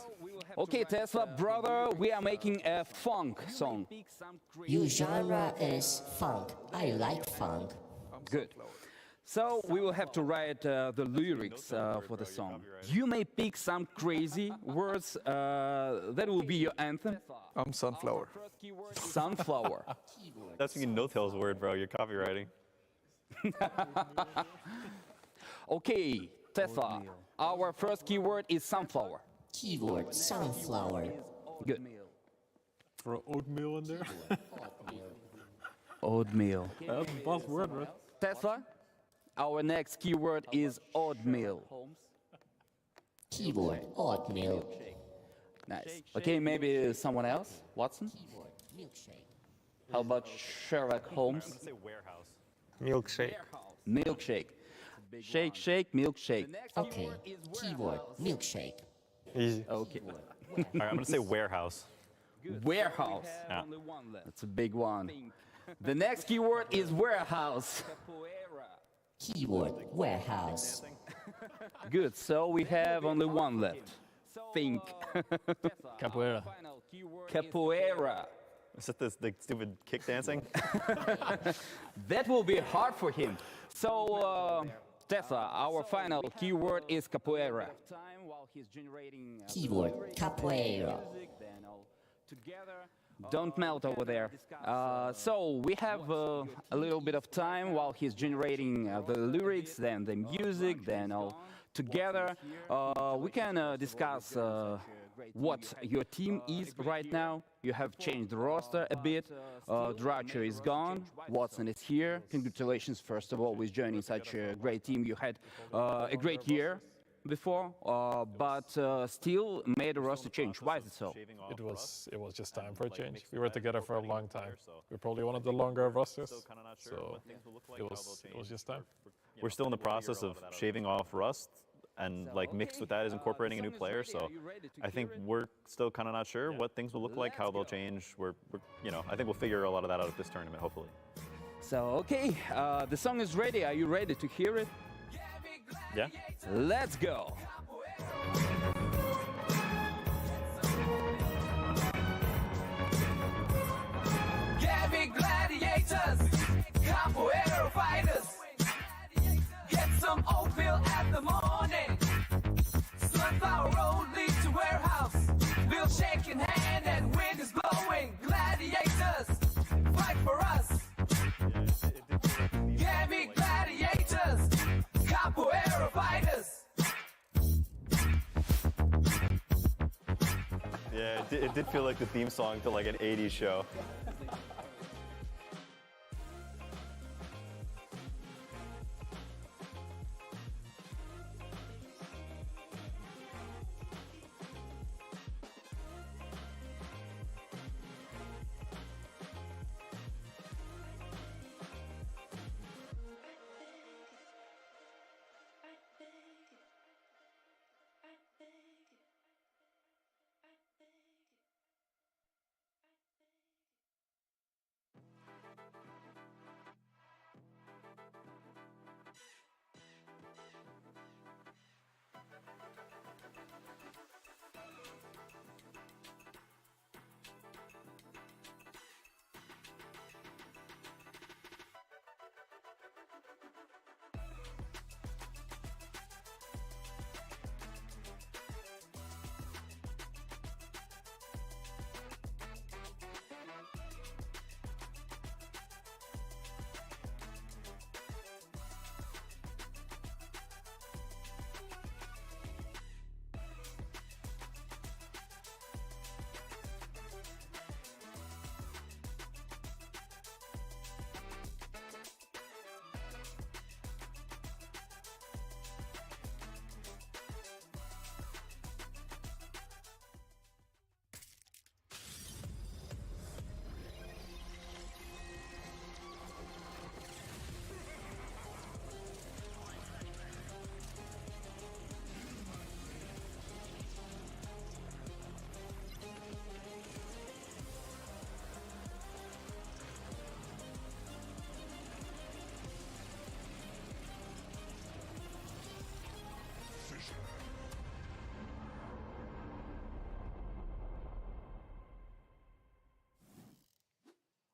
Okay, Tesla, brother, we are making a funk song. Your genre is funk. I like funk. Good. So we will have to write the lyrics for the song. You may pick some crazy words. That will be your anthem. I'm Sunflower. Sunflower. That's fucking No-Tail's word, bro. You're copywriting. Okay, Tesla. Our first keyword is sunflower. Keyword sunflower. Good. Throw oatmeal in there. Oatmeal. That's the boss word, right? Tesla. Our next keyword is oatmeal. Keyword oatmeal. Nice. Okay, maybe someone else? Watson? Keyword milkshake. How about Sherlock Holmes? I'm gonna say warehouse. Milkshake. Milkshake. Shake, shake, milkshake. Okay. Keyword milkshake. Easy. Okay. All right, I'm gonna say warehouse. Warehouse. Yeah. That's a big one. The next keyword is warehouse. Keyword warehouse. Good, so we have only one left. Think. Capoeira. Capoeira. Is that this like stupid kick dancing? That will be hard for him. So, Tesla, our final keyword is capoeira. Keyword capoeira. Don't melt over there. So we have a little bit of time while he's generating the lyrics, then the music, then all together. We can discuss what your team is right now. You have changed the roster a bit. Dracho is gone. Watson is here. Congratulations, first of all, with joining such a great team. You had a great year before, but still made a roster change. Why is it so? It was just time for a change. We were together for a long time. We're probably one of the longer rosters, so it was just time. we're still in the process of shaving off rust, and like mixed with that is incorporating a new player. So I think we're still kind of not sure what things will look like, how they'll change. We're I think we'll figure a lot of that out at this tournament, hopefully. So, okay, the song is ready. Are you ready to hear it? Yeah. Let's go. Gladiators, capoeira fighters, get some oatmeal at the morning. Sunflower road leads to warehouse. Bill shaking hand and wind is blowing. Gladiators, fight for us. Gabby gladiators, capoeira fighters. Yeah, it did feel like the theme song to like an 80s show.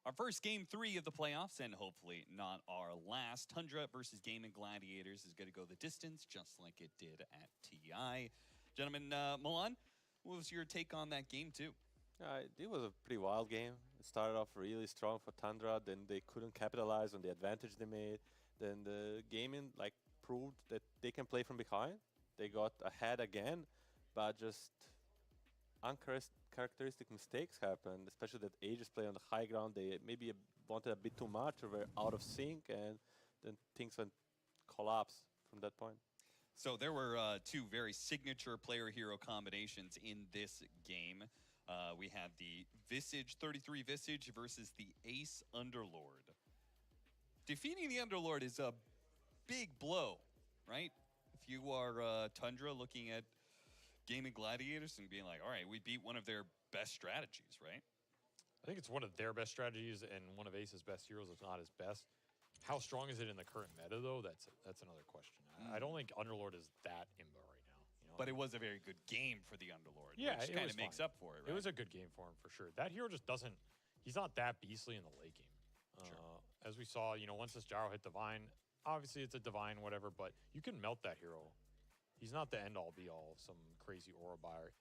Our first game 3 of the playoffs, and hopefully not our last. Tundra versus Gaming Gladiators is going to go the distance, just like it did at TI. Gentlemen, Milan, what was your take on that game 2? It was a pretty wild game. It started off really strong for Tundra, then they couldn't capitalize on the advantage they made. Then the gaming proved that they can play from behind. They got ahead again, but just uncharacteristic mistakes happened, especially that Aegis play on the high ground. They maybe wanted a bit too much or were out of sync, and then things went collapse from that point. So there were 2 very signature player-hero combinations in this game. We had the Visage, 33 Visage versus the Ace Underlord. Defeating the Underlord is a big blow, right? If you are Tundra looking at Gaming Gladiators and being like, all right, we beat one of their best strategies, right? I think it's one of their best strategies and one of Ace's best heroes, if not his best. How strong is it in the current meta, though? That's another question. I don't think Underlord is that imba right now. You know? But it was a very good game for the Underlord, yeah, which kind of makes up for it, right? It was a good game for him, for sure. That hero just doesn't... He's not that beastly in the late game. Sure. As we saw, once this Gyro hit Divine, obviously it's a Divine, whatever, but you can melt that hero. He's not the end-all, be-all of some crazy aura buyer.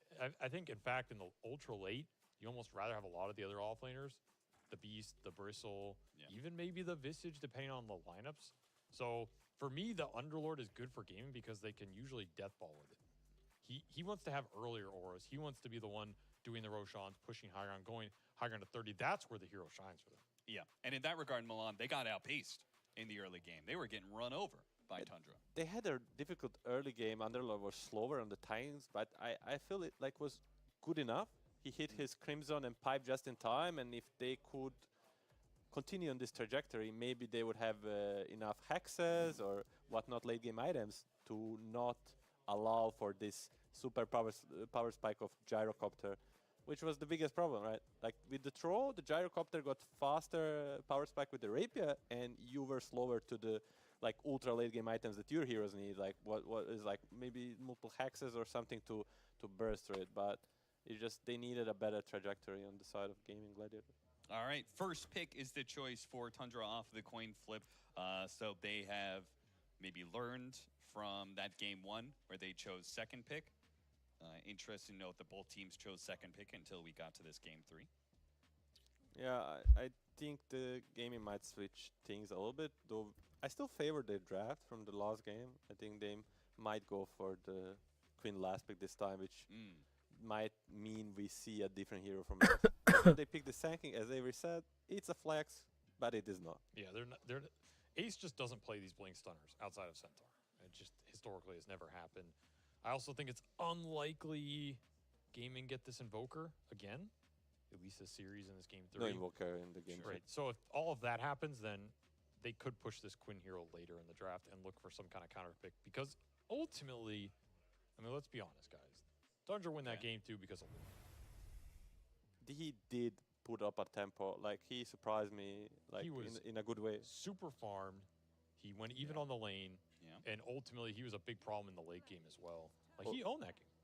I think, in fact, in the ultra late, you almost rather have a lot of the other off-laners. The Beast, the Bristle, even maybe the Visage, depending on the lineups. So, for me, the Underlord is good for gaming because they can usually deathball with it. He wants to have earlier auras. He wants to be the one doing the Roshans, pushing high ground, going high ground to 30. That's where the hero shines for them. Yeah, and in that regard, Milan, they got outpaced in the early game. They were getting run over by Tundra. They had a difficult early game. Underlord was slower on the timings, but I feel it was good enough. He hit his Crimson and Pipe just in time, and if they could continue on this trajectory, maybe they would have enough hexes or whatnot late game items to not allow for this super power spike of gyrocopter, which was the biggest problem, right? Like with the throw, the gyrocopter got faster power spike with the rapier, and you were slower to the like ultra late game items that your heroes need, like what is like maybe multiple hexes or something to burst through it, but it just they needed a better trajectory on the side of gaming Gladiator. All right, first pick is the choice for Tundra off the coin flip. So they have maybe learned from that game 1 where they chose second pick. Interesting to note that both teams chose second pick until we got to this game 3. Yeah, I think the gaming might switch things a little bit, though I still favor their draft from the last game. I think they might go for the Queen last pick this time, which might mean we see a different hero from it. They pick the Sanking, as Avery said, it's a flex, but it is not. Yeah, Ace just doesn't play these blink stunners outside of Centaur. It just historically has never happened. I also think it's unlikely Gaming get this Invoker again, at least this series in this game 3. No Invoker in the game. Right. So if all of that happens, then they could push this Quinn hero later in the draft and look for some kind of counter pick, because ultimately, I mean, let's be honest, guys. Tundra win that game 2 because of Lou. He did put up a tempo. Like, he surprised me, like, in a good way. Super farmed. He went even on the lane. Yeah. And ultimately, he was a big problem in the late game as well. Like, he owned that game.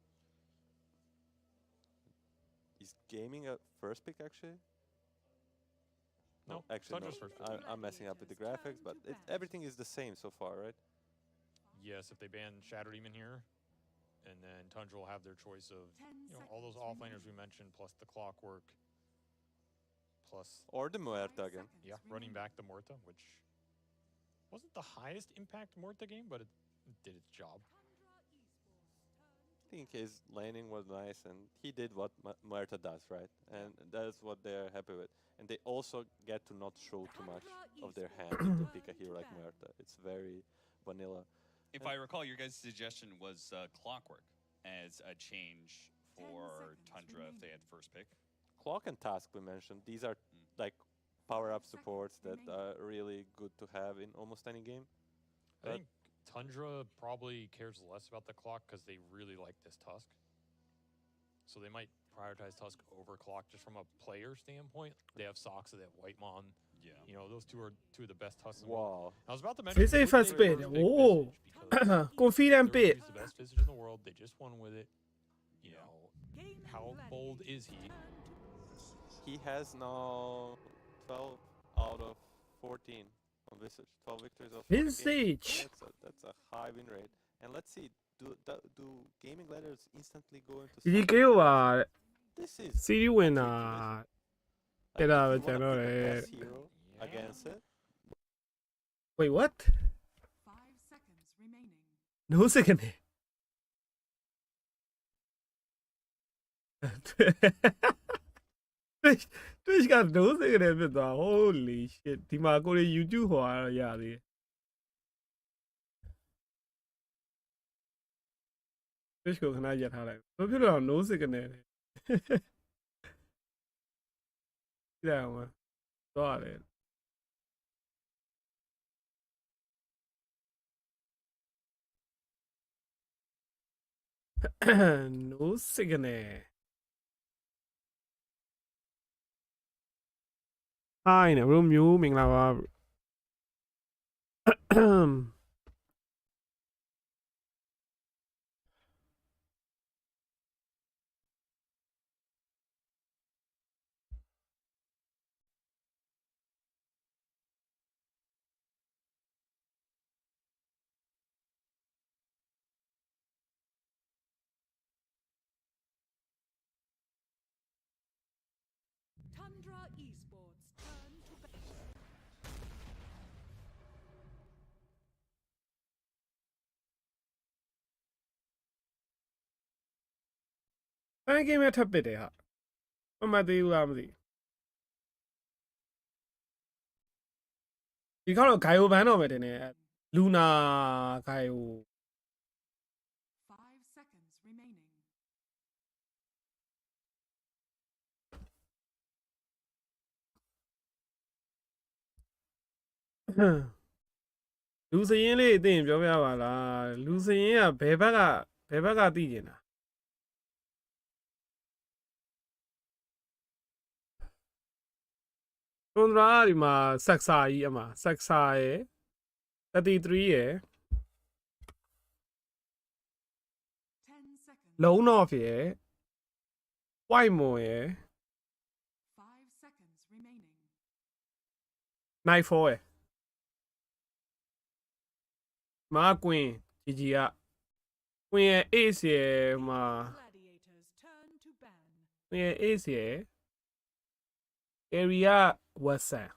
Is Gaming a first pick, actually? No, actually, Tundra's no. first pick. I'm messing up with the graphics, but everything is the same so far, right? Yes, if they ban Shadow Demon here, and then Tundra will have their choice of, you know, all those offlaners we mentioned, plus the Clockwork, plus... Or the Muerta again. Yeah, running back the Muerta, which wasn't the highest impact Muerta game, but it did its job. I think his laning was nice, and he did what Muerta does, right? And that's what they're happy with. And they also get to not show too much of their hand if they pick a hero like Muerta. It's very vanilla. If I recall, your guys' suggestion was Clockwork as a change for Tundra if they had first pick. Clock and Task we mentioned. These are like power-up supports that are really good to have in almost any game. I think Tundra probably cares less about the Clock because they really like this Tusk. So they might prioritize Tusk over Clock just from a player standpoint. They have Soxa, they have Whitemon. Yeah. You know, those two are two of the best Tusks in the world. I was about to mention... This is first bid. Oh! Confident bid. He's the best Visage in the world. They just won with it. You know, how bold is he? He has now 12 out of 14 on Visage. 12 victories of 14. Visage! That's a high win rate. And let's see, do Gaming Gladiators instantly go into... ဒီကေကိုပါ This is series winner အဲ့ဒါပဲကျွန်တော်လည်း against it. Wait, what? 5 seconds remaining. No second. Twitch က no second ဖြစ်သွား Holy shit ဒီမှာကိုရီ YouTube ဟောရရသေးတယ် Twitch ကိုခဏရပ်ထားလိုက်ဘာဖြစ်လို့ no second နဲ့ကြည့်ရအောင်တော့ရတယ် no signal. Hi, เนี่ยဘယ်လိုမျိုးမင်္ဂလာပါ Tundra Esports turn to base. I game ထပ်ပစ်တယ်ဟာမမသေးဘူးလားမသိဒီခေါက်တော့ဂိုင်ယိုဘန်တော့မယ်တင်တယ်လူနာဂိုင်ယို လူစရင်လေးအသိရင်ပြောပြပါလားလူစရင်ကဘယ်ဘက်ကသိကျင်တာတွန်ဒရာဒီမှာဆက်စာကြီးအမှာဆက်စာရယ်33ရယ်လုံးတော့ဖြစ်ရယ် white moon ရယ် night 4ရယ်မာကွင်ကြီးကကွင်ရဲ့ ace ရယ်မှာ Gladiators turn to ban. ကွင်ရဲ့ ace ရယ် area western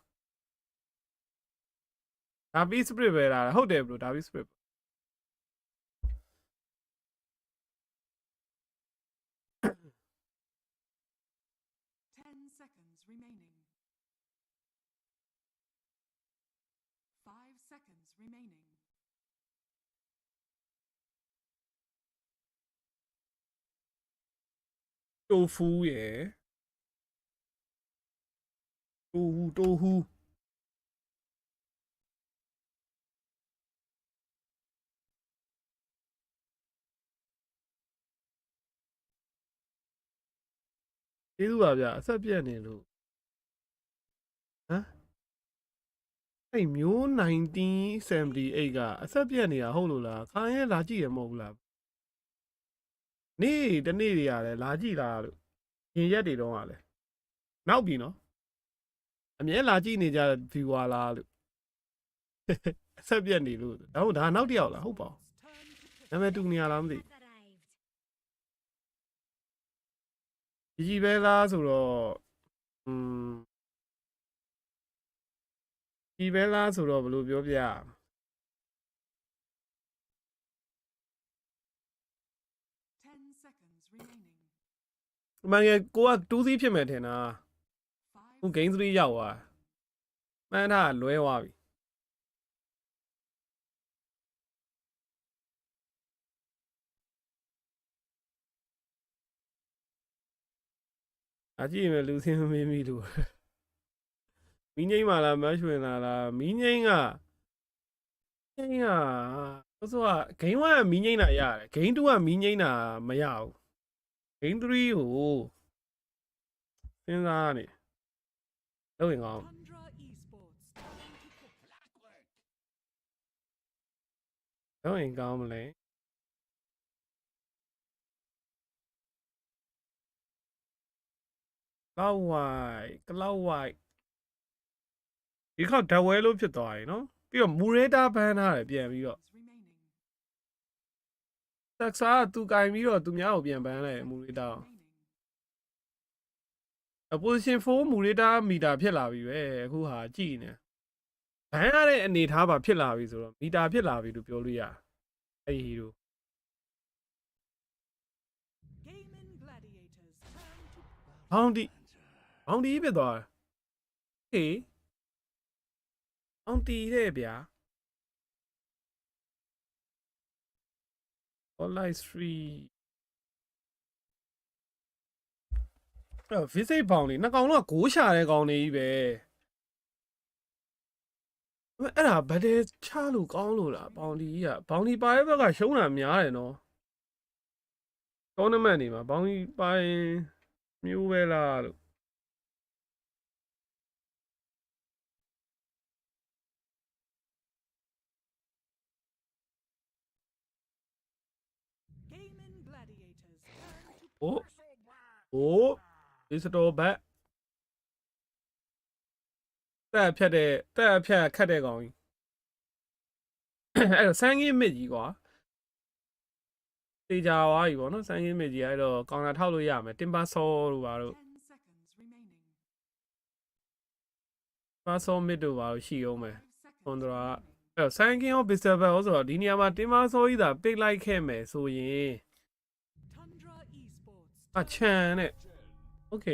ဒါပြီး split ပဲလားဟုတ်တယ် bro ဒါပြီး split 10 seconds remaining. 5 seconds remaining. တိုဖူးရယ်တိုဟူကျေးဇူးပါဗျအဆက်ပြက်နေလို့ဟမ်အဲ့မျိုး1978ကအဆက်ပြက်နေတာဟုတ်လို့လားခိုင်းရဲလာကြည့်ရမဟုတ်ဘူးလားနေ့တနေ့တွေရတယ်လာကြည့်လာလို့ရင်ရက်တွေတော့ကလည်းနောက်ပြီနော်အမြဲလာကြည့်နေကြ viewer လားလို့အဆက်ပြက်နေလို့ဒါနောက်တစ်ယောက်လားဟုတ်ပါဘူးနာမည်တူနေရလားမသိကြီးပဲလားဆိုတော့ကြီးပဲလားဆိုတော့ဘယ်လိုပြောပြမှန်ကကိုက2စီးဖြစ်မယ်ထင်တာခု game 3ရောက်သွားမှန်းထားလွဲသွားပြီအကြည့်မယ်လူစင်းမင်းမီလို့မီးငိမ့်ပါလားမရွှင်လားမီးငိမ့်ကဆိုတော့ game 1ကမီးငိမ့်တာရတယ် game 2ကမီးငိမ့်တာမရဘူး game 3ကိုစဉ်းစားနေလုပ်ရင်ကောင်း Tundra Esports turn to cook. လုပ်ရင်ကောင်းမလဲCloud White ဒီခေါက်ဓာတ်ဝဲလို့ဖြစ်သွားပြီနော်ပြီးတော့မူရေတာဘန်းထားတယ်ပြန်ပြီးတော့တက်ဆာသူကင်ပြီးတော့သူများကိုပြန်ဘန်းလိုက်မူရေတာအပိုဇီရှင်4မူရေတာမီတာဖြစ်လာပြီပဲအခုဟာကြည့်နေဘန်းရတဲ့အနေထားပါဖြစ်လာပြီဆိုတော့မီတာဖြစ်လာပြီလို့ပြောလို့ရအဲ့ဟီရို Gaming Gladiators turn to ဘောင်းဒီဖြစ်သွားတယ်ဟေးအောင်တီးတဲ့ဗျာ online free visit ဘောင်းလေးနှစ်ကောင်တော့ဂိုးရှာတဲ့ကောင်တွေကြီးပဲအဲ့ဒါဗတ်တယ်ချလို့ကောင်းလို့လားဘောင်းဒီကြီးကဘောင်းဒီပါရဲ့ဘက်ကရှုံးတာများတယ်နော် tournament နေမှာဘောင်းဒီပါရင်မျိုးပဲလားလို့ Gaming Gladiators turn to โอ้ဒီစတော်ဘက်တက်ဖြတ်ခတ်တဲ့ကောင်ကြီးအဲ့တော့စမ်းကြီးမြစ်ကြီးကွာတေချာဝါကြီးပေါ့နော်စမ်းကြီးမြစ်ကြီးအဲ့တော့ကောင်တာထောက်လို့ရမယ်တင်ပါဆောတို့ပါတို့ 10 seconds remaining. ပါဆောမစ်တို့ပါတို့ရှိအောင်မယ် 5 seconds ဟွန်ဒရာ remaining. အဲ့တော့ဆိုင်ကင်ရောဘစ်စတာဘယ်ဆိုတော့ဒီနေရာမှာတင်ပါဆောကြီးသာပိတ်လိုက်ခဲ့မယ်ဆိုရင် Tundra Esports အချန်နဲ့โอเค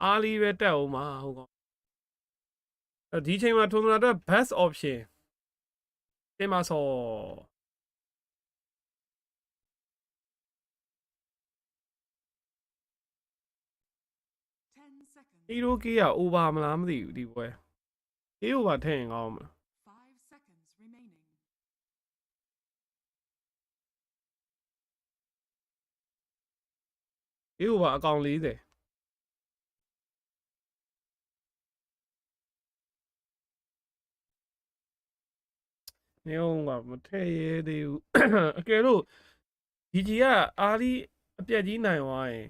အားလီပဲတက်အောင်ပါဟုတ်ကောအဲ့ဒီချိန်မှာထွန်ဒရာအတွက် best option တင်ပါဆော 10 seconds. ဟီရိုကေးက over မလားမသိဘူးဒီပွဲ အေး over ထည့်ရင်ကောင်းမှာ 5 seconds remaining. အေး over အကောင်40နေအောင်ကမထည့်ရဲသေးဘူးအကယ်လို့ DG ကအားဒီအပြက်ကြီးနိုင်သွားရင်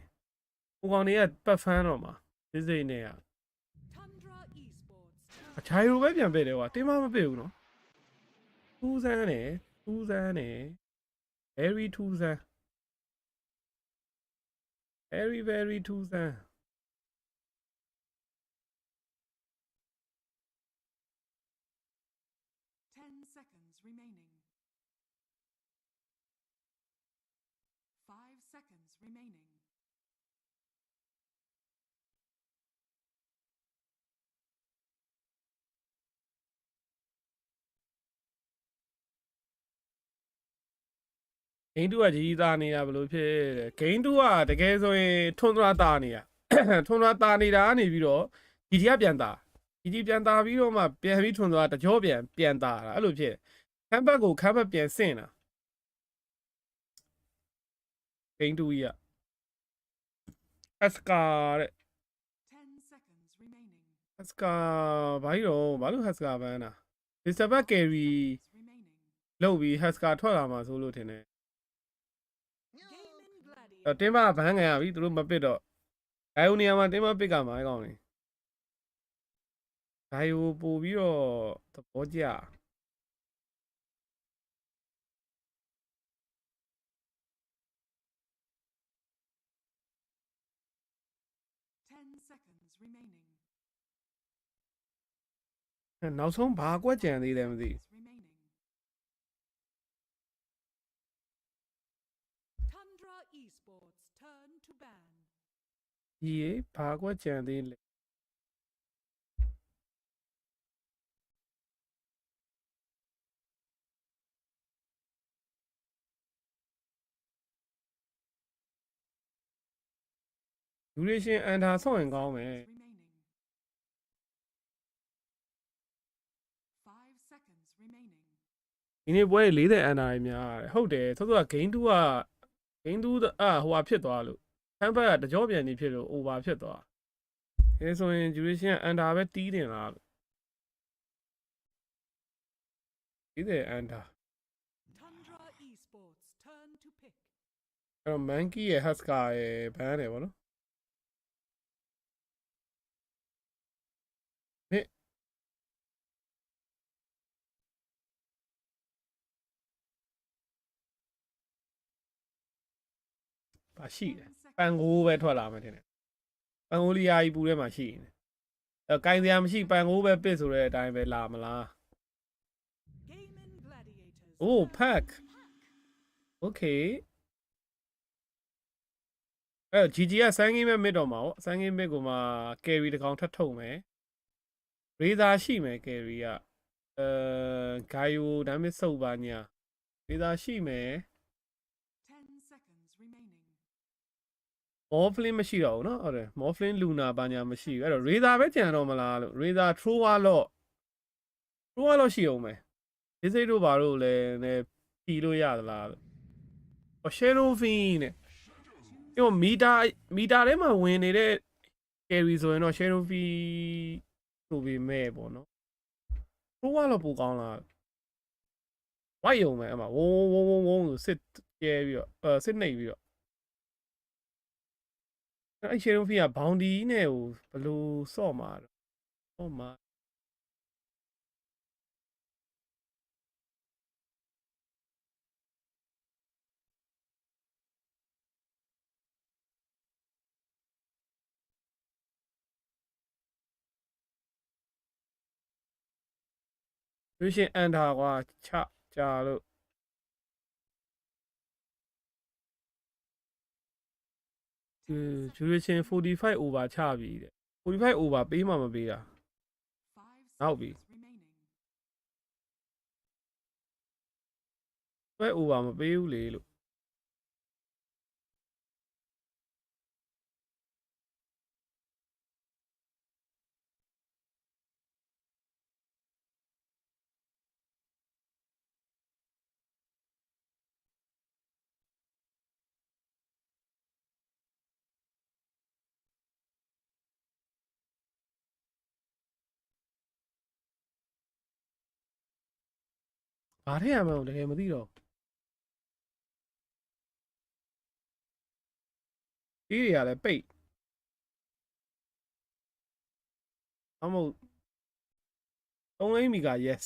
ဟိုကောင်တွေကပတ်ဖန်းတော့မှာစိတ်နဲ့က Tundra Esports. အချိုင်လိုပဲပြန်ပစ်တယ်ကွာတင်းမမပစ်ဘူးနော်ထူးဆန်းတယ် very ထူးဆန်း very very ထူးဆန်း 10 seconds remaining. 5 seconds remaining. ဂိမ်း2ကကြီးသားနေတာဘယ်လိုဖြစ်လဲဂိမ်း2ကတကယ်ဆိုရင်ထွန်းသွားတာနေတာထွန်းသွားတာနေတာကနေပြီးတော့ DG ကပြန်တာ DG ပြန်တာပြီးတော့မှပြန်ပြီးထွန်းသွားတကြောပြန်တာအဲ့လိုဖြစ်ခမ်းဘက်ကိုခမ်းဘက်ပြန်ဆင့်တာဂိမ်း2ကြီးကအစကာတဲ့ 10 seconds remaining. အစကာဘာလို့ဟတ်စကာဘန်းတာဒီစပတ်ကယ်ရီ Remaining. လောက်ပြီးဟတ်စကာထွက်လာမှာဆိုလို့ထင်တယ် Gaming Gladiators. တင်းမဘန်းခံရပြီသူတို့မပစ်တော့ဂိုင်ယိုနေရာမှာတင်းမပစ်ကမှာအကောင်နေဂိုင်ယိုပို့ပြီးတော့သဘောကျ 10 seconds remaining. နောက်ဆုံးဘာကွက်ကြံသေးတယ်မသိ Remaining. Tundra Esports turn to ban. ဒီဘာကွက်ကြံသေးလဲဒူရေရှင်အန်ဒါဆော့ရင်ကောင်းမယ် Remaining. 5 seconds remaining. ဒီနေ့ပွဲ40အန်ဒါကြီးများတယ်ဟုတ်တယ်စောစောကဂိမ်း2ကဂိမ်း2ဟိုဟာဖြစ်သွားလို့ခမ်းဘက်ကတကြောပြန်နေဖြစ်လို့ over ဖြစ်သွားအဲဆိုရင်ဒူရေရှင်အန်ဒါပဲတီးတင်လား40အန်ဒါ Tundra Esports turn to pick. အဲ့တော့ monkey ရဲ့ husker ရဲ့ဘန်းတယ်ဗောနော်ဟဲ့ဘာရှိလဲပန်ကိုပဲထွက်လာမယ်ထင်တယ်ပန်ကိုလီယာကြီးပူထဲမှာရှိနေတယ်ကိုင်းစရာမရှိပန်ကိုပဲပစ်ဆိုတဲ့အတိုင်းပဲလာမလား Gaming Gladiators. Oh, turn pack. to okay အဲ့ GG ကစမ်းကင်းမဲ့မစ်တော့မှာဗောစမ်းကင်းမစ်ကိုမှ carry တစ်ကောင်ထပ်ထုတ်မယ် razor ရှိမယ် carry ကgaio ဒါမှမဟုတ်စုပ်ပါညာ razor ရှိမယ် 10 seconds remaining. morphling မရှိတော့ဘူးเนาะဟုတ်တယ် morphling luna ပါညာမရှိဘူးအဲ့တော့ razor ပဲကြံတော့မလားလို့ razor thrower လို့ရှိအောင်မယ်ဒီစိတ်တို့ဘာလို့လဲနဲ့ဖြီလို့ရသလားလို့ shadow fiend နဲ့ဒီမီတာထဲမှာဝင်နေတဲ့ carry ဆိုရင်တော့ shadow fiend ဆိုပေမဲ့ပေါ့နော် thrower လို့ပိုကောင်းလားဝိုက်ရုံပဲအမဝုန်းဆိုစစ်ကျဲပြီးတော့စစ်နှိပ်ပြီးတော့အဲ့ shadow fiend က bounty နဲ့ဟိုဘယ်လိုစော့မှာတော့စော့မှာလူရှင်အန်တာကွာချကြာလို့လူရှင်45 over ချပြီတဲ့45 over ပေးမှမပေးတာ 5 နောက်ပြီ seconds remaining. ပဲ over မပေးဘူးလေလို့ ဘာထည့်ရမလဲတကယ်မသိတော့ဒီတွေကလည်းပိတ်အမို့3လိမ့်မီက yes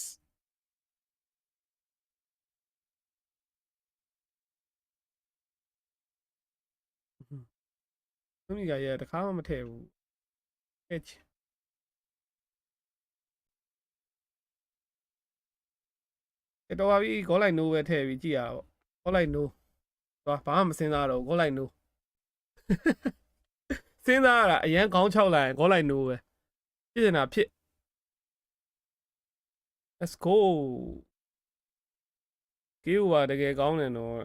3မီက yes တခါမှမထည့်ဘူးထည့်ချင်တော်ပါပြီဂေါ်လိုက်နိုးပဲထည့်ပြီးကြည့်ရတော့ဂေါ်လိုက်နိုးသွားဘာမှမစဉ်းစားတော့ဂေါ်လိုက်နိုးစဉ်းစားရတာအရန်ခေါင်းချောက်လိုက်ဂေါ်လိုက်နိုးပဲဖြစ်နေတာဖြစ် let's go ကေးပါတကယ်ကောင်းတယ်နော်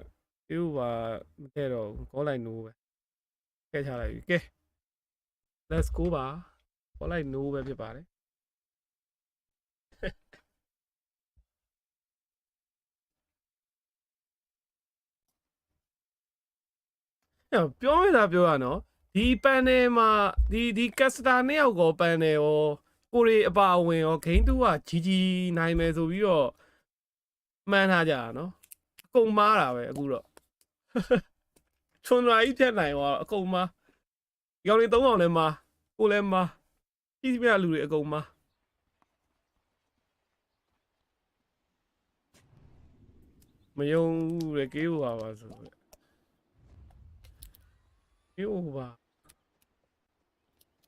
ကေးပါမထည့်တော့ဂေါ်လိုက်နိုးပဲထည့်ချလိုက်ပြီကဲ let's go ပါဂေါ်လိုက်နိုးပဲဖြစ်ပါတယ်ပြောရတာပြောရနော်ဒီပန်နယ်မှာဒီကက်စတာနှစ်ယောက်ကောပန်နယ်ရောကိုရီအပါအဝင်ရောဂိမ်းတူကကြီးနိုင်မယ်ဆိုပြီးတော့မှန်းထားကြတာနော်အကုန်မားတာပဲအခုတော့ချွန်လာကြီးဖြတ်နိုင်သွားအကုန်မားဒီကောင်တွေ3ကောင်လည်းမားကိုလည်းမားကြီးပြလူတွေအကုန်မားမယုံဘူးလေကေးပါပါဆိုကေး over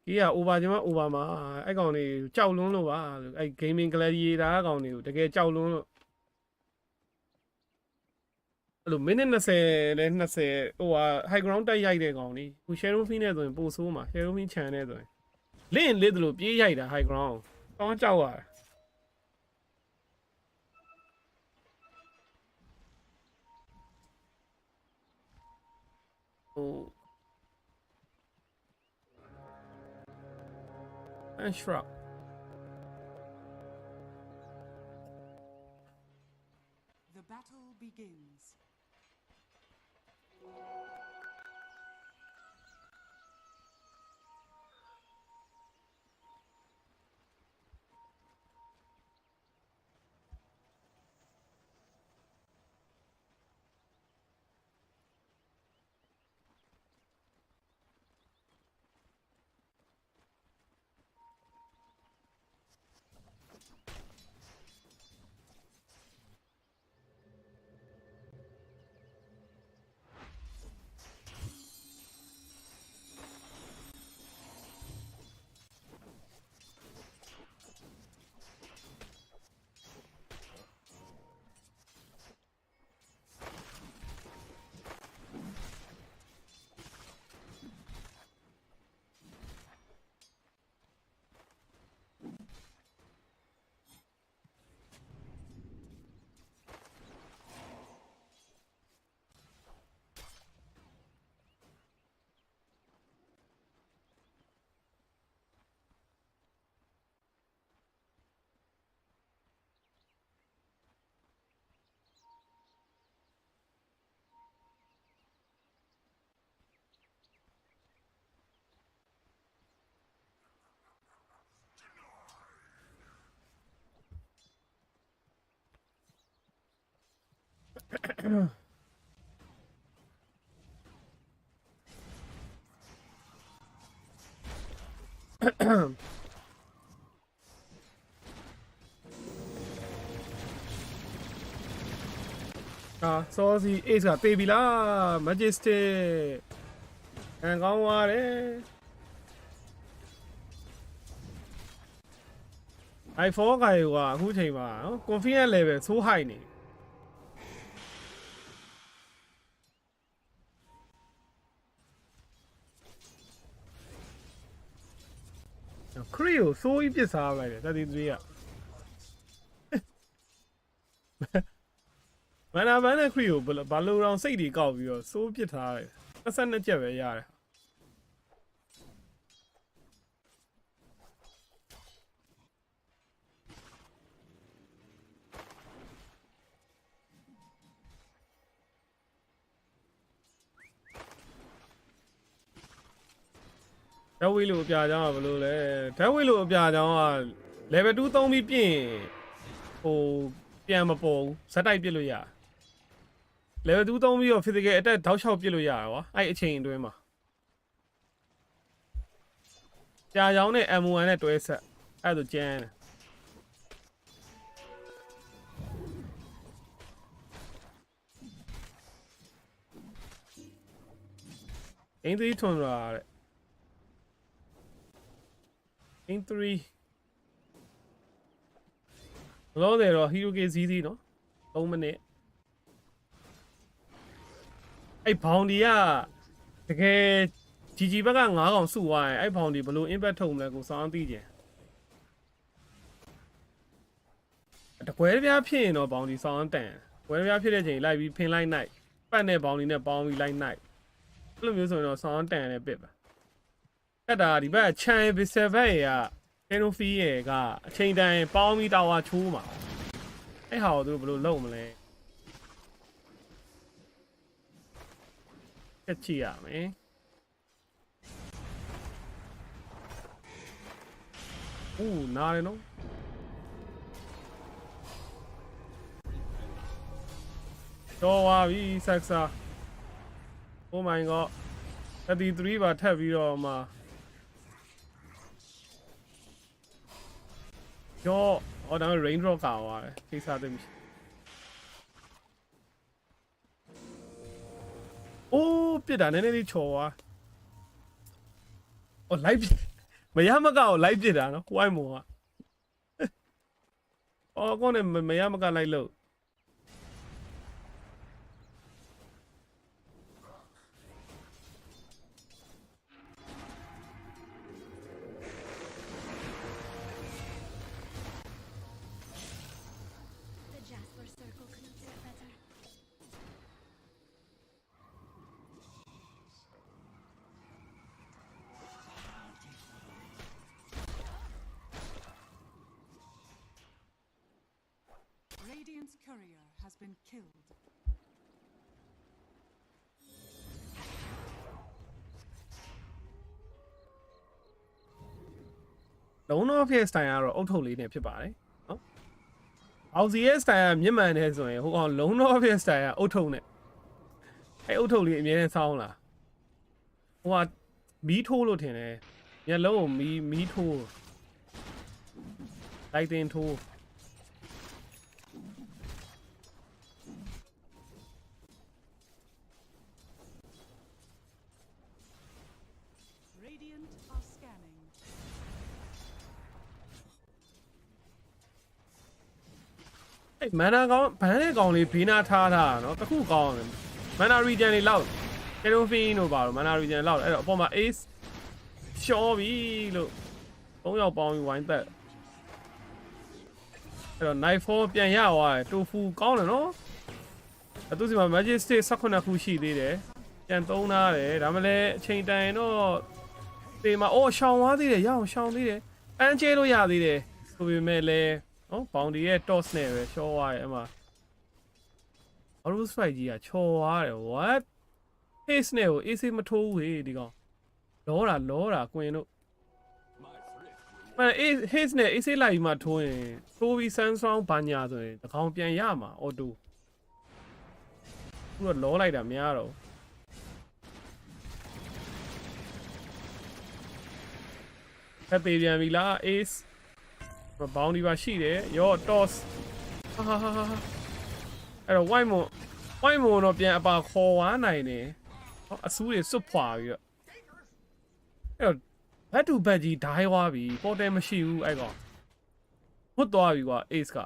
ကေးက over ကျမ over မှာအဲ့ကောင်တွေကြောက်လွန်းလို့ပါအဲ့ gaming gladiator အကောင်တွေကိုတကယ်ကြောက်လွန်းလို့အဲ့လိုမိနစ်20လဲ20ဟိုဟာ high ground တက်ရိုက်တဲ့ကောင်တွေဟို shadow fin နဲ့ဆိုရင်ပိုဆိုးမှာ shadow fin ချန်နဲ့ဆိုရင်လင့်လစ်လို့ပြေးရိုက်တာ high ground တောင်းကြောက်ရတယ်ဟိုand shrub The battle begins.စောစီ ace ကတေးပြီလား majestic ခံကောင်းသွားတယ် i4 ကအခုချိန်မှာနော် confidence level so high နေခရီကိုစိုးကြီးပစ်စားလိုက်တယ်33ကမနာမန်နဲ့ခရီကိုဘာလို့တော့စိတ်တွေကောက်ပြီးတော့စိုးပစ်ထားတယ်22ချက်ပဲရတယ်ဓာတ်ဝေးလို့အပြာကြောင်းကဘယ်လိုလဲဓာတ်ဝေးလို့အပြာကြောင်းက level 2 3ပြီးပြင်ဟို ပြန်မပေါ်ဘူးဇက်တိုက်ပြစ်လို့ရ level 2သုံးပြီးတော့ physical attack တောက်လျှောက်ပြစ်လို့ရတာကွာအဲ့အချိန်အတွင်းမှာကြာရောင်းနဲ့ M1 နဲ့တွဲဆက်အဲ့ဒါကျန်းတယ်အင်း3 Tundra တဲ့အင်း3လောတယ်တော့ hero case easy နော်3မိနစ်အဲ့ဘောင်ဒီကတကယ် GG ဘက်က9កောင်စုသွားရင်အဲ့ဘောင်ဒီဘလို့ impact ထုတ်မလဲကိုစောင်းသိကြတကွဲပြားဖြစ်ရင်တော့ဘောင်ဒီစောင်းတန်ကွဲပြားဖြစ်တဲ့ချိန်လိုက်ပြီးဖင်လိုက်နိုင်ပတ်နဲ့ဘောင်ဒီနဲ့ပေါင်းပြီးလိုက်နိုင်အဲ့လိုမျိုးဆိုရင်တော့စောင်းတန်နဲ့ပစ်ပါတက်တာဒီဘက်ချန်ဘစ်ဆယ်ဘက်ရကင်နိုဖီရဲ့ကအချိန်တိုင်းပေါင်းပြီးတာဝါချိုးမှာအဲ့ဟာကိုသူတို့ဘလို့လုပ်မလဲချက်ချရမယ်ဦးနားရနော်တော့ဝါပြီဆက်စာ Oh my god 33ပါထပ်ပြီးတော့မှကျော်အော်ဒါ rain drop ကာသွားတယ်ကိစ္စသိမရှိအိုးပြစ်တာနည်းနည်းလေးချော်သွားအော် live မရမကောက် live ပြစ်တာနော်ဝိုင်းမောကအော်ကောနဲ့မရမကလိုက်လို့Radiant's courier has been killed. လုံးတော့ဖြစ် style ကတော့အုတ်ထုတ်လေးနဲ့ဖြစ်ပါတယ်နော်အောင်စီရဲ့ style ကမြင့်မှန်နေဆိုရင်ဟိုကောင်လုံးတော့ဖြစ် style ကအုတ်ထုတ်နဲ့အဲ့အုတ်ထုတ်လေးအမြဲတမ်းစောင်းလာဟိုကမီးထိုးလို့ထင်တယ်မျက်လုံးကိုမီးထိုးလိုက်တင်ထိုးမန်နာကောင်ဘန်းတဲ့ကောင်လေးဘေးနာထားတာနော်တခုကောင်းတယ်မန်နာ region လေးလောက်ကယ်လိုဖင်းတို့ပါတော့မန်နာ region လောက်အဲ့တော့အပေါ်မှာ ace ရှော့ပြီလို့3ယောက်ပေါင်းပြီးဝိုင်းသက်အဲ့တော့ night 4ပြန်ရသွားတယ်တိုဖူကောင်းတယ်နော်အဲ့သူစီမှာ magic stick 18ခုရှိသေးတယ်ပြန်သုံးထားတယ်ဒါမှလည်းအချိန်တိုင်တော့တေးမှာအော်ရှောင်းသွားသေးတယ်ရအောင်ရှောင်းသေးတယ်ပန်းကျဲလို့ရသေးတယ်ဆိုပေမဲ့လည်းနော်ဘောင်ဒီရဲ့ toss နဲ့ပဲချောသွားတယ်အမ Arrow strike ကြီးကချောသွားတယ် what haste နဲ့ကို AC မထိုးဘူးဟေးဒီကောင်လောတာကွင်တို့မန် haste နဲ့ AC လိုက်ပြီးမှထိုးရင်ထိုးပြီး sunstrong ဘာညာဆိုရင်တကောင်ပြန်ရမှာ auto သူကလောလိုက်တာများတော့ဖက်သေးပြန်ပြီလား ace ဘောင်းဒီပါရှိတယ်ရော toss ဟာအဲ့တော့ white moon တော့ပြန်အပါခေါ်ဝါနိုင်တယ်အဆူးတွေစွတ်ဖွာပြီးတော့အဲ့တော့ back to back ကြီးဓားရွာပြီပေါ်တယ်မရှိဘူးအဲ့ကောင်ဟွတ်သွားပြီကွာ ace က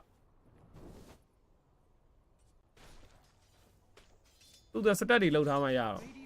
သူကစတက်တွေလောက်ထားမှရတော့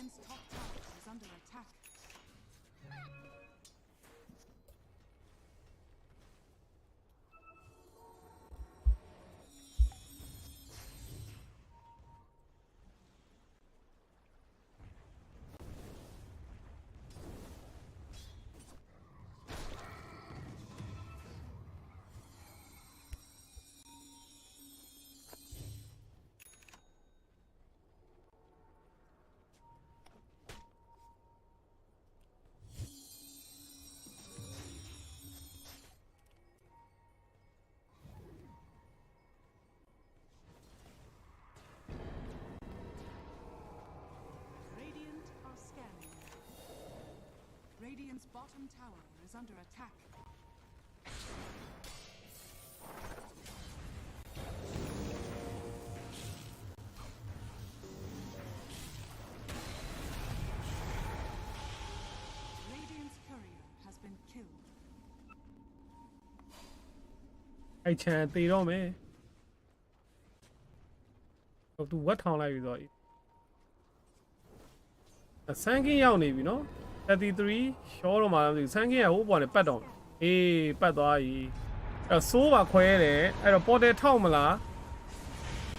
bottom tower is under attack. Radiant's courier has been killed. အဲ့ချန်တေတော့မယ်ဟိုသူဝတ်ထောင်လိုက်ပြီဆိုတော့ဆန်ကင်းရောက်နေပြီနော်33ရှောတော့မှမသိဘူးဆန်ကင်းကဟိုးပေါ်နေပတ်တော့အေးပတ်သွားပြီအဲ့တော့ဆိုးပါခွဲတယ်အဲ့တော့ပေါ်တယ်ထောက်မလား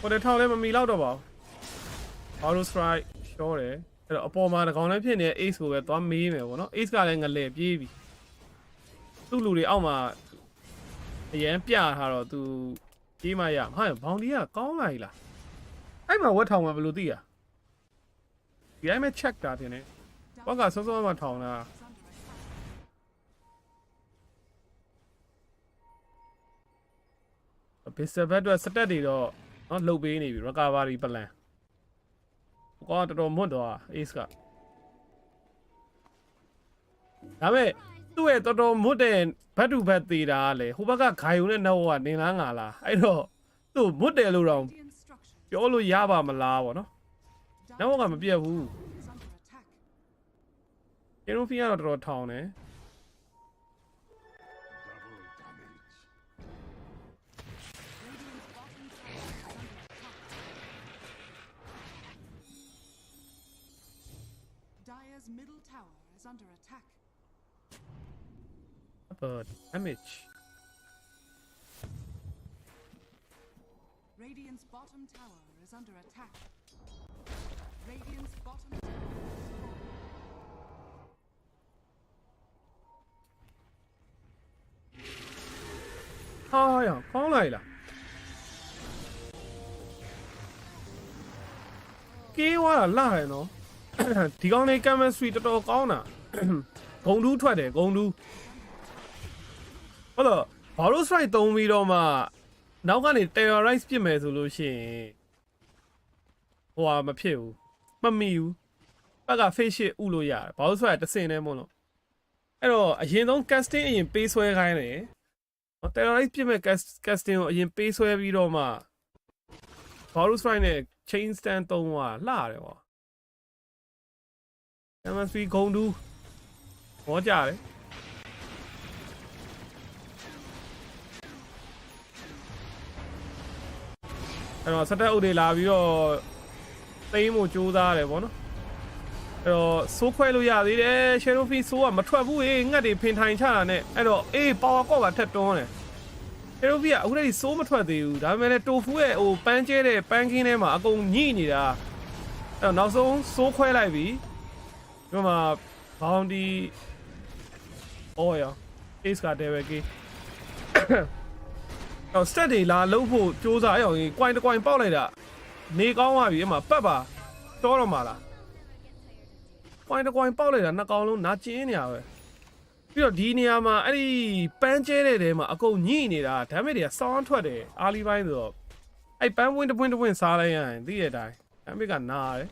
ပေါ်တယ်ထောက်လည်းမမီတော့တော့ပါဘူး auto strike ရှောတယ်အဲ့တော့အပေါ်မှာတကောင်လည်းဖြစ်နေ ace ကိုပဲသွားမေးမယ်ပေါ့နော် ace ကလည်းငလဲပြေးပြီသူ့လူတွေအောက်မှာအရန်ပြထားတော့သူပြေးမှရဟာဘောင်ဒီကကောင်းလာပြီလားအဲ့မှာဝတ်ထောင်မှာဘယ်လိုသိရဒီအိမ်မှာ check တာတင်နေဘာကစောစောမှထောင်တာဘစ်စဘတ်တော့စတက်တွေတော့နော်လှုပ်ပေးနေပြီ recovery plan ကောတော်တော်မွတ်တော့ ace ကဒါပေမဲ့သူ့ရဲ့တော်တော်မွတ်တဲ့ဘတ်တူဘတ်သေးတာလေဟိုဘက်ကဂိုင်ုံနဲ့နောက်ကနေလားငါလားအဲ့တော့သူ့မွတ်တယ်လို့တော့ပြောလို့ရပါမလားဗောနော်နောက်ကမပြတ်ဘူးကျေရိုဖီကတော့တော်တော်ထောင်တယ် Dire's middle tower is under attack. But damage. Radiant's bottom tower is under attack. Radiant's bottom tower is falling. ဟာရကောင်းလိုက်လားကေးွားတာလှတယ်နော်ဒီကောင်းလေး chemistry တော်တော်ကောင်းတာဂုံတူးထွက်တယ်ဂုံတူးဟုတ်တော့ဘာလို့ strike သုံးပြီးတော့မှနောက်ကနေ terrorize ပြစ်မယ်ဆိုလို့ရှိရင်ဟိုဟာမဖြစ်ဘူးမမီဘူးဘက်က face shit ဥလို့ရတယ်ဘာလို့ဆိုရတစင်နေမို့လို့အဲ့တော့အရင်ဆုံး casting အရင်ပေးဆွဲခိုင်းတယ် terrorize ပြစ်မဲ့ casting ကိုအရင်ပေးဆွဲပြီးတော့မှ Borrow strike နဲ့ chain stand သုံးသွားလှတယ်ကွာ MSP ဂုံတူးဟောကြတယ်အဲ့တော့စတက်အုပ်တွေလာပြီးတော့သိမ်းဖို့ကြိုးစားတယ်ဗောနော်အဲ့တော့စိုးခွဲလို့ရသေးတယ် Shadow Fiend စိုးကမထွက်ဘူးငှက်တွေဖင်ထိုင်ချတာနဲ့အဲ့တော့အေး power ကော့ပါထက်တွန်းတယ် Shadow Fiend ကအခုတည်းစိုးမထွက်သေးဘူးဒါပေမဲ့လည်းတိုဖူးရဲ့ဟိုပန်းကျဲတဲ့ပန်းခင်းထဲမှာအကုန်ညှိနေတာအဲ့တော့နောက်ဆုံးစိုးခွဲလိုက်ပြီဒီမှာဘောင်ဒီအော်ရ ace က devil key တော့ stat တွေလာလုံးဖို့စူးစမ်းအောင်ကွိုင်းတကွိုင်းပေါက်လိုက်တာနေကောင်းသွားပြီအမှပတ်ပါတော့တော့မှာလားကွိုင်းတကွိုင်းပေါက်လိုက်တာနှစ်ကောင်လုံးနာကျင်းနေရပဲပြီးတော့ဒီနေရာမှာအဲ့ဒီပန်းကျဲတဲ့ထဲမှာအကုန်ညှိနေတာ damage တွေကစောင်းထွက်တယ်အားလီပိုင်းဆိုတော့အဲ့ပန်းပွင့်တပွင့်စားလိုက်ရရင်သိရတဲ့အတိုင်း damage ကနာတယ်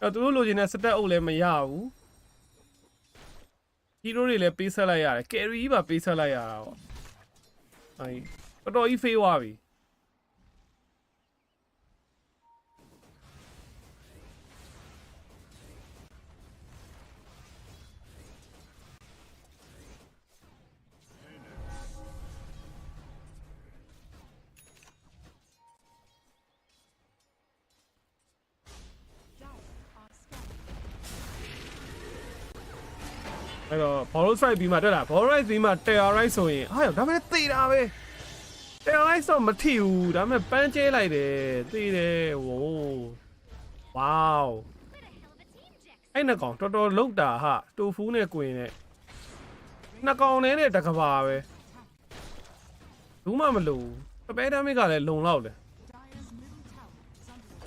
အဲ့တော့သူတို့လိုချင်တဲ့ stat အုပ်လည်းမရဘူး hero တွေလည်းပေးဆက်လိုက်ရတယ် carry ပါပေးဆက်လိုက်ရတာပေါ့အဲ့တော်ကြီးဖေးသွားပြီအဲ့တော့ borrow strike ပြီးမှတက်တာ borrow strike ပြီးမှ terrorize ဆိုရင်ဟာဒါပေမဲ့သေတာပဲ terrorize တော့မထိဘူးဒါပေမဲ့ပန်းကျဲလိုက်တယ်သေတယ်ဝိုး wow အဲ့နှစ်ကောင်တော်တော်လောက်တာဟာတိုဖူးနဲ့ကွင်နဲ့နှစ်ကောင်နဲ့တကဘာပဲဘူးမှမလို့ပပဲ damage ကလည်းလုံလောက်တယ်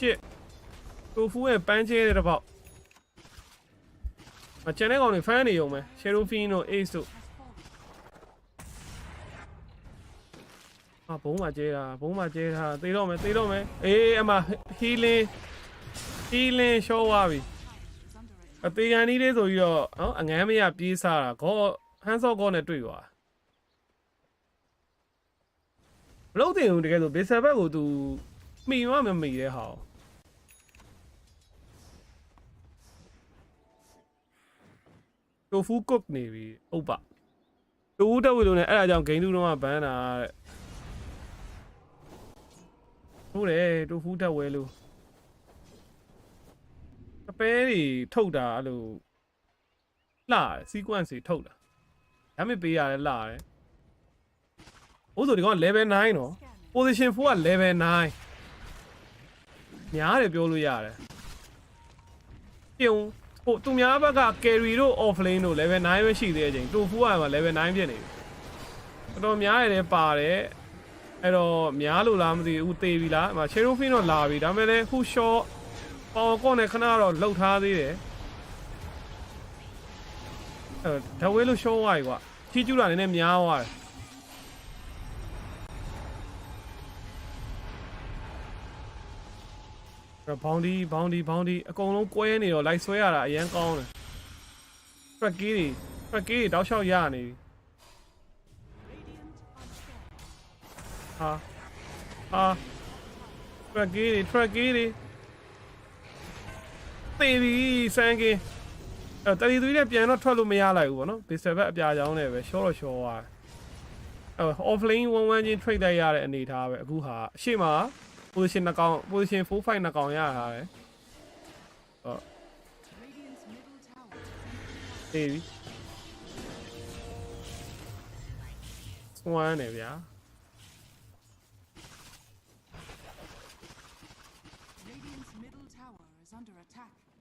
ချစ်တိုဖူးရဲ့ပန်းကျဲတဲ့တစ်ပေါက်ကျန်တဲ့ကောင်တွေ fan နေုံပဲ Shadow Fiend တို့ Ace တို့ဘုံးမကျဲတာသေတော့မယ်အေးအမ healing ရှော့သွားပြီ အသေးကန်ကြီးလေးဆိုပြီးတော့နော်အငမ်းမရပြေးစားတာခေါဟန်းစောကောနဲ့တွေ့သွားမလို့တင်ဘူးတကယ်ဆိုဘေးဆက်ဘက်ကိုသူမိမမမိတဲ့ဟာတိုဖူကုတ်နေပြီဟုတ်ပါတူတက်ဝီလို့နဲ့အဲ့ဒါကြောင့်ဂိမ်းတူတော့ဘန်းတာတဲ့ဟုတ်တယ်တိုဖူတက်ဝဲလို့အပဲတွေထုတ်တာအဲ့လိုလှတယ် sequence တွေထုတ်တာဒါမှမပေးရတယ်လှတယ်ဟုတ်ဆိုဒီကောင် level 9နော် position 4က level 9များတယ်ပြောလို့ရတယ်ပြုံဟိုသူများဘက်က carry တို့ offlane တို့ level 9ပဲရှိသေးတဲ့အချိန်တိုဖူကမှ level 9ဖြစ်နေပြီတော်တော်များရတယ်ပါတယ်အဲ့တော့များလို့လားမသိဘူးသေပြီလားအမ Shadow Fiend တော့လာပြီဒါပေမဲ့လည်းခု short power ကောနဲ့ခဏတော့လှုပ်ထားသေးတယ်ဓာတ်ဝဲလို့ short သွားပြီကွာချီကျူးတာနည်းနည်းများသွားတယ်ဘောင်းဒီအကုန်လုံးကွဲနေတော့လိုက်ဆွဲရတာအရန်ကောင်းတယ် track ကြီးတွေတောက်လျှောက်ရနေပြီဟာ track ကြီးတွေသေပြီစမ်းကင်းတရီသူကြီးနဲ့ပြန်တော့ထွက်လို့မရလိုက်ဘူးဗောနော်ဘေးဆက်ဘက်အပြာချောင်းနဲ့ပဲရှော့သွားofflane 1-1 ချင်း trade လိုက်ရတဲ့အနေထားပဲအခုဟာအရှိမ position 2ကောင် position 4-5 2ကောင်ရတာပဲသေပြီစွမ်းနေဗျာ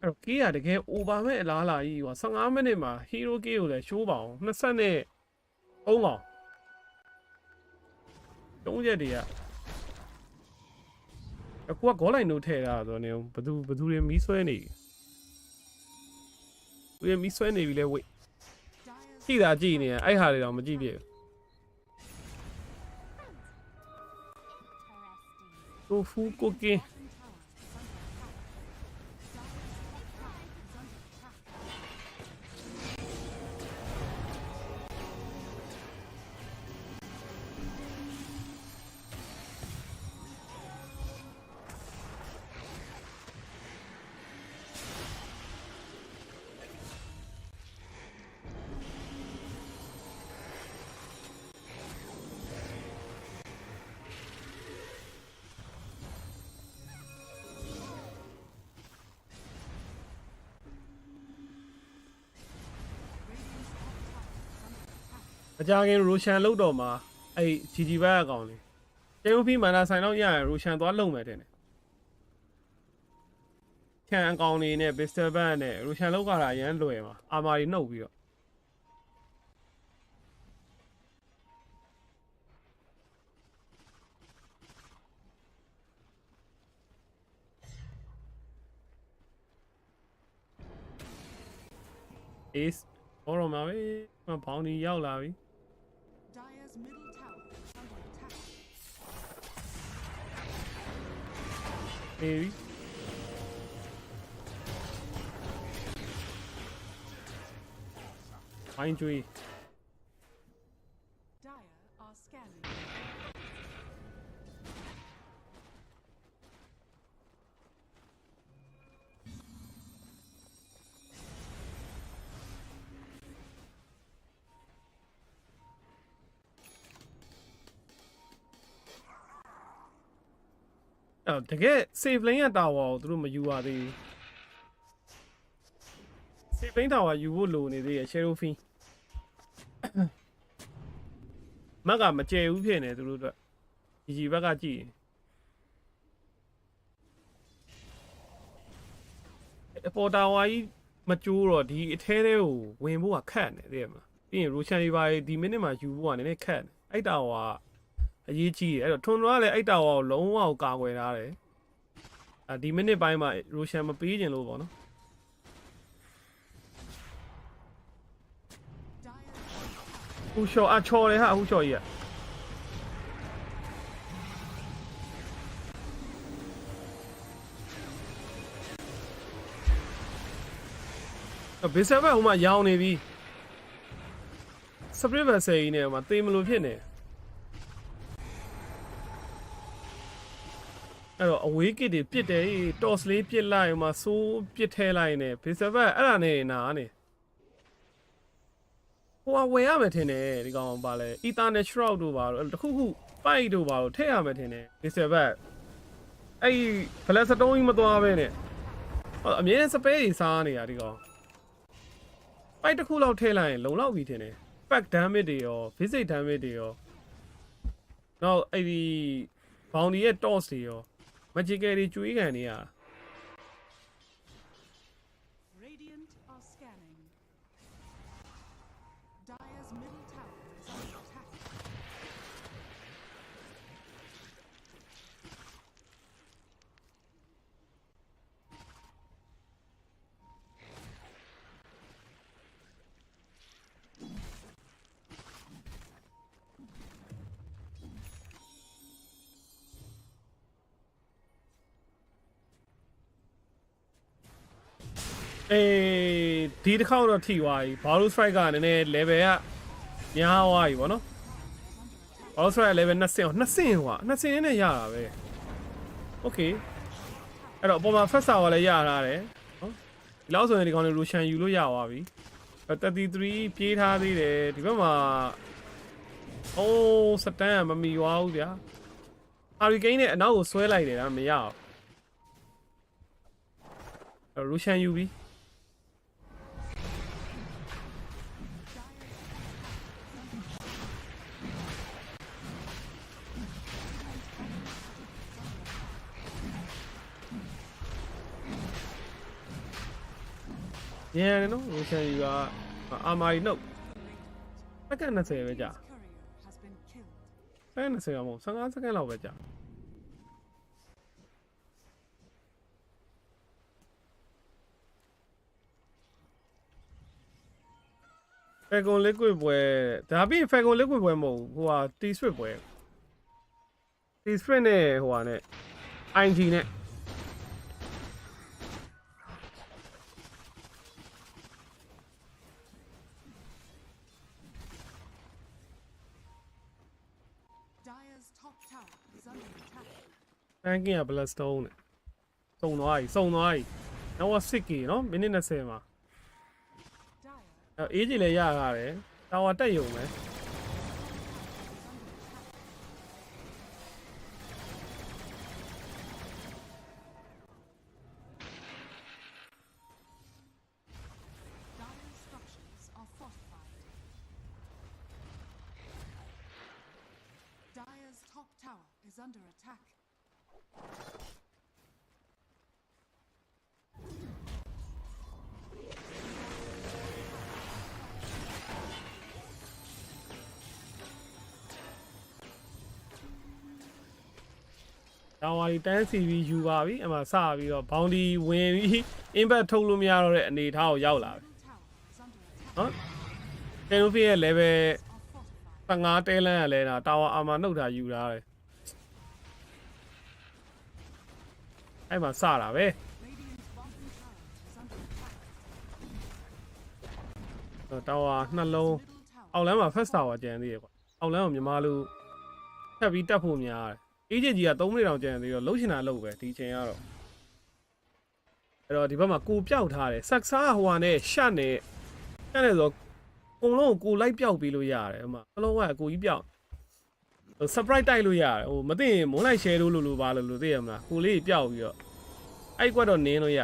အဲ့တော့ကေးရတကယ် over မဲ့အလားလာကြီးကွာ15မိနစ်မှာ hero ကေးကိုလည်း show ပါအောင်20နဲ့3ကောင်တုံးချက်တွေကအခုကဂေါ်လိုက်နိုးထည့်တာဆိုတော့ဘသူတွေမီးဆွဲနေပြီမီးဆွဲနေပြီလဲဝိတ်ကြည့်တာကြည့်နေအဲ့ဟာတွေတော့မကြည့်ပြည့်တိုဖူကိုကင်းအကြခင်ရိုရှန်လုတ်တော့မှာအဲ့ GG ဘက်အကောင်လေးကျေဦးဖီမန်နာဆိုင်တော့ရရင်ရိုရှန်သွားလုံမယ်တဲ့ခံအကောင်လေးနဲ့ Pistol Bat နဲ့ရိုရှန်လုတ်ကြတာအရန်လွယ်မှာအာမာရီနှုတ်ပြီးတော့Ace ဘောရမှာပဲဘောင်းဒီရောက်လာပြီ Dire's middle tower is under attack. Maybe. Fine tree. Dire are scanning. တကယ် save lane ရတာဝါကိုသူတို့မယူပါသေးဘူး save lane တာဝါယူဖို့လိုနေသေးရ Shadow Fiend မက်ကမကျဲဘူးဖြစ်နေသူတို့အတွက် GG ဘက်ကကြည့်အပေါ်တာဝါကြီးမကျိုးတော့ဒီအထဲထဲကိုဝင်ဖို့ကခက်နေသေးရမလားပြီးရင် Roshan တွေပါဒီမိနစ်မှာယူဖို့ကနည်းနည်းခက်နေအဲ့တာဝါအရေးကြီးတယ်အဲ့တော့ Tundra လည်းအဲ့တာဝါကိုလုံးဝကာကွယ်ထားတယ်ဒီမိနစ်ပိုင်းမှာ Roshan မပေးခြင်းလို့ပေါ့နော်ဟူရှော့အချော်တယ်ဟာဟူရှော့ကြီးက ဘေးဆက်ဘက်ဟိုမှာရောင်းနေပြီစပရစ်ဘက်ဆေးကြီးနဲ့ဟိုမှာတေးမလို့ဖြစ်နေအဲ့တော့အဝေးကစ်တွေပြစ်တယ်တော့စ်လေးပြစ်လိုက်ဟိုမှာဆိုးပြစ်ထဲလိုက်နေဘေးဆက်ဘက်အဲ့ဒါနဲ့နာနေဟိုဝယ်ရမယ်ထင်တယ်ဒီကောင်ပါလဲအီတာနဲ့ shroud တို့ပါတော့တခုခုပိုက်တို့ပါတော့ထည့်ရမယ်ထင်တယ်ဘေးဆက်ဘက်အဲ့ဘလက်စတုံးကြီးမသွားပဲနဲ့အမြဲစပဲကြီးစားနေတာဒီကောင်ပိုက်တစ်ခုလောက်ထည့်လိုက်ရင်လုံလောက်ပြီထင်တယ် back damage တွေရော visit damage တွေရောနောက်အဲ့ဒီ bounty ရဲ့ toss တွေရော magical တွေကျွေးကန်နေရ Radiant are scanning. Dire's middle tower is under attack. ဒီတစ်ခေါက်တော့ထိသွားပြီ Borrow Strike ကနည်းနည်း level ကညားသွားပြီဗောနော် Borrow Strike level 2ဆင့်2ဆင့်ဟွာ2ဆင့်နဲ့ရတာပဲ Okay အဲ့တော့အပေါ်မှာ first hour လည်းရထားတယ်နော်ဒီလောက်ဆိုရင်ဒီကောင်လေး Roshan ယူလို့ရသွားပြီ33ပြေးထားသေးတယ်ဒီဘက်မှာအိုးစတန်မမီသွားဘူးဗျာ Hurricane နဲ့အနောက်ကိုဆွဲလိုက်တယ်ဒါမရအောင်အဲ့ Roshan ယူပြီYeah, no, we can you Amari no. I can't say it. I can't say I'm some answer can love it. Fagon liquid where there have been Fagon liquid where who are these where these friend who are it. I'm Gene. Thank you, Bloodstone. So nice, so nice. Now what's sicky, no? Minute the same. Easily, yeah, now I tell you, man. Structures are fortified. Dire's top tower is under attack. Now I dance TV you are we and my savvy or bounty when we impact Tolumia and need how Yaula. Huh? Can you feel a level Panga Taylor Lena Tower Amanota you are? I'm a Sarah, eh? Tower not low. I'll let my first tower, Jenny. I'll let me Malu. Have you tapped me? AJ က3မိနစ်တောင်ကျန်သေးတော့လှုပ်ရှင်တာလှုပ်ပဲဒီချိန်ကတော့အဲ့တော့ဒီဘက်မှာကိုပြောက်ထားတယ်ဆက်စားဟိုဟာနဲ့ရှတ်နဲ့အဲ့ဒါဆိုအကုန်လုံးကိုလိုက်ပြောက်ပြီးလို့ရတယ်ဟိုမှာအလုံးဝအကိုကြီးပြောက် surprise တိုက်လို့ရတယ်ဟိုမသိရင်မုန်းလိုက် share လို့လို့ပါလို့သိရမလားကိုလေးပြောက်ပြီးတော့အဲ့ကွက်တော့နင်းလို့ရ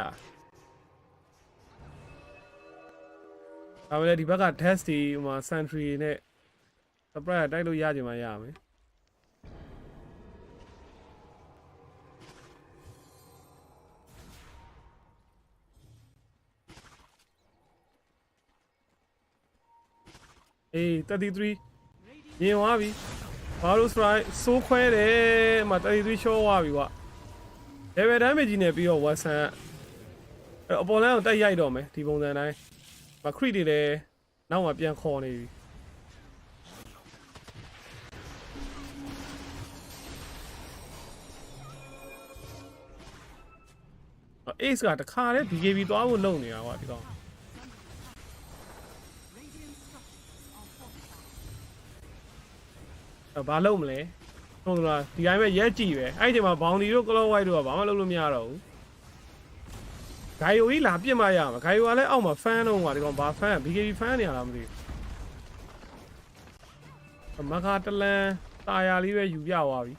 ဒါပေမဲ့ဒီဘက်က test ဒီဟိုမှာ sentry နဲ့ surprise တိုက်လို့ရကြမှာရမယ်33 မြင်သွားပြီဘာလို့ strike စိုးခွဲတယ်မှာ33 show သွားပြီကွာ level damage ကြီးနဲ့ပြီးတော့ Watson အဲ့အပေါ်လမ်းကိုတိုက်ရိုက်တော့မယ်ဒီပုံစံတိုင်းမ crit တွေလည်းနောက်မှပြန်ခေါ်နေပြီ Ace ကတခါတည်း BKB သွားဖို့လုပ်နေတာကွာဒီကောင် ဘာလုပ်မလဲထုံးလားဒီတိုင်းပဲရက်ကြည့်ပဲအဲ့ဒီမှာဘောင်ဒီတို့ကလောဝိုက်တို့ကဘာမှလုပ်လို့မရတော့ဘူးဂိုင်ယိုကြီးလာပြစ်မှရမှာဂိုင်ယိုကလည်းအောက်မှာဖန်လုံးကဒီကောင်ဘာဖန် BKB ဖန်နေရလားမသိဘူးမခါတလန်တာယာလေးပဲယူပြသွားပြီ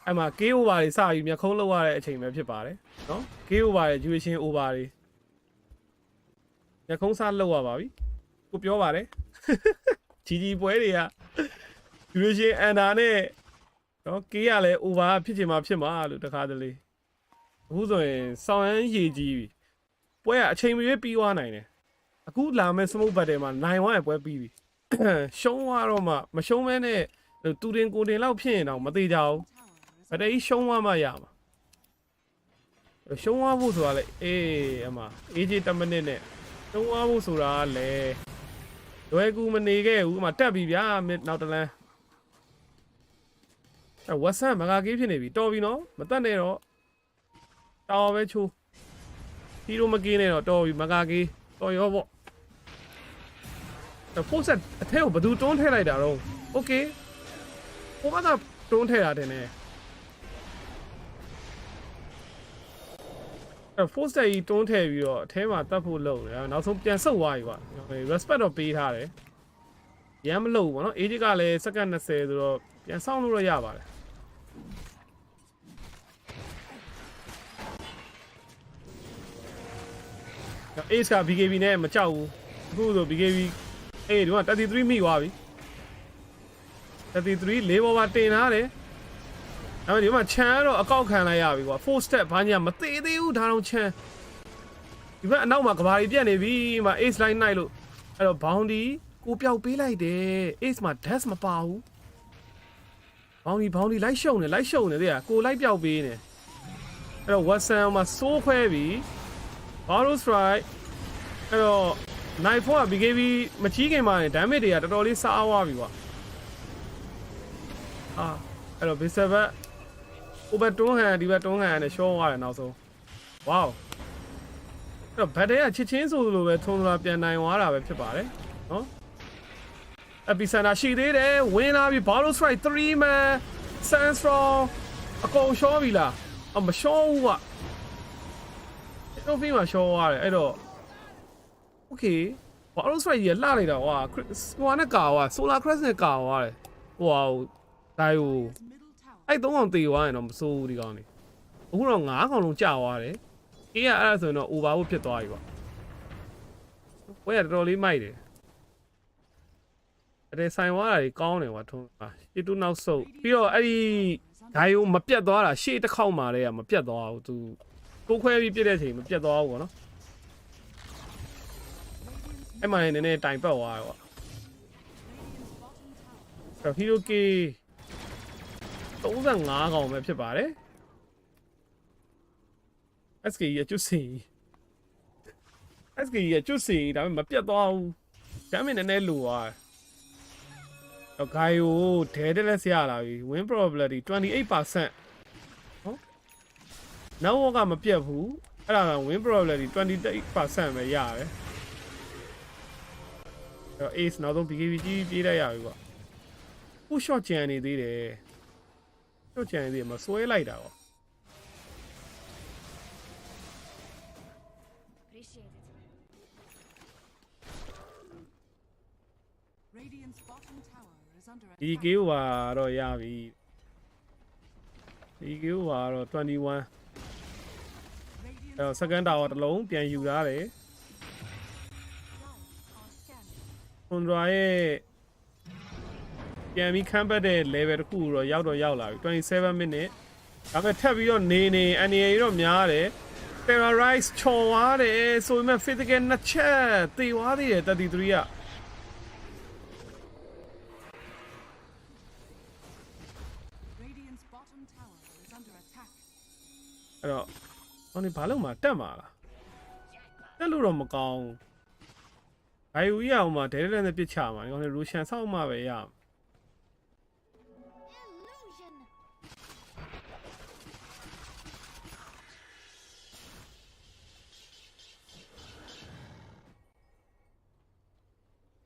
အဲ့မှာ KO ပါတွေစပြီးမျက်ခုံးလောက်ရတဲ့အချိန်ပဲဖြစ်ပါတယ်နော် KO ပါတွေ duration over တွေမျက်ခုံးစားလောက်ရပါပြီကိုပြောပါတယ်ကြီးပွဲတွေက duration under နဲ့နော် K ကလည်း over ဖြစ်ချင်မှဖြစ်မှာလို့တခါတလေအခုဆိုရင်စောင်းရမ်းရည်ကြီးပြီပွဲကအချိန်မရွေးပြီးသွားနိုင်တယ်အခုလာမဲ့ smoke battle မှာနိုင်ဝိုင်းပွဲပြီးပြီရှုံးသွားတော့မှမရှုံးမဲနဲ့တူတင်ကိုတင်လောက်ဖြစ်ရင်တော့မသေးကြဘူးဗတည်းရှုံးသွားမှရမှာရှုံးသွားဖို့ဆိုတာလေအေးအမ AJ 10မိနစ်နဲ့ရှုံးသွားဖို့ဆိုတာလေလွယ်ကူမနေခဲ့ဘူးအမတက်ပြီဗျာနောက်တလန်းဝက်ဆန်မကာကြီးဖြစ်နေပြီတော်ပြီနော်မတက်နဲ့တော့တော်ပဲချိုးဟီရိုမကင်းနဲ့တော့တော်ပြီမကာကြီးတော်ရောပေါ့ဖိုးဆက်အထဲကိုဘယ်သူတွန်းထည့်လိုက်တာတော့โอเคဟိုဘက်ကတွန်းထည့်တာတင်နေဖိုးဆက်ကြီးတွန်းထည့်ပြီးတော့အထဲမှာတတ်ဖို့လုပ်တယ်နောက်ဆုံးပြန်ဆုတ်သွားပြီကွာ respect တော့ပေးထားတယ်ရမ်းမလို့ဘောနော် age ကလည်းစက္ကန့်20ဆိုတော့ပြန်ဆောင်းလို့ရပါတယ်Ace က BKB နဲ့မကြောက်ဘူးအခုဆို BKB အေးဒီမှာ33မိသွားပြီ33လေးပေါ်မှာတင်ထားတယ်အဲ့ဒီမှာချမ်းတော့အကောက်ခံလိုက်ရပြီကွာ4 step ဘာညာမသေးသေးဘူးဒါတော့ချမ်းဒီဘက်အနောက်မှာကဘာကြီးပြတ်နေပြီမှာ Ace line နိုင်လို့အဲ့တော့ bounty ကိုပျောက်ပေးလိုက်တယ် Ace မှာ dash မပါဘူး bounty လိုက်ရှုံနေတဲ့ကိုလိုက်ပျောက်ပေးနေအဲ့တော့ Watson မှာစိုးခွဲပြီBorrow strike အဲ့တော့ knife က BKB မချီးခင်မှာ damage တွေကတော်တော်လေးစားသွားပြီကွာအဲ့တော့ base ဘက်ဟိုဘက်တွန်းဟန်ဒီဘက်တွန်းဟန်နဲ့ရှော့သွားတယ်နောက်ဆုံး wow အဲ့တော့ battle ကချစ်ချင်းဆိုလိုပဲထုံးလာပြန်နိုင်သွားတာပဲဖြစ်ပါတယ်နော် epicenter ရှိသေးတယ်ဝင်လာပြီ Borrow strike 3 man Sandstorm အကုန်ရှော့ပြီလားမရှော့ဘူးကွာတော့ဖိမှာရှော့သွားတယ်အဲ့တော့ okay ဘာလို့ဆိုရလှလိုက်တာကွာဟိုနဲ့ကာကွာ solar crest နဲ့ကာသွားတယ်ဟိုဟာတိုင်းဟိုအဲ့3ကောင်တေသွားရင်တော့မစိုးဘူးဒီကောင်နေအခုတော့9ကောင်လုံးကြာသွားတယ်အေးအဲ့ဒါဆိုရင်တော့ over ဖို့ဖြစ်သွားပြီကွာဘွဲရတော်တော်လေးမိုက်တယ်အဲ့ဆိုင်သွားတာကြီးကောင်းတယ်ကွာထုံးရှေ့တူနောက်ဆုတ်ပြီးတော့အဲ့ဒီဂိုင်ကိုမပြတ်သွားတာရှေ့တစ်ခေါက်မှာလည်းမပြတ်သွားဘူးသူကိုခွဲပြီးပြည့်တဲ့အချိန်မပြတ်သွားဘူးပေါ့နော်အဲ့မှာနည်းနည်းတိုင်ပတ်သွားတယ်ပေါ့ဟီရိုကီ35ကောင်ပဲဖြစ်ပါတယ် SK ရကျွတ်စီဒါပေမဲ့မပြတ်သွားဘူးဒါပေမဲ့နည်းနည်းလိုသွားတယ်တော့ဂိုင်ကိုဒဲတက်လက်ဆရလာပြီ win probability 28%နောက်ဝကမပြတ်ဘူးအဲ့ဒါက win probability 28% ပဲရတယ်အဲ့တော့ ace နောက်ဆုံး BKB ကြီးပြေးလိုက်ရပြီကွာဟို short ကြံနေသေးတယ် short ကြံနေသေးတယ်မဆွဲလိုက်တာကွာဒီ KO ကတော့ရပြီဒီ KO ကတော့21အဲ့တော့ second tower တစ်လုံးပြန်ယူထားတယ် Tundra ရဲ့ပြန်ပြီးခမ်းပတ်တဲ့ level တစ်ခုတော့ရောက်လာပြီ27 minute ဒါပေမဲ့ထပ်ပြီးတော့နေအန်နီရီတော့များတယ် terrorize ချော်သွားတယ်ဆိုပေမဲ့ physical နှစ်ချက်သေသွားသေးတယ်33ကအဲ့တော့ဟိုနေဘာလို့မှတက်မှာလားတက်လို့တော့မကောင်းဘိုင်ယူရအောင်မှာဒဲဒဲနဲ့ပြစ်ချမှာဒီကောင်လေရိုရှန်ဆောက်မှပဲရ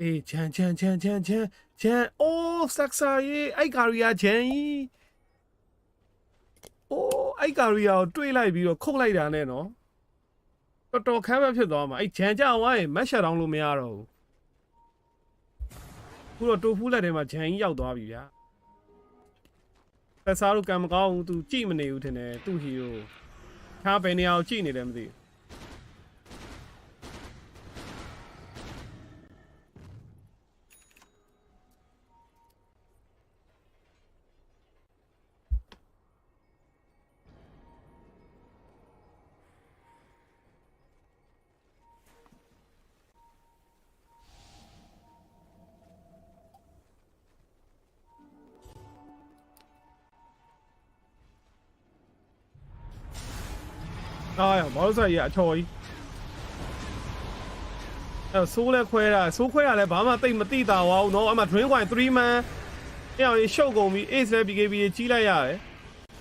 အေးဂျန်အိုးဆက်ဆာရေးအဲ့ကာရီယာဂျန်ကြီးအိုးအဲ့ကာရီယာကိုတွေးလိုက်ပြီးတော့ခုတ်လိုက်တာနဲ့နော်တော်တော်ခမ်းပဲဖြစ်သွားမှာအဲ့ဂျန်ကြဝိုင်းမက်ရှောင်လို့မရတော့ဘူးခုတော့တိုဖူးလက်ထဲမှာဂျန်ကြီးရောက်သွားပြီဗျာဆက်ဆာတို့ကံမကောင်းဘူး तू ကြည့်မနေဘူးထင်တယ်သူ့ဟီရိုခြားဘယ်နေရာကိုကြည့်နေတယ်မသိဘူး啊呀，冇晒嘢，錯意。蘇咧虧啦，蘇虧下咧，把嘛對唔對到啊？喏，阿嘛轉過3萬，然後收工咪 A 咧 BKB 資嚟呀咧。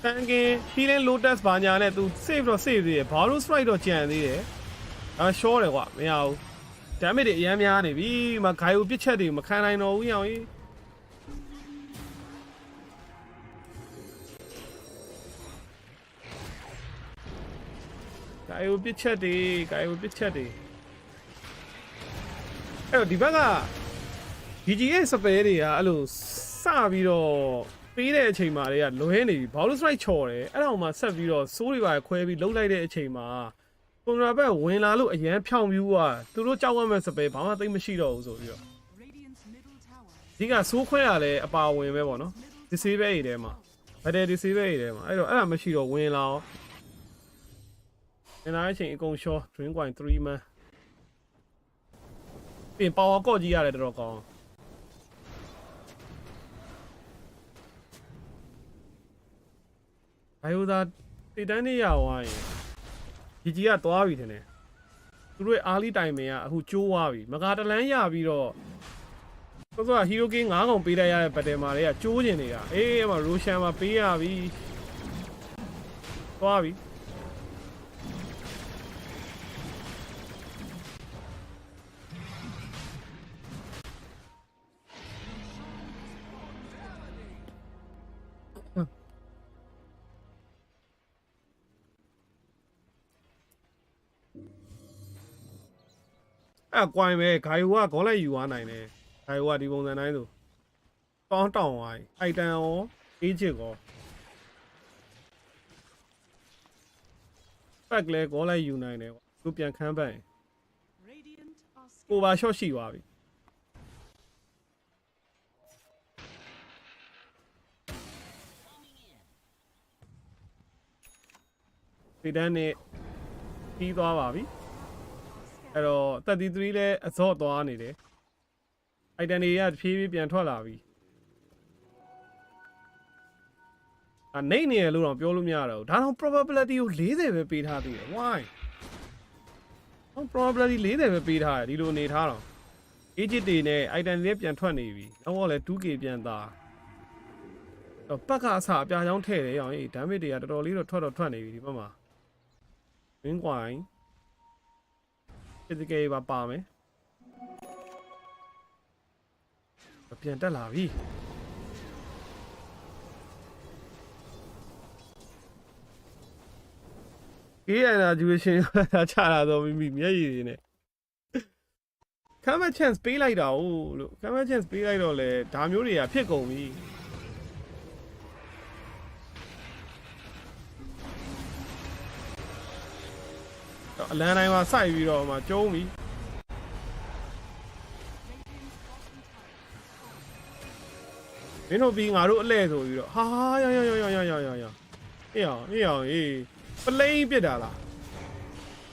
但係佢咧 Lotus 把嘢咧都 save 咗 save 啲，跑到 strike 咗正啲嘅。啊 short 嚟話，沒有，但係啲嘢咩嚟？比嘛開有必切啲，嘛開來喏樣嘅。ကာယုပစ်ချက်တွေအဲ့တော့ဒီဘက်က GGA စပယ်တွေကအဲ့လိုစပြီးတော့ပေးတဲ့အချိန်မှာတွေကလွဲနေပြီဘောလုံးစလိုက်ချော်တယ်အဲ့တော့မှဆက်ပြီးတော့စိုးတွေပါခွဲပြီးလှုပ်လိုက်တဲ့အချိန်မှာကွန်ထရာဘက်ဝင်လာလို့အရန်ဖြောင်ပြူးသွားသူတို့ကြောက်ရမဲ့စပယ်ဘာမှသိမရှိတော့ဘူးဆိုပြီးတော့ဒီကစိုးခွဲရလဲအပါဝင်ပဲပေါ့နော် disable တွေထဲမှာဗတ်တယ် disable တွေထဲမှာအဲ့တော့အဲ့ဒါမရှိတော့ဝင်လာအောင်ကျွန်တော်အချိန်အကုန်ရှော့ drink wine 3 man ပြင် power ကော့ကြီးရတယ်တော်တော်ကောင်းဘိုင်ယိုသာတိတန်းနေရဝိုင်းကြီးကြီးကသွားပြီထင်တယ်သူတို့အားလီတိုင်မင်ကအခုကျိုးသွားပြီမကာတလန်းရပြီးတော့ဆိုတော့ဟီရိုကင်း9កောင်ပေးလိုက်ရတဲ့ဘတ်တယ်မာတွေကကျိုးကျင်နေတာအေးအမရိုရှန်မှာပေးရပြီသွားပြီကွိုင်းပဲဂါယိုကခေါ်လိုက်ယူသွားနိုင်တယ်ဂါယိုကဒီပုံစံတိုင်းဆိုတောင်းတောင်းသွားအိုက်တန်ရောအေးချစ်ရောပတ်ကလေးခေါ်လိုက်ယူနိုင်တယ်သူပြန်ခမ်းပတ်ကိုပါရှော့ရှိသွားပြီဒီတန်းနဲ့ပြီးသွားပါပြီအဲ့တော့33လဲအစော့သွားနေတယ်အိုက်တန်တွေကဖြည်းဖြည်းပြန်ထွက်လာပြီနေနေရလို့တော့ပြောလို့မရတော့ဘူးဒါတော့ probability ကို40ပဲပေးထားသေးတယ် why ဟော probability 40ပဲပေးထားတယ်ဒီလိုနေထားတော့ agent တွေနဲ့ item တွေပြန်ထွက်နေပြီတော့လဲ 2k ပြန်သားတော့ပတ်ကအစအပြာချောင်းထည့်တယ်ရောင် damage တွေကတော်တော်လေးတော့ထွက်နေပြီဒီဘက်မှာ win coin physical ပါမယ်ပြန်တက်လာပြီအေးရတာဂျူရှင်ချလာတော့မိမျက်ရည်တွေနဲ့ကမ်မ chance ပေးလိုက်တာဟုတ်လို့ကမ်မ chance ပေးလိုက်တော့လေဒါမျိုးတွေကဖြစ်ကုန်ပြီအလန်တိုင်းမှာစိုက်ပြီးတော့မှကျုံးပြီမင်းတို့ပြီးငါတို့အလဲဆိုပြီးတော့ဟာရအေးအောင်ပလိန်ပြစ်တာလား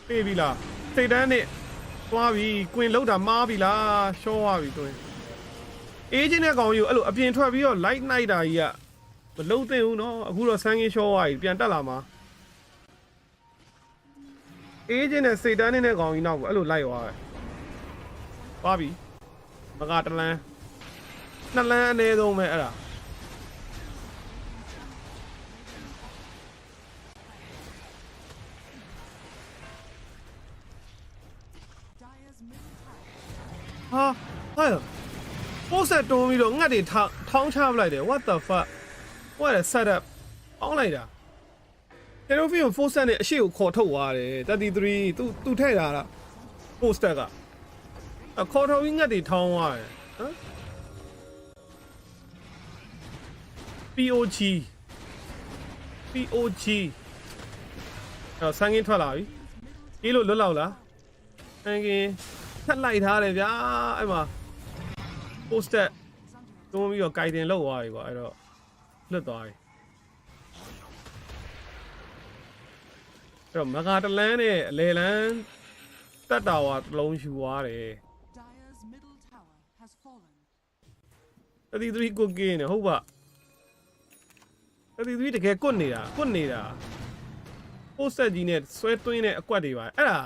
ပြေးပြီလားစိတ်တန်းနဲ့သွားပြီကွင်လောက်တာမားပြီလားရှော့သွားပြီတွင်အေးချင်းတဲ့ကောင်ကြီးကိုအဲ့လိုအပြင်ထွက်ပြီးတော့ light night တာကြီးကမလုံးသိဘူးနော်အခုတော့ဆန်းကင်းရှော့သွားပြီပြန်တက်လာမှာအေးချင်းနဲ့စိတ်တန်းနဲ့ကောင်ကြီးနောက်ကိုအဲ့လိုလိုက်သွားတယ်သွားပြီမကတလန်း2လန်းအနည်းဆုံးပဲအဲ့ဒါဟာ ဟာပိုးဆက်တွန်းပြီးတော့ငတ်တွေထောင်းချပလိုက်တယ် what the fuck what a setup အောင်းလိုက်တာကျွန်တော်ဖီကို4 set နဲ့အရှိကိုခေါ်ထုတ်သွားတယ်33သူထည့်တာလား post set ကခေါ်ထုတ်ပြီးငတ်တွေထောင်းသွားတယ်ဟမ် POG ဆန်းကင်းထွက်လာပြီအေးလို့လွတ်လောက်လားဆန်းကင်းထက်လိုက်ထားတယ်ဗျာအဲ့မှာ post set တွန်းပြီးတော့ guiding လောက်သွားပြီကွာအဲ့တော့လွတ်သွားပြီအဲ့တော့မဂါတလန်းနဲ့အလေလန်းတက်တာဝါတစ်လုံးယူသွားတယ် Dire's middle tower has fallen. 33ကိုကင်းနေဟုတ်ပါ33တကယ်ကွတ်နေတာ post set ကြီးနဲ့ဆွဲသွင်းတဲ့အကွက်တွေပါအဲ့ဒါ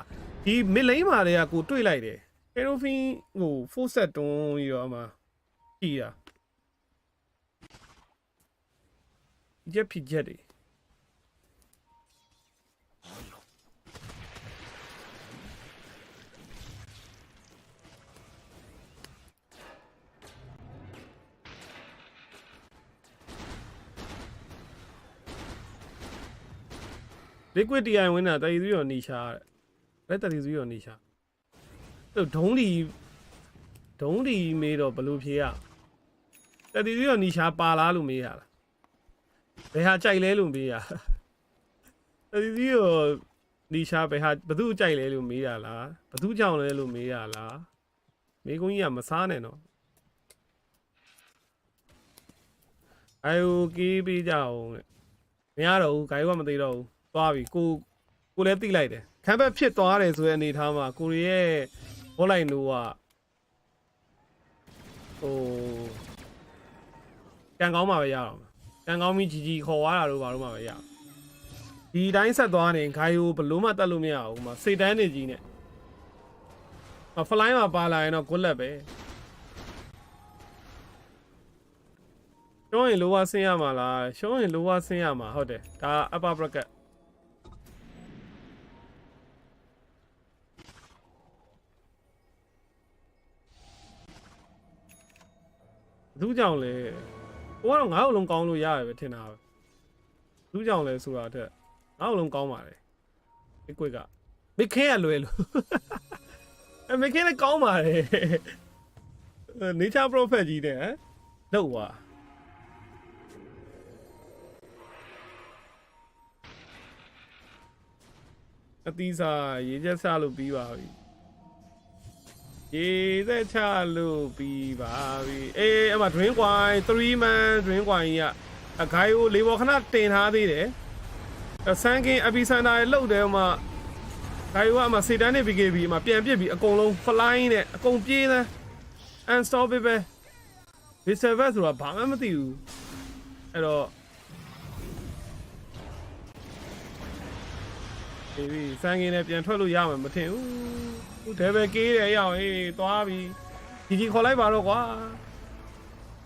ဒီ mid lane မှာတည်းကကိုတွေ့လိုက်တယ် Herofin ဟို post set တွန်းပြီးတော့အမှကြည်တာရက်ဖြစ်ချက်တွေliquid TI ဝင်တာ33ရောနေရှာတဲ့33ရောနေရှာသူဒုံးဒီမေးတော့ဘလို့ဖြေရ33ရောနေရှာပါလားလို့မေးရလားဘယ်ဟာကြိုက်လဲလို့မေးရ33ရောနေရှာဘယ်သူကြိုက်လဲလို့မေးရလားဘသူကြောင့်လဲလို့မေးရလားမေးကုန်းကြီးကမစားနဲ့နော်IOK ပေးကြအောင်တဲ့မရတော့ဘူးဂိုင်းကမသိတော့ဘူးသွားပြီကိုလည်းသိလိုက်တယ်ခံဘက်ဖြစ်သွားတယ်ဆိုတဲ့အနေထားမှာကိုရီရဲ့ဘောလိုက်လို့ကဟိုကံကောင်းမှာပဲရအောင်ကံကောင်းပြီးကြီးခေါ်သွားတာလို့ဘာလို့မှပဲရအောင်ဒီတိုင်းဆက်သွားနေဂိုင်းကိုဘလို့မှတတ်လို့မရဘူးမှာစိတ်တန်းနေကြီးနဲ့ဖလိုင်းမှာပါလာရင်တော့ကိုလက်ပဲရှုံးရင်လိုဝဆင်းရမှာလားရှုံးရင်လိုဝဆင်းရမှာဟုတ်တယ်ဒါ UpperBracketသူကြောင့်လေကိုကတော့ငါ့အလုံးကောင်းလို့ရတယ်ပဲထင်တာပဲသူကြောင့်လေဆိုတာတဲ့ငါ့အလုံးကောင်းပါတယ်ဒီကွက်ကမိခင်းရလွယ်လို့မိခင်းလည်းကောင်းပါတယ် nature prophet ကြီးတဲ့လောက်ပါအသီးစားရေချက်စားလို့ပြီးပါပြီရေသက်ချလို့ပြီးပါပြီအေးအမ drink wine 3 man drink wine ကြီးကအဂိုင်းကိုလေပေါ်ခဏတင်ထားသေးတယ်ဆန်းကင်း epicenter ရဲ့လှုပ်တယ်မှာဂိုင်းကအမစေတန်းနေ BKB အမပြန်ပြစ်ပြီးအကုန်လုံး flying နဲ့အကုန်ပြေးသန်း unstoppable reserve ဆိုတာဘာမှမသိဘူးအဲ့တော့ဒီဆန်းကင်းနဲ့ပြန်ထွက်လို့ရမှာမထင်ဘူးဒဲဘယ်ကေးတယ်ရအောင်ဟေးသွားပြီကြီးခေါ်လိုက်ပါတော့ကွာ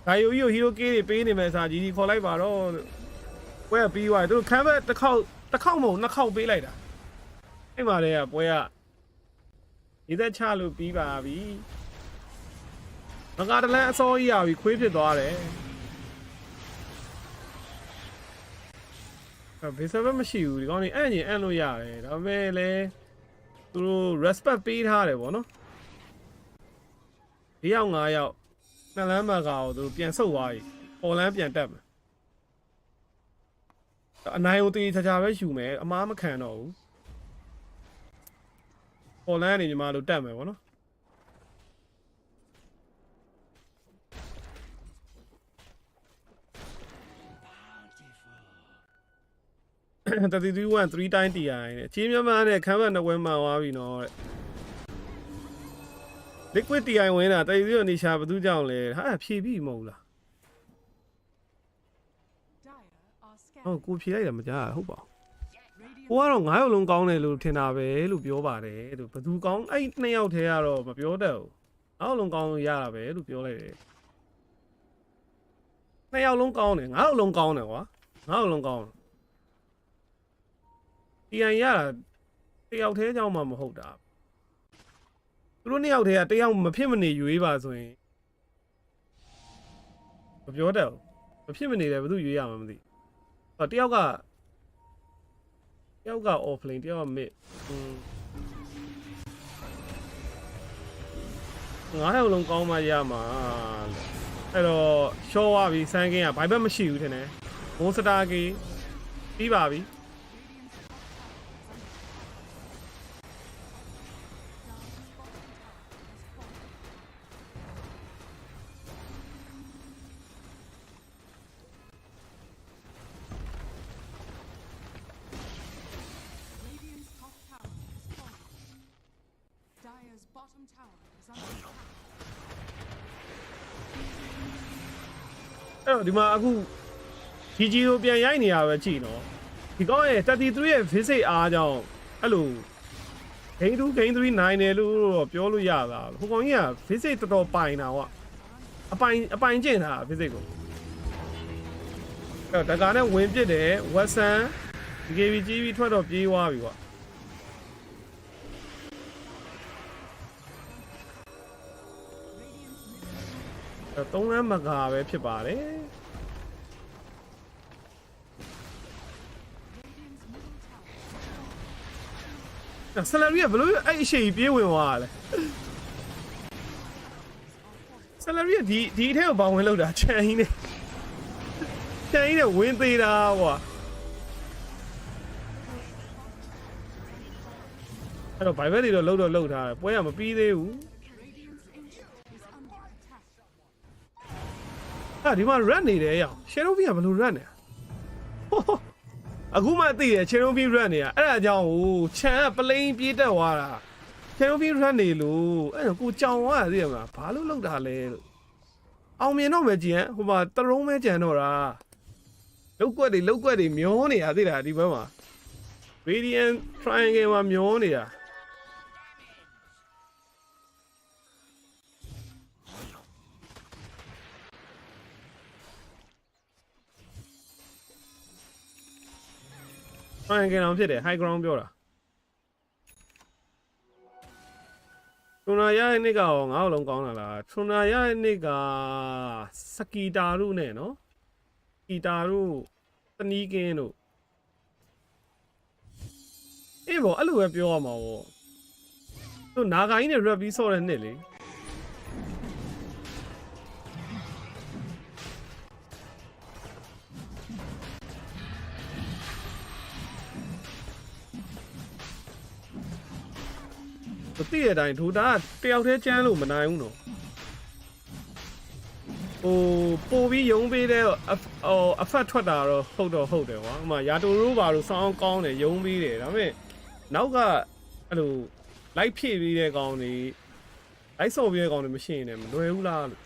ဂိုင်ယိုဟီရိုကေးတွေပေးနေမယ်စာကြီးခေါ်လိုက်ပါတော့ပွဲကပြီးသွားတယ်သူတို့ခမ်းဘက်တစ်ခေါက်မဟုတ်နှစ်ခေါက်ပေးလိုက်တာအဲ့မှာတည်းကပွဲကဒီသက်ချလို့ပြီးပါပြီမကတလန်းအစောကြီးရပြီခွေးဖြစ်သွားတယ်ဘေးဆပ်မရှိဘူးဒီကောင်းနေအဲ့ရင်အန်လို့ရတယ်ဒါပေမဲ့လည်းသူတို့ respect ပေးထားတယ်ဗောနော်၄ယောက်5ယောက်နှစ်လမ်းမကာကိုသူတို့ပြန်ဆုတ်သွားပြီပေါ်လန်းပြန်တက်မယ်အနိုင်ကိုတေးချာချာပဲယူမယ်အမားမခံတော့ဘူးပေါ်လန်းကနေညီမတို့တက်မယ်ဗောနော်33 3 တိုင်း TI နဲ့အချင်းမြန်မာနဲ့ခမ်းဘက်နှစ်ဝဲမှန်သွားပြီနော်တဲ့ liquid TI ဝင်တာ33နေရှာဘသူကြောင့်လဲဟာဖြေပြီမဟုတ်လားဟုတ်ကိုဖြေလိုက်တာမကြားဟုတ်ပါဘူးကိုကတော့9ယောက်လုံးကောင်းတယ်လို့ထင်တာပဲလို့ပြောပါတယ်သူဘသူကောင်းအဲ့2ယောက်ထဲကတော့မပြောတတ်ဘူး9ယောက်လုံးကောင်းလို့ရတာပဲလို့ပြောလိုက်တယ်2ယောက်လုံးကောင်းတယ်9ယောက်လုံးကောင်းတယ်ကွာ9ယောက်လုံးကောင်းTI ရတာတယောက်သေးကြောင်းမှမဟုတ်တာ သူတို့နှစ်ယောက်တည်းကတယောက်မဖြစ်မနေရွေးပါဆိုရင်မပြောတတ်ဘူးမဖြစ်မနေလည်းဘယ်သူရွေးရမှာမသိဘူးတယောက်က off lane တယောက်က mid ငါးယောက်လုံးကောင်းမှရမှာအဲ့တော့ရှော့သွားပြီစမ်းကင်းကဘာဘက်မရှိဘူးထင်တယ်ဘုံစတာကီပြီးပါပြီ Radiant's top tower has fallen. Dire's bottom tower is under attack. အဲ့တော့ဒီမှာအခု GG ကိုပြန်ရိုက်နေရပဲကြည့်နော်ဒီကောင်းရဲ့33ရဲ့ visit အားကြောင့်အဲ့လို game 2 game 3 9တယ်လို့တော့ပြောလို့ရတာဟိုကောင်ကြီးက visit တော်တော်ပိုင်တာကွာအပိုင်ကျင့်တာ visit ကိုအဲ့တော့တကာနဲ့ဝင်ပစ်တယ် Watson DKB ကြီးပြီးထွက်တော့ပြေးသွားပြီကွာ3လမ်းမကာပဲဖြစ်ပါတယ် salary ကဘလို့အဲ့အရှိန်ပြေးဝင်သွားလဲ salary ကဒီအထက်ကိုဘောင်ဝင်လောက်တာချန်ကြီးနဲ့ဝင်သေးတာကွာအဲ့တော့ Bible တွေတော့လှုပ်ထားတယ်ပွဲကမပြီးသေးဘူး ဒီမှာ run နေတယ်ရော Chernobyl ကဘယ်လို run နေအခုမှသိတယ် Chernobyl run နေတာအဲ့ဒါကြောင့်ဟိုခြံကပလိန်ပြေးတက်သွားတာ Chernobyl run နေလို့အဲ့တော့ကိုကြောင်သွားသိရမလားဘာလို့လောက်တာလဲလို့အောင်မြင်တော့မယ်ကြည်ဟိုမှာတရုံးမဲကြံတော့တာလောက်ကွက်တွေမျောနေတာသိလားဒီဘက်မှာ Radiant Triangle မှာမျောနေတာTriangle အောင်ဖြစ်တယ် high ground ပြောတာTundra ရတဲ့နေ့ကရောငါ့လုံးကောင်းတာလား Tundra ရတဲ့နေ့ကစကီတာတို့နဲ့နော်စကီတာတို့တနီးကင်းတို့အေးဘောအဲ့လိုပဲပြောရမှာပေါ့သူနာဂိုင်းနဲ့ rap ပြီးဆော့တဲ့နှစ်လေသိရတိုင်းဒူတာတယောက်တည်းကျန်းလို့မနိုင်ဘူးနော်ဟိုပို့ပြီးယုံပေးတဲ့အဖက်ထွက်တာတော့ဟုတ်တယ်ကွာဥမာယာတိုရိုးပါလို့စောင်းကောင်းတယ်ယုံပေးတယ်ဒါပေမဲ့နောက်ကအဲ့လိုလိုက်ဖြည့်ပြီးတဲ့ကောင်တွေလိုက်ဆော့ပြီးတဲ့ကောင်တွေမရှိရင်လည်းမလွယ်ဘူးလားလို့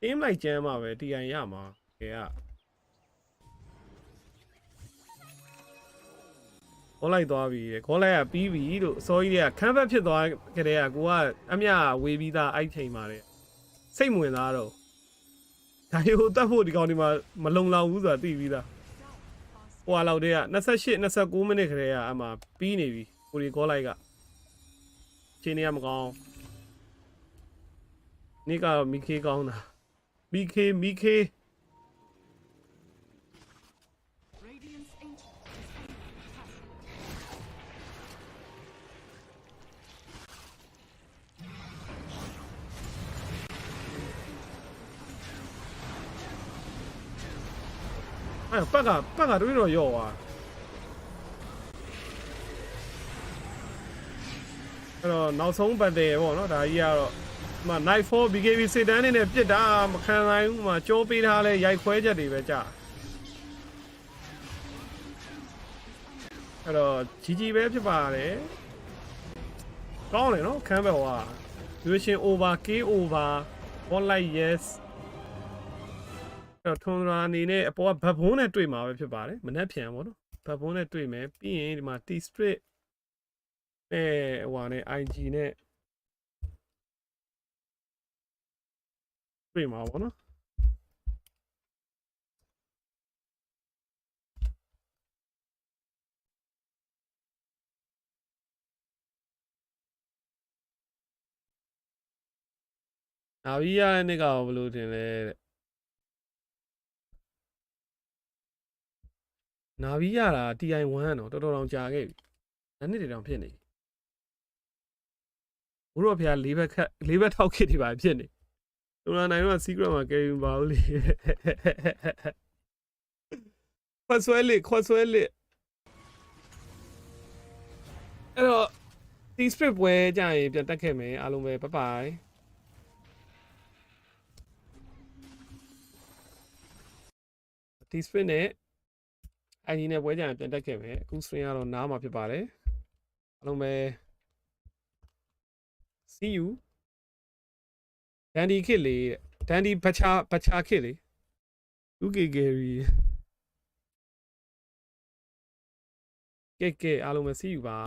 အင်းလိုက်ကျန်းမှာပဲ TI ရမှာကဲကခေါ်လိုက်သွားပြီခေါ်လိုက်ကပြီးပြီလို့အစောကြီးတွေကခန်းဘက်ဖြစ်သွားကြတဲ့ကကိုကအမြဝေးပြီးသားအဲ့ချိန်မှာတဲ့စိတ်ဝင်သားတော့ဒါရိုးတတ်ဖို့ဒီကောင်ဒီမှာမလုံလောက်ဘူးဆိုတာသိပြီးသားဟိုလောက်တည်းက28 29မိနစ်ခရေကအမှပြီးနေပြီကိုဒီခေါ်လိုက်ကချိန်နေရမကောင်းနေ့ကမီခေကောင်းတာမီခေ Radiant's ancient is under attack. အဲ့ပတ်ကတွေးတော့ရော့သွားအဲ့တော့နောက်ဆုံးပတ်တယ်ပေါ့နော်ဒါကြီးကတော့ဒီမှာ night 4 BKB စစ်တန်းနဲ့ပြစ်တာမခံနိုင်ဘူးမှာကြောပေးထားလဲရိုက်ခွဲချက်တွေပဲကြာအဲ့တော့ GG ပဲဖြစ်ပါတယ်ကောင်းတယ်နော်ခန်းဘက်ဟွာ duration over k over one light yes အဲ့တော့ Tundra အနေနဲ့အပေါ်ကဘတ်ဘုံးနဲ့တွေ့မှာပဲဖြစ်ပါတယ်မနှက်ဖြန်ပေါ့နော်ဘတ်ဘုံးနဲ့တွေ့မယ်ပြီးရင်ဒီမှာ T strip နဲ့ဟိုနဲ့ IG နဲ့တွေ့မှာပေါ့နော် နာဗီရတဲ့နေ့ကဘယ်လိုတင်လဲတဲ့နာဗီရတာ TI1 တော့တော်တော်ကြာခဲ့ပြီနှစ်နှစ်တောင်ဖြစ်နေဘုရောဖျား၄ဘက်ထောက်ခစ်တွေပါဖြစ်နေတော်လာနိုင်တော့ secret မှာ carry မပါဘူးလေခွတ်ဆွဲလက်အဲ့တော့ဒီ script ပွဲကြရင်ပြန်တက်ခဲ့မယ်အားလုံးပဲbye byeဒီ script နဲ့အိုင်ဒီနဲ့ပွဲကြရင်ပြန်တက်ခဲ့မယ်အခု string ကတော့နားမှာဖြစ်ပါတယ်အားလုံးပဲ see you ဒန်ဒီခစ်လေဒန်ဒီဘချာခစ်လေUK Gary ကဲအားလုံးပဲ see you ပါ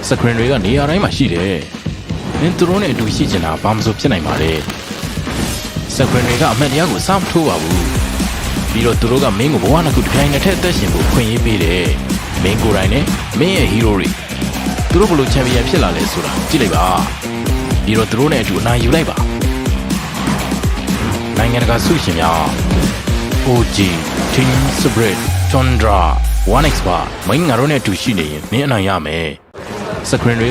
screen တွေကနေရာတိုင်းမှာရှိတယ်နင်သူတို့နဲ့အတူရှိချင်တာဘာမှမဆိုဖြစ်နိုင်ပါလေscreen တွေကအမှန်တရားကိုစောင့်ထိုးပါဘူးပြီးတော့သူတို့ကမင်းကိုဘဝနှစ်ခုတစ်ပြိုင်နက်တည်းအသက်ရှင်ဖို့ခွင့်ရေးပေးတယ်မင်းကိုယ်တိုင်နဲ့မင်းရဲ့ hero တွေသူတို့ဘလို့ချန်ပီယံဖြစ်လာလဲဆိုတာကြည့်လိုက်ပါပြီးတော့သူတို့နဲ့အတူအနိုင်ယူလိုက်ပါနိုင်ငံတကာဆုရှင်များ OG Team Spirit Tundra 1x ပါမင်းငါတို့နဲ့အတူရှိနေရင်မင်းအနိုင်ရမယ်screen တွေက